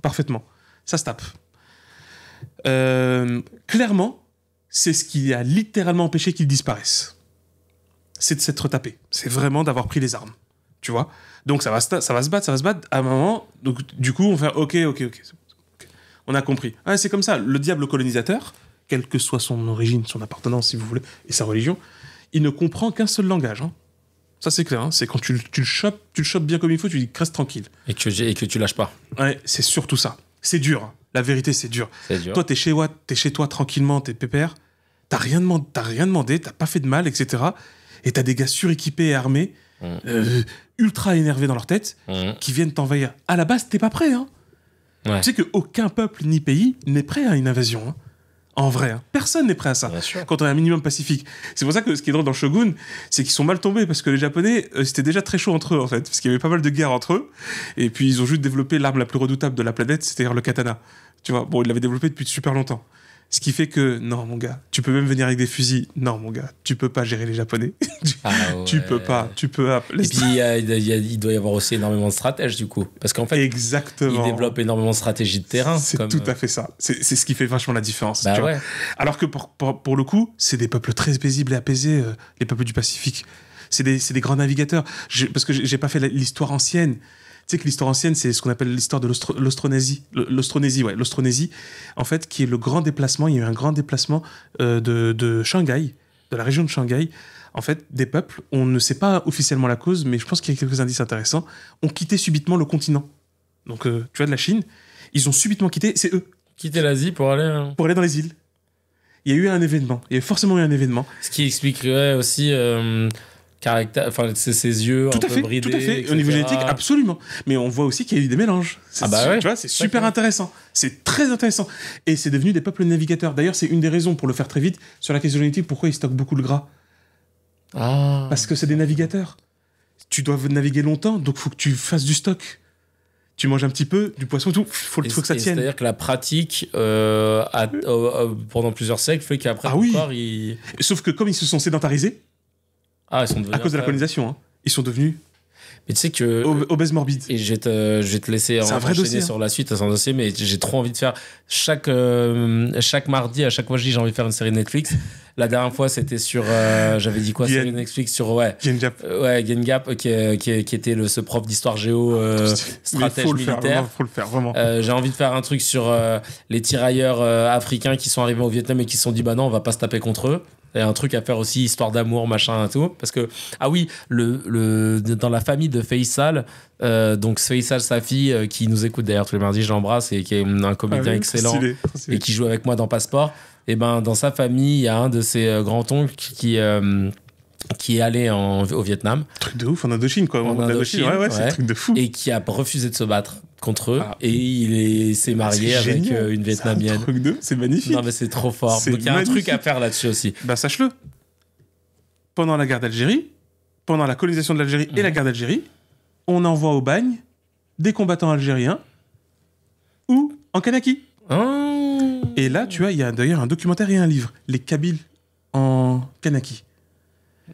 Parfaitement. Ça se tape. Clairement, c'est ce qui a littéralement empêché qu'ils disparaissent. C'est de s'être tapé. C'est vraiment d'avoir pris les armes. Tu vois ? Donc, ça va se battre. À un moment, donc, du coup, on fait OK. On a compris. C'est comme ça. Le diable colonisateur, quelle que soit son origine, son appartenance, si vous voulez, et sa religion, il ne comprend qu'un seul langage. Ça, c'est clair. C'est quand tu le chopes bien comme il faut, tu dis reste tranquille. Et que tu lâches pas. Ouais, c'est surtout ça. C'est dur. La vérité, c'est dur. Toi, t'es chez toi tranquillement, t'es pépère. T'as rien demandé, t'as pas fait de mal, etc. Et t'as des gars suréquipés et armés, ultra énervés dans leur tête, qui viennent t'envahir. À la base, t'es pas prêt. Ouais. Tu sais qu'aucun peuple ni pays n'est prêt à une invasion. En vrai, personne n'est prêt à ça. Quand on a un minimum pacifique. C'est pour ça que ce qui est drôle dans Shogun, c'est qu'ils sont mal tombés, parce que les Japonais, c'était déjà très chaud entre eux, en fait, parce qu'il y avait pas mal de guerres entre eux, et puis ils ont juste développé l'arme la plus redoutable de la planète, c'est-à-dire le katana. Tu vois, ils l'avaient développé depuis super longtemps. Ce qui fait que, non, mon gars, tu peux même venir avec des fusils. Non, mon gars, tu peux pas gérer les Japonais. Tu peux pas. Et puis, il doit y avoir aussi énormément de stratèges, du coup. Parce qu'en fait, exactement, ils développent énormément de stratégies de terrain. C'est tout à fait ça. C'est ce qui fait vachement la différence. Tu vois. Alors que pour le coup, c'est des peuples très paisibles et apaisés, les peuples du Pacifique. C'est des grands navigateurs. Parce que j'ai pas fait l'histoire ancienne. Tu sais que l'histoire ancienne, c'est ce qu'on appelle l'histoire de l'Austronésie. L'Austronésie, en fait, qui est le grand déplacement. Il y a eu un grand déplacement de Shanghai, de la région de Shanghai. En fait, des peuples, on ne sait pas officiellement la cause, mais je pense qu'il y a quelques indices intéressants, ont quitté subitement le continent. Donc, tu vois, de la Chine, ils ont subitement quitté, c'est eux. Quitter l'Asie pour aller... Pour aller dans les îles. Il y a eu un événement. Il y a forcément eu un événement. Ce qui expliquerait aussi... ses yeux un peu bridés, tout à fait. etc. Au niveau génétique, absolument. Mais on voit aussi qu'il y a eu des mélanges. Tu vois, c'est super intéressant. C'est très intéressant. Et c'est devenu des peuples navigateurs. D'ailleurs, c'est une des raisons, pour le faire très vite, sur la question génétique, pourquoi ils stockent beaucoup le gras. Parce que c'est des navigateurs. Tu dois naviguer longtemps, donc il faut que tu fasses du stock. Tu manges un petit peu, du poisson, tout. Faut que ça tienne. C'est-à-dire que la pratique, pendant plusieurs siècles, fait qu'après, corps, il... Sauf que comme ils se sont sédentarisés, ils sont devenus à cause de la colonisation, ils sont devenus... Mais tu sais que... obèses morbides. Et je vais te laisser enchaîner sur la suite, c'est un dossier, mais j'ai trop envie de faire... Chaque mardi, à chaque fois, j'ai envie de faire une série Netflix. La dernière fois, c'était sur... j'avais dit quoi, série Netflix sur... Gengap. Gengap, qui était ce prof d'histoire géo, stratège militaire. Faut le faire, vraiment. J'ai envie de faire un truc sur les tirailleurs africains qui sont arrivés au Vietnam et qui se sont dit, bah non, on va pas se taper contre eux. Il y a un truc à faire aussi, histoire d'amour, machin et tout. Parce que, dans la famille de Faisal, donc Faisal Safi, qui nous écoute d'ailleurs tous les mardis, je l'embrasse, et qui est un comédien excellent, stylé. Et qui joue avec moi dans Passeport. Et ben, dans sa famille, il y a un de ses grands-oncles qui est allé au Vietnam. Truc de ouf, en Indochine, quoi. En Indochine, c'est un truc de fou. Et qui a refusé de se battre contre eux. Et il s'est marié avec une Vietnamienne. C'est magnifique. Non, mais c'est trop fort. Donc, il y a un truc à faire là-dessus aussi. Bah, sache-le. Pendant la guerre d'Algérie, pendant la colonisation de l'Algérie et la guerre d'Algérie, on envoie au bagne des combattants algériens ou en Kanaki. Et là, tu vois, il y a d'ailleurs un documentaire et un livre, Les Kabyles en Kanaki.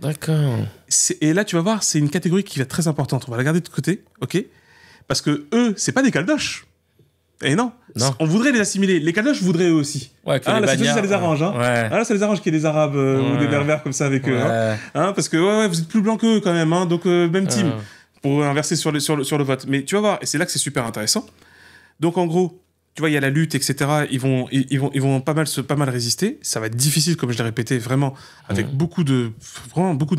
D'accord. Et là, tu vas voir, c'est une catégorie qui va être très importante. On va la garder de côté, ok ? Parce que eux, c'est pas des Caldoches. Et non. On voudrait les assimiler. Les Caldoches voudraient eux aussi. Ouais, que les bagnards, ça les arrange. Là, ça les arrange qu'il y ait des Arabes ou des Berbères comme ça avec eux. Parce que vous êtes plus blancs qu'eux quand même. Donc, même team. Pour inverser sur le vote. Mais tu vas voir, et c'est là que c'est super intéressant. Donc, en gros, tu vois, il y a la lutte, etc. Ils vont pas mal résister. Ça va être difficile, comme je l'ai répété, vraiment, avec beaucoup de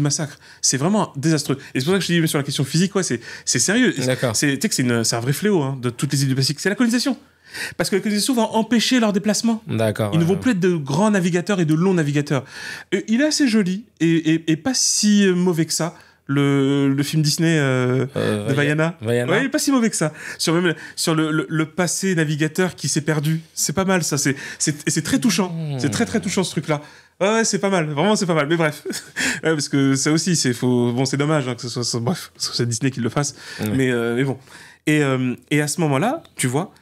massacres. C'est vraiment désastreux. Et c'est pour ça que je te dis, sur la question physique, c'est sérieux. D'accord. Tu sais que c'est un vrai fléau de toutes les îles du Pacifique. C'est la colonisation. Parce que la colonisation va empêcher leur déplacement. D'accord. Ils ne vont plus être de grands navigateurs et de longs navigateurs. Il est assez joli et pas si mauvais que ça. Le film Disney de Vaiana. Ouais, il est pas si mauvais que ça. Sur le passé navigateur qui s'est perdu. C'est pas mal, ça. C'est très touchant. C'est très, très touchant, ce truc-là. Ouais, c'est pas mal. Vraiment, c'est pas mal. Mais bref. Parce que ça aussi, c'est dommage que ce soit Disney qui le fasse. Mais bon. Et à ce moment-là, tu vois,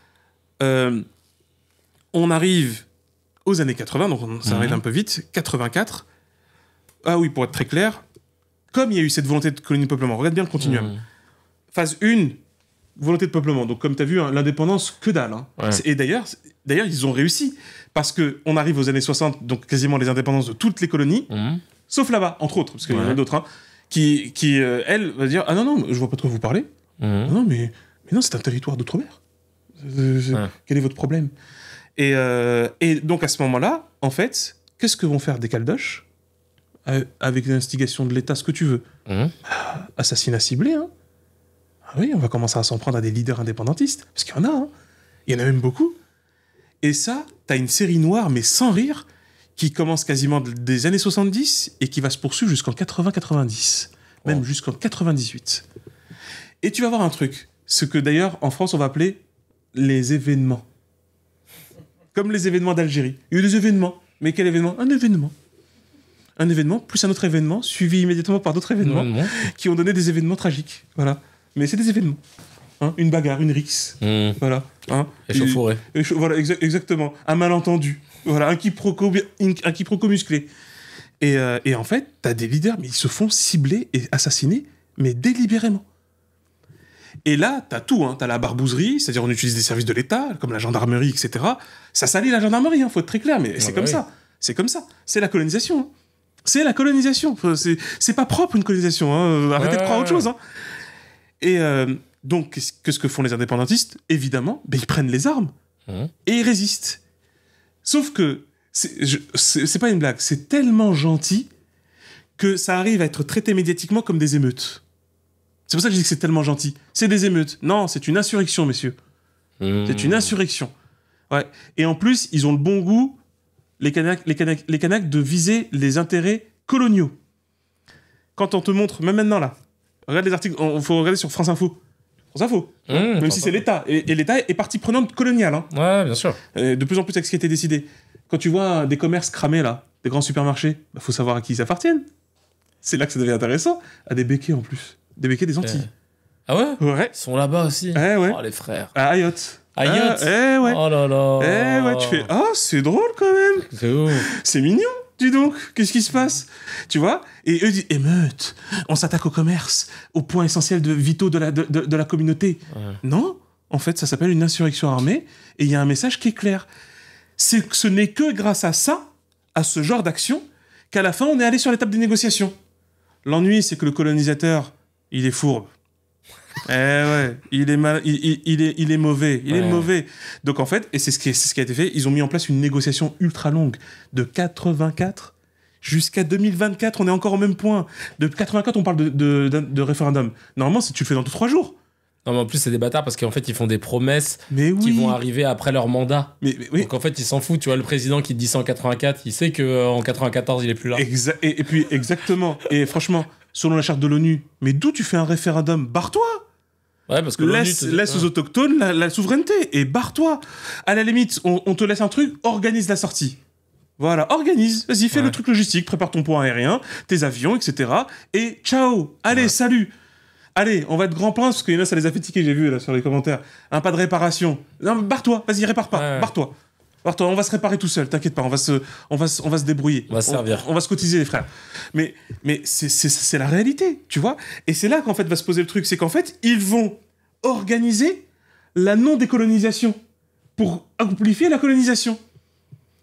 On arrive aux années 80, donc ça arrive un peu vite, 84. Ah oui, pour être très clair, comme il y a eu cette volonté de colonie de peuplement, regarde bien le continuum. Phase 1, volonté de peuplement. Donc comme tu as vu, hein, l'indépendance, que dalle. Hein. Ouais. Et d'ailleurs, ils ont réussi. Parce qu'on arrive aux années 60, donc quasiment les indépendances de toutes les colonies, sauf là-bas, entre autres, parce qu'il y en a d'autres, hein, qui elle, va dire « Ah non, je vois pas de quoi vous parlez. Non, mais non, c'est un territoire d'outre-mer. Quel est votre problème ?» Et donc, à ce moment-là, en fait, qu'est-ce que vont faire des Caldoches avec l'instigation de l'État, ce que tu veux assassinat ciblé, hein. Ah oui, on va commencer à s'en prendre à des leaders indépendantistes, parce qu'il y en a, hein. Il y en a même beaucoup. Et ça, t'as une série noire, mais sans rire, qui commence quasiment des années 70 et qui va se poursuivre jusqu'en 80-90, même jusqu'en 98. Et tu vas voir un truc, ce que d'ailleurs, en France, on va appeler les événements. Comme les événements d'Algérie. Il y a eu des événements. Mais quel événement ? Un événement. Un événement, plus un autre événement, suivi immédiatement par d'autres événements, qui ont donné des événements tragiques. Voilà. Mais c'est des événements. Hein, une bagarre, une rixe. Voilà. Hein, échauffourée. Voilà, exactement. Un malentendu. Voilà, un quiproquo musclé. Et en fait, t'as des leaders, mais ils se font cibler et assassiner, mais délibérément. Et là, t'as tout. Hein. T'as la barbouzerie, c'est-à-dire on utilise des services de l'État, comme la gendarmerie, etc. Ça salit la gendarmerie, hein, faut être très clair, mais c'est comme ça. C'est comme ça. C'est la colonisation. Hein. C'est la colonisation. C'est pas propre, une colonisation. Hein. Arrêtez de croire autre chose. Hein. Et donc, qu'est-ce que font les indépendantistes ? Évidemment, ils prennent les armes et ils résistent. Sauf que, c'est pas une blague, c'est tellement gentil que ça arrive à être traité médiatiquement comme des émeutes. C'est pour ça que je dis que c'est tellement gentil. C'est des émeutes. Non, c'est une insurrection, messieurs. C'est une insurrection. Ouais. Et en plus, ils ont le bon goût, les Kanaks, de viser les intérêts coloniaux. Quand on te montre, même maintenant là, regarde les articles, il faut regarder sur France Info. France Info. Même si c'est l'État. Et l'État est partie prenante coloniale. Hein. Ouais, bien sûr. De plus en plus avec ce qui a été décidé. Quand tu vois des commerces cramés, là, des grands supermarchés, faut savoir à qui ils appartiennent. C'est là que ça devient intéressant. À des béquets en plus. Des béquets des Antilles. Ah ouais ? Ouais. Ils sont là-bas aussi. Ouais. Oh, les frères. À Ayotte. Ayotte. Ouais. Oh là là. Ouais, tu fais « Ah, c'est drôle quand même. C'est ouf. C'est mignon. Dis donc, qu'est-ce qui se passe ? Tu vois ? Et eux disent émeute, on s'attaque au commerce, aux points essentiels vitaux de la communauté. Non, en fait, ça s'appelle une insurrection armée, et il y a un message qui est clair. Ce n'est que grâce à ça, à ce genre d'action, qu'à la fin, on est allé sur l'étape des négociations. L'ennui, c'est que le colonisateur, il est fourbe. Ouais, il est mauvais, il est mauvais. Donc en fait, et c'est ce qui a été fait, ils ont mis en place une négociation ultra longue de 84 jusqu'à 2024, on est encore au même point. De 84, on parle de référendum. Normalement, si tu le fais dans 2-3 jours. Non, mais en plus, c'est des bâtards parce qu'en fait, ils font des promesses qui vont arriver après leur mandat. Mais oui. Donc en fait, ils s'en foutent. Tu vois, le président qui te dit ça en 84, il sait qu'en 94, il est plus là. Et puis, exactement. Et franchement, selon la charte de l'ONU, mais d'où tu fais un référendum ? Barre-toi ! Ouais, parce que laisse aux autochtones la souveraineté et barre-toi. À la limite, on te laisse un truc, organise la sortie. Voilà, organise. Vas-y, fais le truc logistique, prépare ton pont aérien, tes avions, etc. Et ciao. Allez, salut. Allez, on va être grand prince, parce qu'il y en a, ça les a fatigués, j'ai vu là sur les commentaires. Un pas de réparation. Non, barre-toi, vas-y, répare pas. Barre-toi. Barre-toi, on va se réparer tout seul, t'inquiète pas, on va se débrouiller. On va se servir. On va se cotiser, les frères. Mais c'est la réalité, tu vois. Et c'est là qu'en fait va se poser le truc, c'est qu'en fait, ils vont organiser la non-décolonisation pour amplifier la colonisation.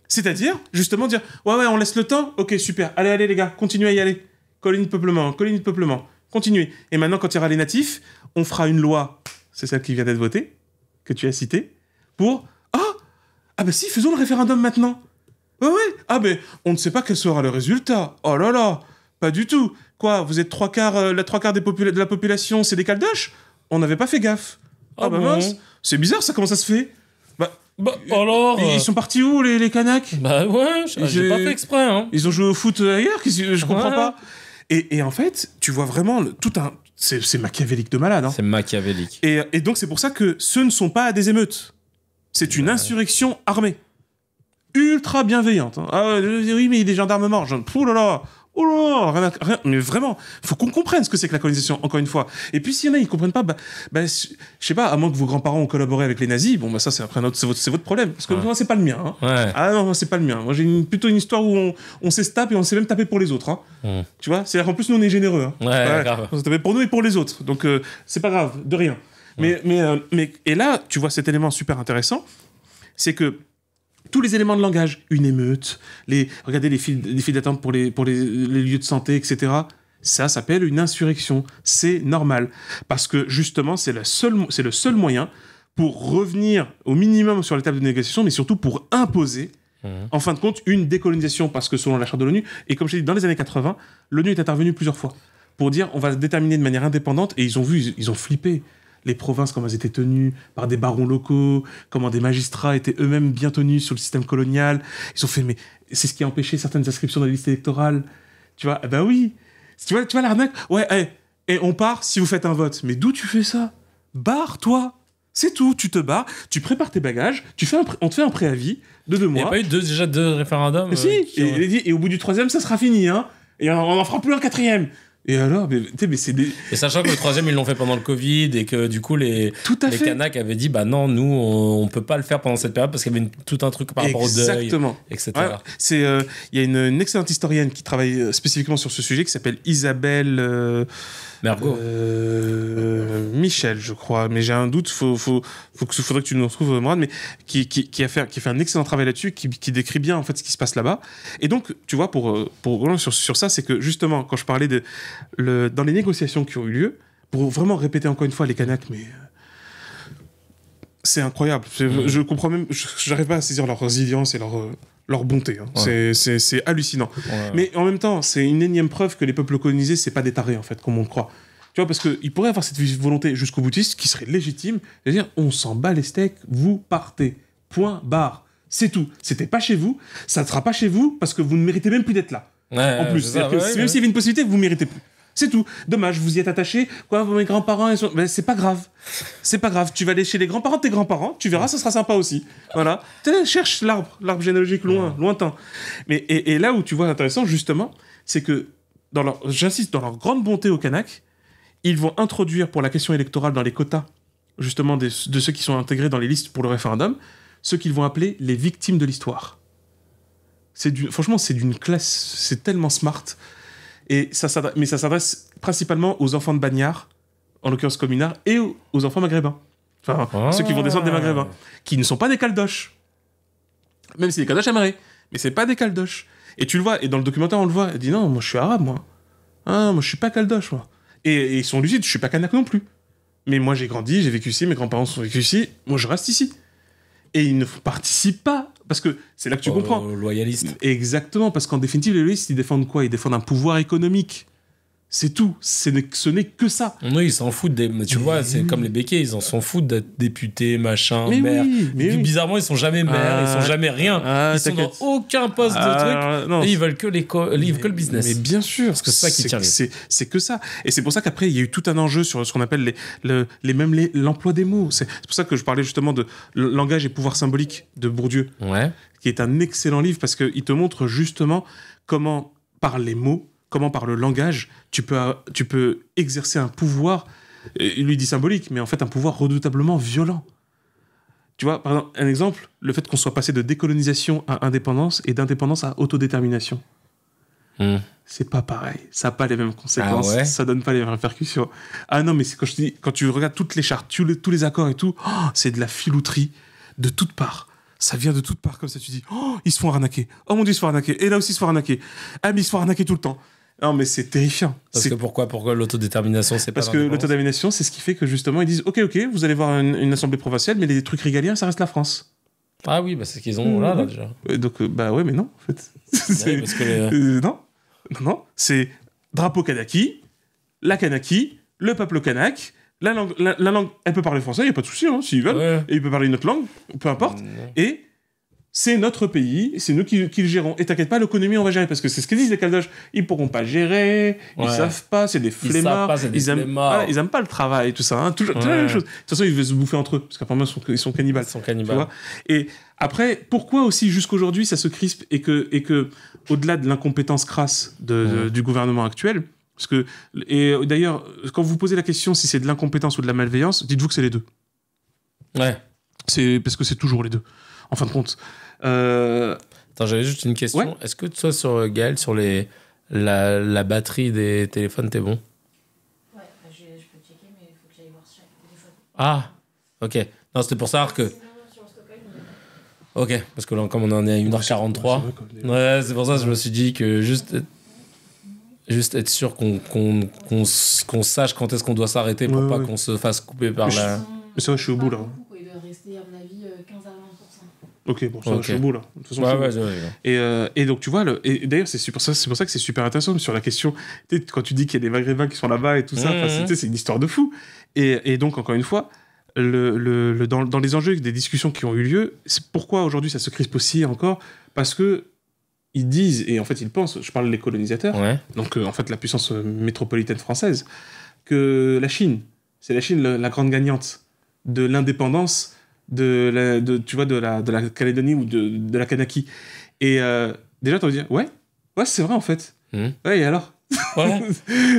C'est-à-dire, justement, dire « Ouais, on laisse le temps. Ok, super. Allez, les gars, continuez à y aller. Colonie de peuplement. Continuez. Et maintenant, quand il y aura les natifs, on fera une loi, c'est celle qui vient d'être votée, que tu as citée, pour... Ah bah si, faisons le référendum maintenant. Ouais. Ah ben, on ne sait pas quel sera le résultat. Oh là là, pas du tout. Quoi, vous êtes la 3/4 de la population, c'est des Caldoches ? On n'avait pas fait gaffe. Ah bah mince, c'est bizarre ça, comment ça se fait ? Bah alors... Ils sont partis où, les Kanaks ? Bah ouais, j'ai pas fait exprès, hein. Ils ont joué au foot ailleurs, je comprends pas. Et en fait, tu vois vraiment c'est machiavélique de malade. Hein. C'est machiavélique. Et donc, c'est pour ça que ce ne sont pas des émeutes. C'est une insurrection armée. Ultra bienveillante. Hein. Ah oui, mais il y a des gendarmes morts. Pouh là là. Oh là là, rien, mais vraiment, faut qu'on comprenne ce que c'est que la colonisation, encore une fois. Et puis s'il y en a, ils comprennent pas, je sais pas, à moins que vos grands-parents ont collaboré avec les nazis, bon, ça, c'est après c'est votre problème. Parce que moi, c'est pas le mien. Hein. Ouais. Ah non, c'est pas le mien. Moi, j'ai plutôt une histoire où on sait se taper et on sait même taper pour les autres. Hein. Tu vois, c'est-à-dire qu'en plus, nous, on est généreux. Hein. Ouais, grave. On se tape pour nous et pour les autres. Donc, c'est pas grave, de rien. Mais, et là, tu vois cet élément super intéressant, c'est que tous les éléments de langage, une émeute, regardez les files d'attente pour les lieux de santé, etc. Ça s'appelle une insurrection. C'est normal. Parce que justement, c'est le seul moyen pour revenir au minimum sur la table de négociation, mais surtout pour imposer, en fin de compte, une décolonisation. Parce que selon la charte de l'ONU, et comme je l'ai dit, dans les années 80, l'ONU est intervenue plusieurs fois pour dire on va se déterminer de manière indépendante, et ils ont flippé. Les provinces, comment elles étaient tenues par des barons locaux, comment des magistrats étaient eux-mêmes bien tenus sur le système colonial. Ils ont fait, mais c'est ce qui a empêché certaines inscriptions dans les listes électorales. Tu vois, ben oui. Tu vois l'arnaque. Ouais, et on part si vous faites un vote. Mais d'où tu fais ça? Barre-toi. C'est tout. Tu te barres, tu prépares tes bagages, on te fait un préavis de 2 mois. Il n'y a pas eu déjà deux référendums Si, et au bout du 3e, ça sera fini. Hein. Et on n'en fera plus un 4e. Et alors, mais c'est des... Et sachant que le 3e, ils l'ont fait pendant le Covid et que du coup, les Kanaks avaient dit, bah non, nous, on peut pas le faire pendant cette période parce qu'il y avait tout un truc par rapport au deuil, etc. Ouais, il y a une excellente historienne qui travaille spécifiquement sur ce sujet qui s'appelle Isabelle... Mergo. Michel, je crois, mais j'ai un doute. Faudrait que tu nous retrouves, Morad, mais qui a fait un excellent travail là-dessus, qui décrit bien en fait ce qui se passe là-bas. Et donc, tu vois, pour sur ça, c'est que justement, quand je parlais dans les négociations qui ont eu lieu, pour vraiment répéter encore une fois les Kanaks, mais c'est incroyable. Je comprends même, j'arrive pas à saisir leur résilience et leur bonté. Hein. Ouais. C'est hallucinant. Ouais. Mais en même temps, c'est une énième preuve que les peuples colonisés, c'est pas des tarés, en fait, comme on le croit. Tu vois, parce qu'ils pourraient avoir cette volonté jusqu'au boutiste qui serait légitime, c'est-à-dire, on s'en bat les steaks, vous partez. Point, barre. C'est tout. C'était pas chez vous, ça ne sera pas chez vous parce que vous ne méritez même plus d'être là. Ouais, en plus, même s'il y avait une possibilité, vous ne méritez plus. C'est tout. Dommage, vous y êtes attaché. Quoi, mes grands-parents, ben, c'est pas grave. C'est pas grave. Tu vas aller chez les grands-parents de tes grands-parents, tu verras, ça sera sympa aussi. Voilà. Cherche l'arbre généalogique lointain. Mais, et là où tu vois intéressant, justement, c'est que, j'insiste, dans leur grande bonté aux Kanaks, ils vont introduire pour la question électorale dans les quotas, justement, de ceux qui sont intégrés dans les listes pour le référendum, ceux qu'ils vont appeler les victimes de l'histoire. Franchement, c'est d'une classe, c'est tellement smart. Mais ça s'adresse principalement aux enfants de bagnards, en l'occurrence communards, et aux enfants maghrébins. Enfin, ceux qui vont descendre des maghrébins, qui ne sont pas des caldoches. Même si des caldoches aimeraient, mais c'est pas des caldoches. Et tu le vois, et dans le documentaire, on le voit, il dit non, moi je suis arabe, moi. Ah, moi je suis pas caldoche, moi. Et ils sont lucides, je suis pas kanak non plus. Mais moi j'ai grandi, j'ai vécu ici, mes grands-parents sont vécus ici, moi je reste ici. Et ils ne participent pas, parce que c'est là que tu comprends. Loyalistes. Exactement, parce qu'en définitive, les loyalistes, ils défendent quoi? Ils défendent un pouvoir économique. C'est tout. Ce n'est que ça. Oui, ils s'en foutent. Tu vois, c'est comme les béquets, ils en s'en foutent d'être députés, machin, maire. Oui. Bizarrement, ils sont jamais maires, ils sont jamais rien. Ils sont dans aucun poste de truc. Et ils veulent que le business. Mais bien sûr. Parce que c'est ça qui tient. C'est que ça. Et c'est pour ça qu'après, il y a eu tout un enjeu sur ce qu'on appelle l'emploi des mots. C'est pour ça que je parlais justement de Langage et pouvoir symbolique de Bourdieu, qui est un excellent livre parce qu'il te montre justement comment, par les mots, comment par le langage, tu peux exercer un pouvoir, il lui dit symbolique, mais en fait un pouvoir redoutablement violent. Tu vois, par exemple, un exemple, le fait qu'on soit passé de décolonisation à indépendance et d'indépendance à autodétermination. C'est pas pareil, ça n'a pas les mêmes conséquences, ça donne pas les mêmes répercussions. Ah non, mais c'est quand tu regardes toutes les chartes, tous les accords et tout, c'est de la filouterie de toutes parts. Ça vient de toutes parts comme ça, tu dis, ils se font arnaquer. Oh mon Dieu, ils se font arnaquer. Et là aussi, ils se font arnaquer. Ah, mais ils se font arnaquer tout le temps. Non, mais c'est terrifiant. Parce que pourquoi l'autodétermination, c'est pas Parce que l'autodétermination, c'est ce qui fait que justement, ils disent ok, vous allez voir une assemblée provinciale, mais les trucs régaliens, ça reste la France. Ah oui, bah c'est ce qu'ils ont là déjà. Donc, bah ouais, mais non, en fait. Parce que non, c'est drapeau kanaki, la kanaki, le peuple kanak. La langue, elle peut parler français, il n'y a pas de souci, s'ils veulent. Ouais. Et il peut parler une autre langue, peu importe. Et c'est notre pays, c'est nous qui le gérons. Et t'inquiète pas, l'économie, on va gérer. Parce que c'est ce que disent les caldoches. Ils pourront pas gérer, ils savent pas, c'est des flemmards. Ils aiment pas le travail, tout ça. Toujours la même chose. De toute façon, ils veulent se bouffer entre eux. Parce qu'apparemment, ils sont cannibales. Tu vois. Et après, pourquoi aussi, jusqu'aujourd'hui, ça se crispe et que au-delà de l'incompétence crasse du gouvernement actuel, parce que, et d'ailleurs, quand vous posez la question si c'est de l'incompétence ou de la malveillance, dites-vous que c'est les deux. Ouais. C'est parce que c'est toujours les deux, en fin de compte. Attends, j'avais juste une question. Ouais. Est-ce que toi, sur Gaël, sur la batterie des téléphones, t'es bon? Ouais, bah, je peux checker, mais il faut que j'aille voir chaque téléphone. Ah, ok. Non, c'était pour savoir que... Sinon, sur le stockage, Ok, parce que là, comme on en est à 1h43, ouais, c'est pour ça que je me suis dit que juste être sûr qu'on sache quand est-ce qu'on doit s'arrêter pour pas qu'on se fasse couper par la... Mais ça va, je suis au bout, là. Il doit rester, à mon avis, 15 à 20%. Ok, bon, ça va, je suis au bout, là. De toute façon, ouais. Et donc, tu vois, et d'ailleurs, c'est pour ça que c'est super intéressant sur la question, quand tu dis qu'il y a des Maghrébins qui sont là-bas et tout ça, c'est une histoire de fou. Et donc, encore une fois, dans les enjeux des discussions qui ont eu lieu, c'est pourquoi aujourd'hui ça se crispe aussi encore, parce que ils disent, et en fait ils pensent, je parle des colonisateurs, donc en fait la puissance métropolitaine française, que la Chine, c'est la Chine la grande gagnante de l'indépendance de la Calédonie ou de la Kanaki. Et déjà t'as envie de dire, ouais c'est vrai en fait. Ouais, et alors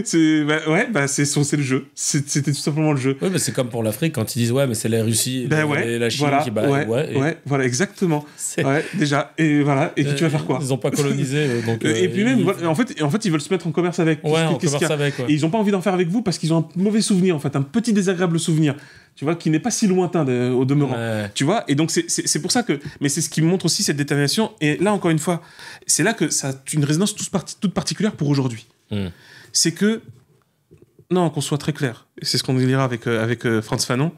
c'est le jeu. C'était tout simplement le jeu. Oui, mais c'est comme pour l'Afrique quand ils disent mais c'est la Russie et la Chine qui voilà, exactement. Ouais, déjà, et voilà, et tu vas faire quoi? Ils ont pas colonisé, donc. Et puis même, en fait, ils veulent se mettre en commerce avec. Et ils ont pas envie d'en faire avec vous parce qu'ils ont un mauvais souvenir, en fait, un petit désagréable souvenir. Tu vois, qui n'est pas si lointain au demeurant. Tu vois, et donc c'est pour ça que. Mais c'est ce qui montre aussi cette détermination. Et là, encore une fois, c'est là que ça a une résonance toute particulière pour aujourd'hui. C'est que. Non, qu'on soit très clair. Et c'est ce qu'on dira avec Frantz Fanon.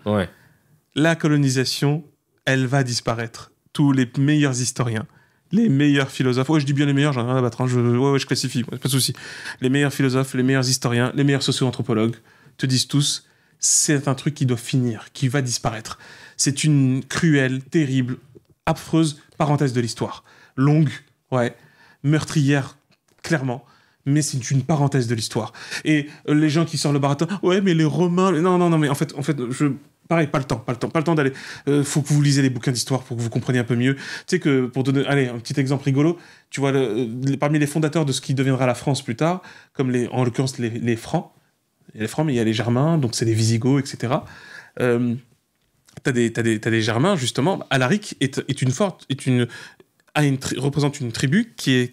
La colonisation, elle va disparaître. Tous les meilleurs historiens, les meilleurs philosophes. Je dis bien les meilleurs, j'en ai rien à battre. Je classifie, pas de souci. Les meilleurs philosophes, les meilleurs historiens, les meilleurs socio-anthropologues te disent tous. C'est un truc qui doit finir, qui va disparaître. C'est une cruelle, terrible, affreuse parenthèse de l'histoire. Longue, meurtrière, clairement, mais c'est une parenthèse de l'histoire. Et les gens qui sortent le baratin, mais les Romains... Non, mais en fait, pareil, pas le temps d'aller... faut que vous lisez les bouquins d'histoire pour que vous compreniez un peu mieux. Tu sais que, pour donner un petit exemple rigolo, tu vois, parmi les fondateurs de ce qui deviendra la France plus tard, comme en l'occurrence les Francs, il y a les Francs, mais il y a les Germains, donc c'est les Visigoths, etc. T'as des Germains, justement. Alaric représente une tribu qui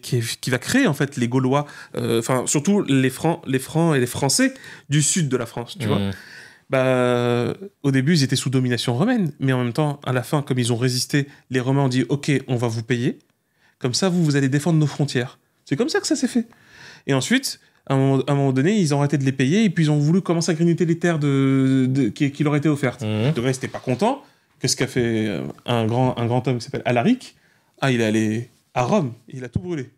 va créer, en fait, les Gaulois, surtout les Francs et les Français du sud de la France, tu vois. Au début, ils étaient sous domination romaine, mais en même temps, à la fin, comme ils ont résisté, les Romains ont dit « Ok, on va vous payer, comme ça, vous allez défendre nos frontières. » C'est comme ça que ça s'est fait. Et ensuite... À un moment donné, ils ont arrêté de les payer et puis ils ont voulu commencer à grignoter les terres qui leur étaient offertes. Donc là, ils n'étaient pas contents. Qu'est-ce qu'a fait un grand homme qui s'appelle Alaric? Il est allé à Rome et il a tout brûlé.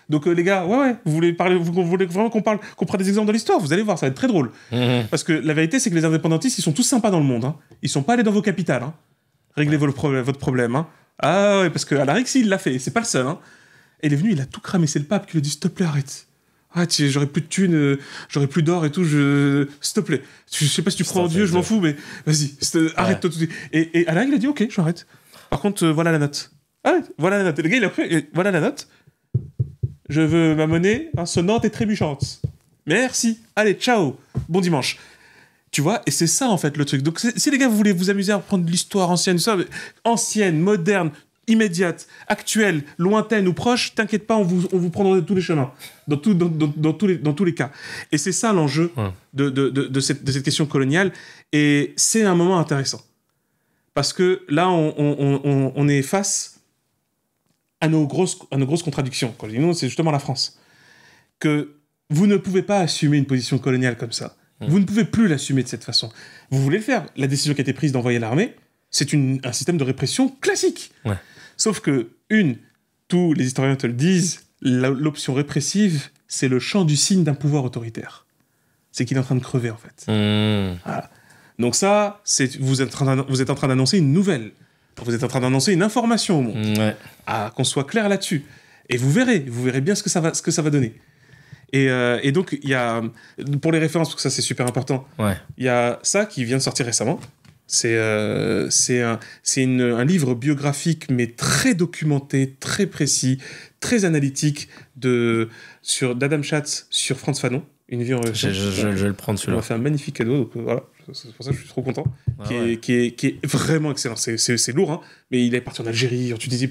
Donc les gars, vous voulez vraiment qu'on prenne des exemples de l'histoire? Vous allez voir, ça va être très drôle. Parce que la vérité, c'est que les indépendantistes, ils sont tous sympas dans le monde. Ils sont pas allés dans vos capitales. Réglez votre problème. Parce que Alaric, il l'a fait. C'est pas le seul. Et il est venu, il a tout cramé. C'est le pape qui lui a dit, s'il te plaît, arrête. J'aurais plus de thunes, j'aurais plus d'or et tout, s'il te plaît. Je sais pas si tu crois en Dieu, je m'en fous, mais vas-y, arrête-toi tout de suite. Et Alain, il a dit, ok, j'arrête. Par contre, voilà la note. Voilà la note. Et le gars, il a pris, voilà la note. Je veux ma monnaie sonnante et trébuchante. Merci. Allez, ciao. Bon dimanche. Tu vois, et c'est ça, en fait, le truc. Donc, si les gars, vous voulez vous amuser à prendre l'histoire ancienne, moderne, immédiate, actuelle, lointaine ou proche, t'inquiète pas, on vous prendra de tous les chemins, dans tous les cas. Et c'est ça l'enjeu de cette question coloniale, et c'est un moment intéressant. Parce que là, on est face à nos grosses contradictions. Quand je dis nous, c'est justement la France. Que vous ne pouvez pas assumer une position coloniale comme ça. Vous ne pouvez plus l'assumer de cette façon. Vous voulez le faire. La décision qui a été prise d'envoyer l'armée, c'est un système de répression classique. Sauf que, tous les historiens te le disent, l'option répressive, c'est le champ du signe d'un pouvoir autoritaire. C'est qu'il est en train de crever, en fait. Voilà. Donc ça, vous êtes en train d'annoncer une nouvelle. Vous êtes en train d'annoncer une information au monde. Qu'on soit clair là-dessus. Et vous verrez bien ce que ça va donner. Et donc, il y a, pour les références, parce que ça, c'est super important, il y a ça qui vient de sortir récemment, C'est un livre biographique, mais très documenté, très précis, très analytique d'Adam Schatz sur Frantz Fanon. Une vie en relation. Je vais le prendre celui-là. On m'a fait un magnifique cadeau, donc voilà. C'est pour ça que je suis trop content. Qui est vraiment excellent. C'est lourd, hein, mais il est parti en Algérie, en Tunisie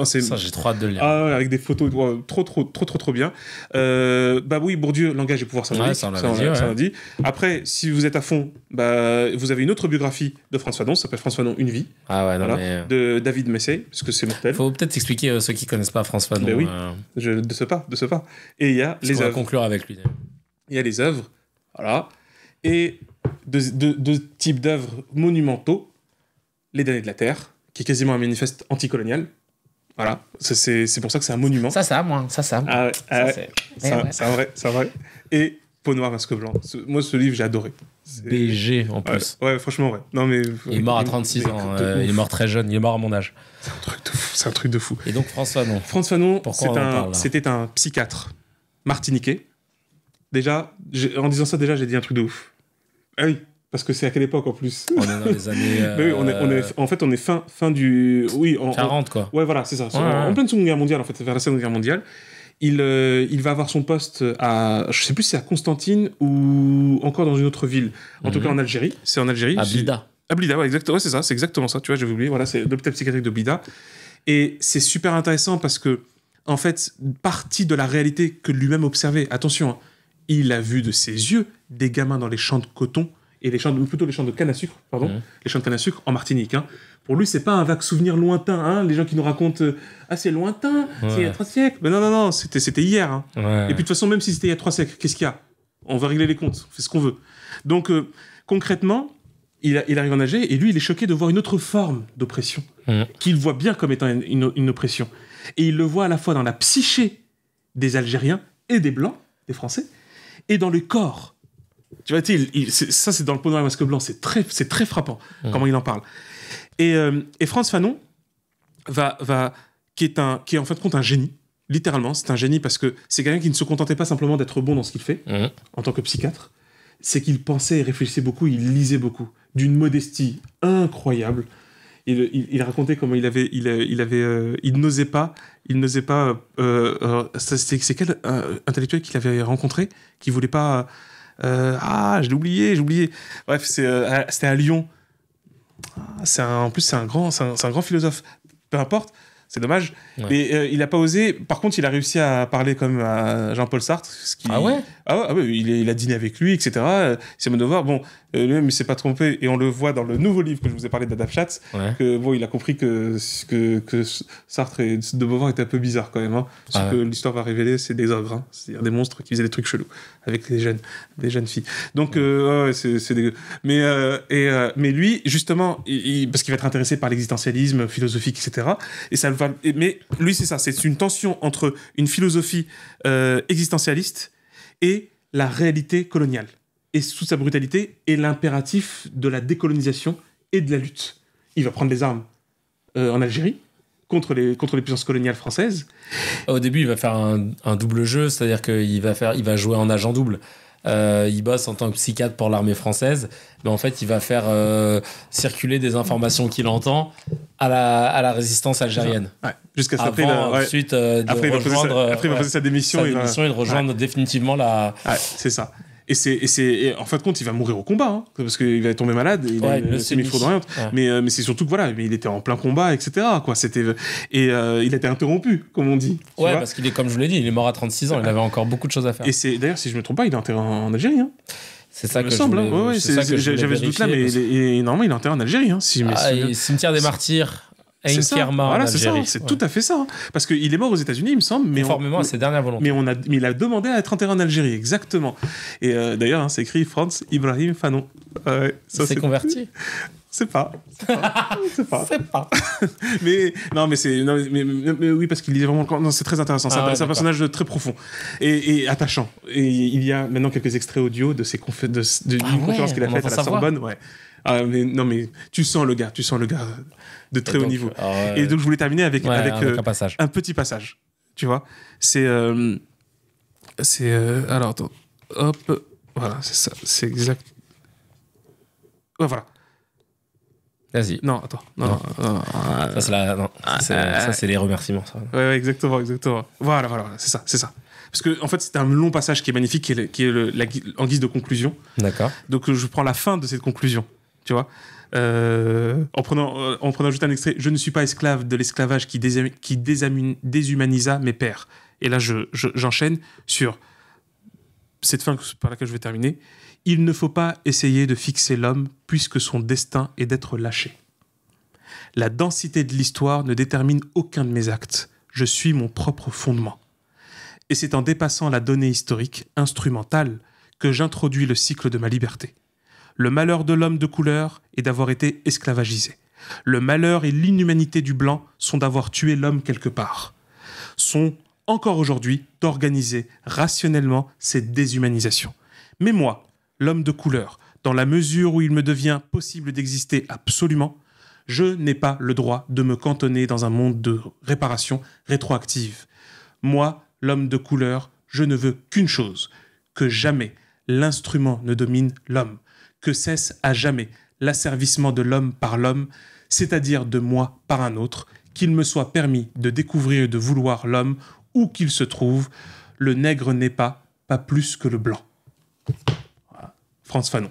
ça, j'ai trop hâte de le lire. Avec des photos, trop bien. Bah oui, Bourdieu, langage et pouvoir symbolique. Ça, on l'a dit. Après, si vous êtes à fond, vous avez une autre biographie de Frantz Fanon, ça s'appelle Frantz Fanon, Une vie. De David Messey, parce que c'est mortel. Faut peut-être expliquer ceux qui connaissent pas Frantz Fanon. Ben oui, de ce pas. Et il y a les œuvres. On va conclure avec lui. Il y a les œuvres, voilà. Et deux types d'œuvres monumentaux. Les damnés de la Terre, qui est quasiment un manifeste anticolonial. Voilà, c'est pour ça que c'est un monument. Ça. C'est un vrai. Et Peau noire, masque blanc. Moi, ce livre, j'ai adoré. BG, en plus. Ouais, franchement, ouais. Non, mais, il est mort à 36 ans. Il est mort très jeune. Il est mort à mon âge. C'est un truc de fou. Et donc, Frantz Fanon, c'était un psychiatre martiniquais. Déjà, en disant ça, j'ai dit un truc de ouf. Ah oui, parce que c'est à quelle époque en plus? On est dans les années. Oui, on est fin du. Oui, 40, quoi. Ouais, voilà, c'est ça. En pleine Seconde Guerre mondiale, en fait, vers la Seconde Guerre mondiale. Il va avoir son poste à. Je sais plus si c'est à Constantine ou encore dans une autre ville. En tout cas, en Algérie. C'est en Algérie. À Blida. À Blida, ouais, exactement. Ouais, c'est ça. C'est exactement ça. Tu vois, j'avais oublié. Voilà, c'est l'hôpital psychiatrique de Blida. Et c'est super intéressant parce que, en fait, partie de la réalité que lui-même observait. Attention, hein, il a vu de ses yeux des gamins dans les champs de coton et les champs de canne à sucre, les champs de canne à sucre en Martinique. Hein. Pour lui, c'est pas un vague souvenir lointain. Hein, les gens qui nous racontent c'est lointain, c'est il y a 3 siècles. Mais non, c'était hier. Hein. Et puis de toute façon, même si c'était il y a 3 siècles, qu'est-ce qu'il y a? On va régler les comptes, on fait ce qu'on veut. Donc concrètement, il arrive en Algérie et lui, il est choqué de voir une autre forme d'oppression qu'il voit bien comme étant une oppression. Et il le voit à la fois dans la psyché des Algériens et des Blancs, des Français, et dans le corps. Tu vois, ça, c'est dans le Peau noire et masque blanc. C'est très frappant comment il en parle. Et Frantz Fanon qui est en fin de compte un génie. Littéralement, c'est un génie parce que c'est quelqu'un qui ne se contentait pas simplement d'être bon dans ce qu'il fait en tant que psychiatre. C'est qu'il pensait et réfléchissait beaucoup, il lisait beaucoup, d'une modestie incroyable. Il racontait comment il n'osait pas. C'est quel intellectuel qu'il avait rencontré qui voulait pas. Je l'ai oublié. Bref, c'était à Lyon. En plus, c'est un grand philosophe. Peu importe. C'est dommage. Ouais. Mais il n'a pas osé. Par contre, il a réussi à parler comme à Jean-Paul Sartre. Ah ouais, il a dîné avec lui, etc. Simone de Beauvoir, lui-même, il ne s'est pas trompé. Et on le voit dans le nouveau livre que je vous ai parlé d'Adam Schatz. Il a compris que Sartre et de Beauvoir étaient un peu bizarres quand même. Hein. Ce que l'histoire va révéler, c'est des ogres. Hein. C'est-à-dire des monstres qui faisaient des trucs chelous avec des jeunes filles. Donc, c'est dégueu. Mais lui, justement, parce qu'il va être intéressé par l'existentialisme philosophique, etc. Et ça va. Mais lui, c'est ça. C'est une tension entre une philosophie existentialiste et la réalité coloniale. Et sous sa brutalité, et l'impératif de la décolonisation et de la lutte. Il va prendre les armes en Algérie contre les puissances coloniales françaises. Au début, il va faire un double jeu, c'est-à-dire qu'il va jouer en agent double. Il bosse en tant que psychiatre pour l'armée française, mais en fait, il va faire circuler des informations qu'il entend à la résistance algérienne. Ouais. Jusqu'à s'appeler ensuite de rejoindre. Après, il va poser sa démission. Et de rejoindre définitivement la. Ouais, c'est ça. Et en fin de compte, il va mourir au combat, hein, parce qu'il va tomber malade, il a une semi-fraude d'oriente. Mais c'est surtout que il était en plein combat, etc. Quoi. Il a été interrompu, comme on dit. Ouais, parce qu'il est, comme je vous l'ai dit, il est mort à 36 ans, il avait encore beaucoup de choses à faire. Et d'ailleurs, si je ne me trompe pas, il est enterré en Algérie. Hein. C'est ça que je voulais. J'avais ce doute-là, mais normalement, il est enterré en Algérie. Hein, cimetière des Martyrs. C'est ça. Voilà, c'est ça. C'est tout à fait ça. Parce qu'il est mort aux États-Unis, il me semble. Conformément à ses dernières volontés. Mais il a demandé à être enterré en Algérie, exactement. Et d'ailleurs, c'est écrit Frantz Ibrahim Fanon. C'est converti. C'est pas. mais oui, parce qu'il est vraiment. Non, c'est très intéressant. C'est un personnage très profond et attachant. Et il y a maintenant quelques extraits audio de d'une conférence qu'il a faite à la Sorbonne. Ouais. Mais tu sens le gars de très haut niveau. Et donc je voulais terminer avec un petit passage. Tu vois, alors attends, hop, voilà, c'est ça, c'est exact. Voilà. Vas-y. Non, attends. Non. Ça, c'est les remerciements. Ça. Ouais, exactement. Voilà, c'est ça. Parce que, en fait, c'est un long passage qui est magnifique, en guise de conclusion. D'accord. Donc, je prends la fin de cette conclusion, tu vois. En prenant juste un extrait, je ne suis pas esclave de l'esclavage qui déshumanisa mes pères. Et là, j'enchaîne sur cette fin par laquelle je vais terminer. Il ne faut pas essayer de fixer l'homme puisque son destin est d'être lâché. La densité de l'histoire ne détermine aucun de mes actes. Je suis mon propre fondement. Et c'est en dépassant la donnée historique, instrumentale, que j'introduis le cycle de ma liberté. Le malheur de l'homme de couleur est d'avoir été esclavagisé. Le malheur et l'inhumanité du blanc sont d'avoir tué l'homme quelque part. Sont, encore aujourd'hui, d'organiser rationnellement cette déshumanisation. Mais moi, l'homme de couleur, dans la mesure où il me devient possible d'exister absolument, je n'ai pas le droit de me cantonner dans un monde de réparation rétroactive. Moi, l'homme de couleur, je ne veux qu'une chose, que jamais l'instrument ne domine l'homme, que cesse à jamais l'asservissement de l'homme par l'homme, c'est-à-dire de moi par un autre, qu'il me soit permis de découvrir et de vouloir l'homme où qu'il se trouve. Le nègre n'est pas plus que le blanc. Voilà. Frantz Fanon.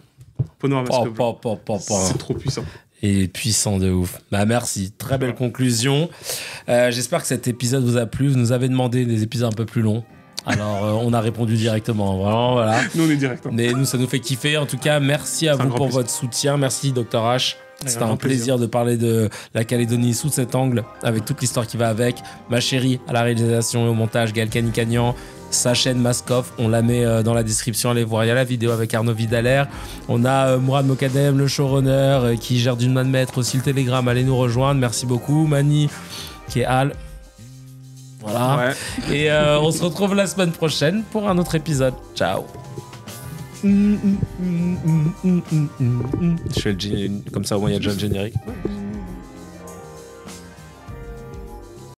C'est trop puissant. Et puissant de ouf. Bah merci, très belle conclusion. J'espère que cet épisode vous a plu. Vous nous avez demandé des épisodes un peu plus longs. Alors, on a répondu directement. Vraiment, voilà. Nous, on est direct. Mais nous, ça nous fait kiffer. En tout cas, merci à vous pour votre soutien. Merci, Dr H. C'était un plaisir de parler de la Calédonie sous cet angle, avec toute l'histoire qui va avec. Ma chérie à la réalisation et au montage, Gaël Canicagnan. Sa chaîne Maskoff, on la met dans la description. Allez voir, il y a la vidéo avec Arnaud Vidalaire. On a Mourad Mokadem, le showrunner, qui gère d'une main de maître aussi le Telegram. Allez nous rejoindre. Merci beaucoup. Mani, qui est Al. Voilà. Ouais. Et on se retrouve la semaine prochaine pour un autre épisode. Ciao. Je fais le comme ça, au moins il y a déjà le générique.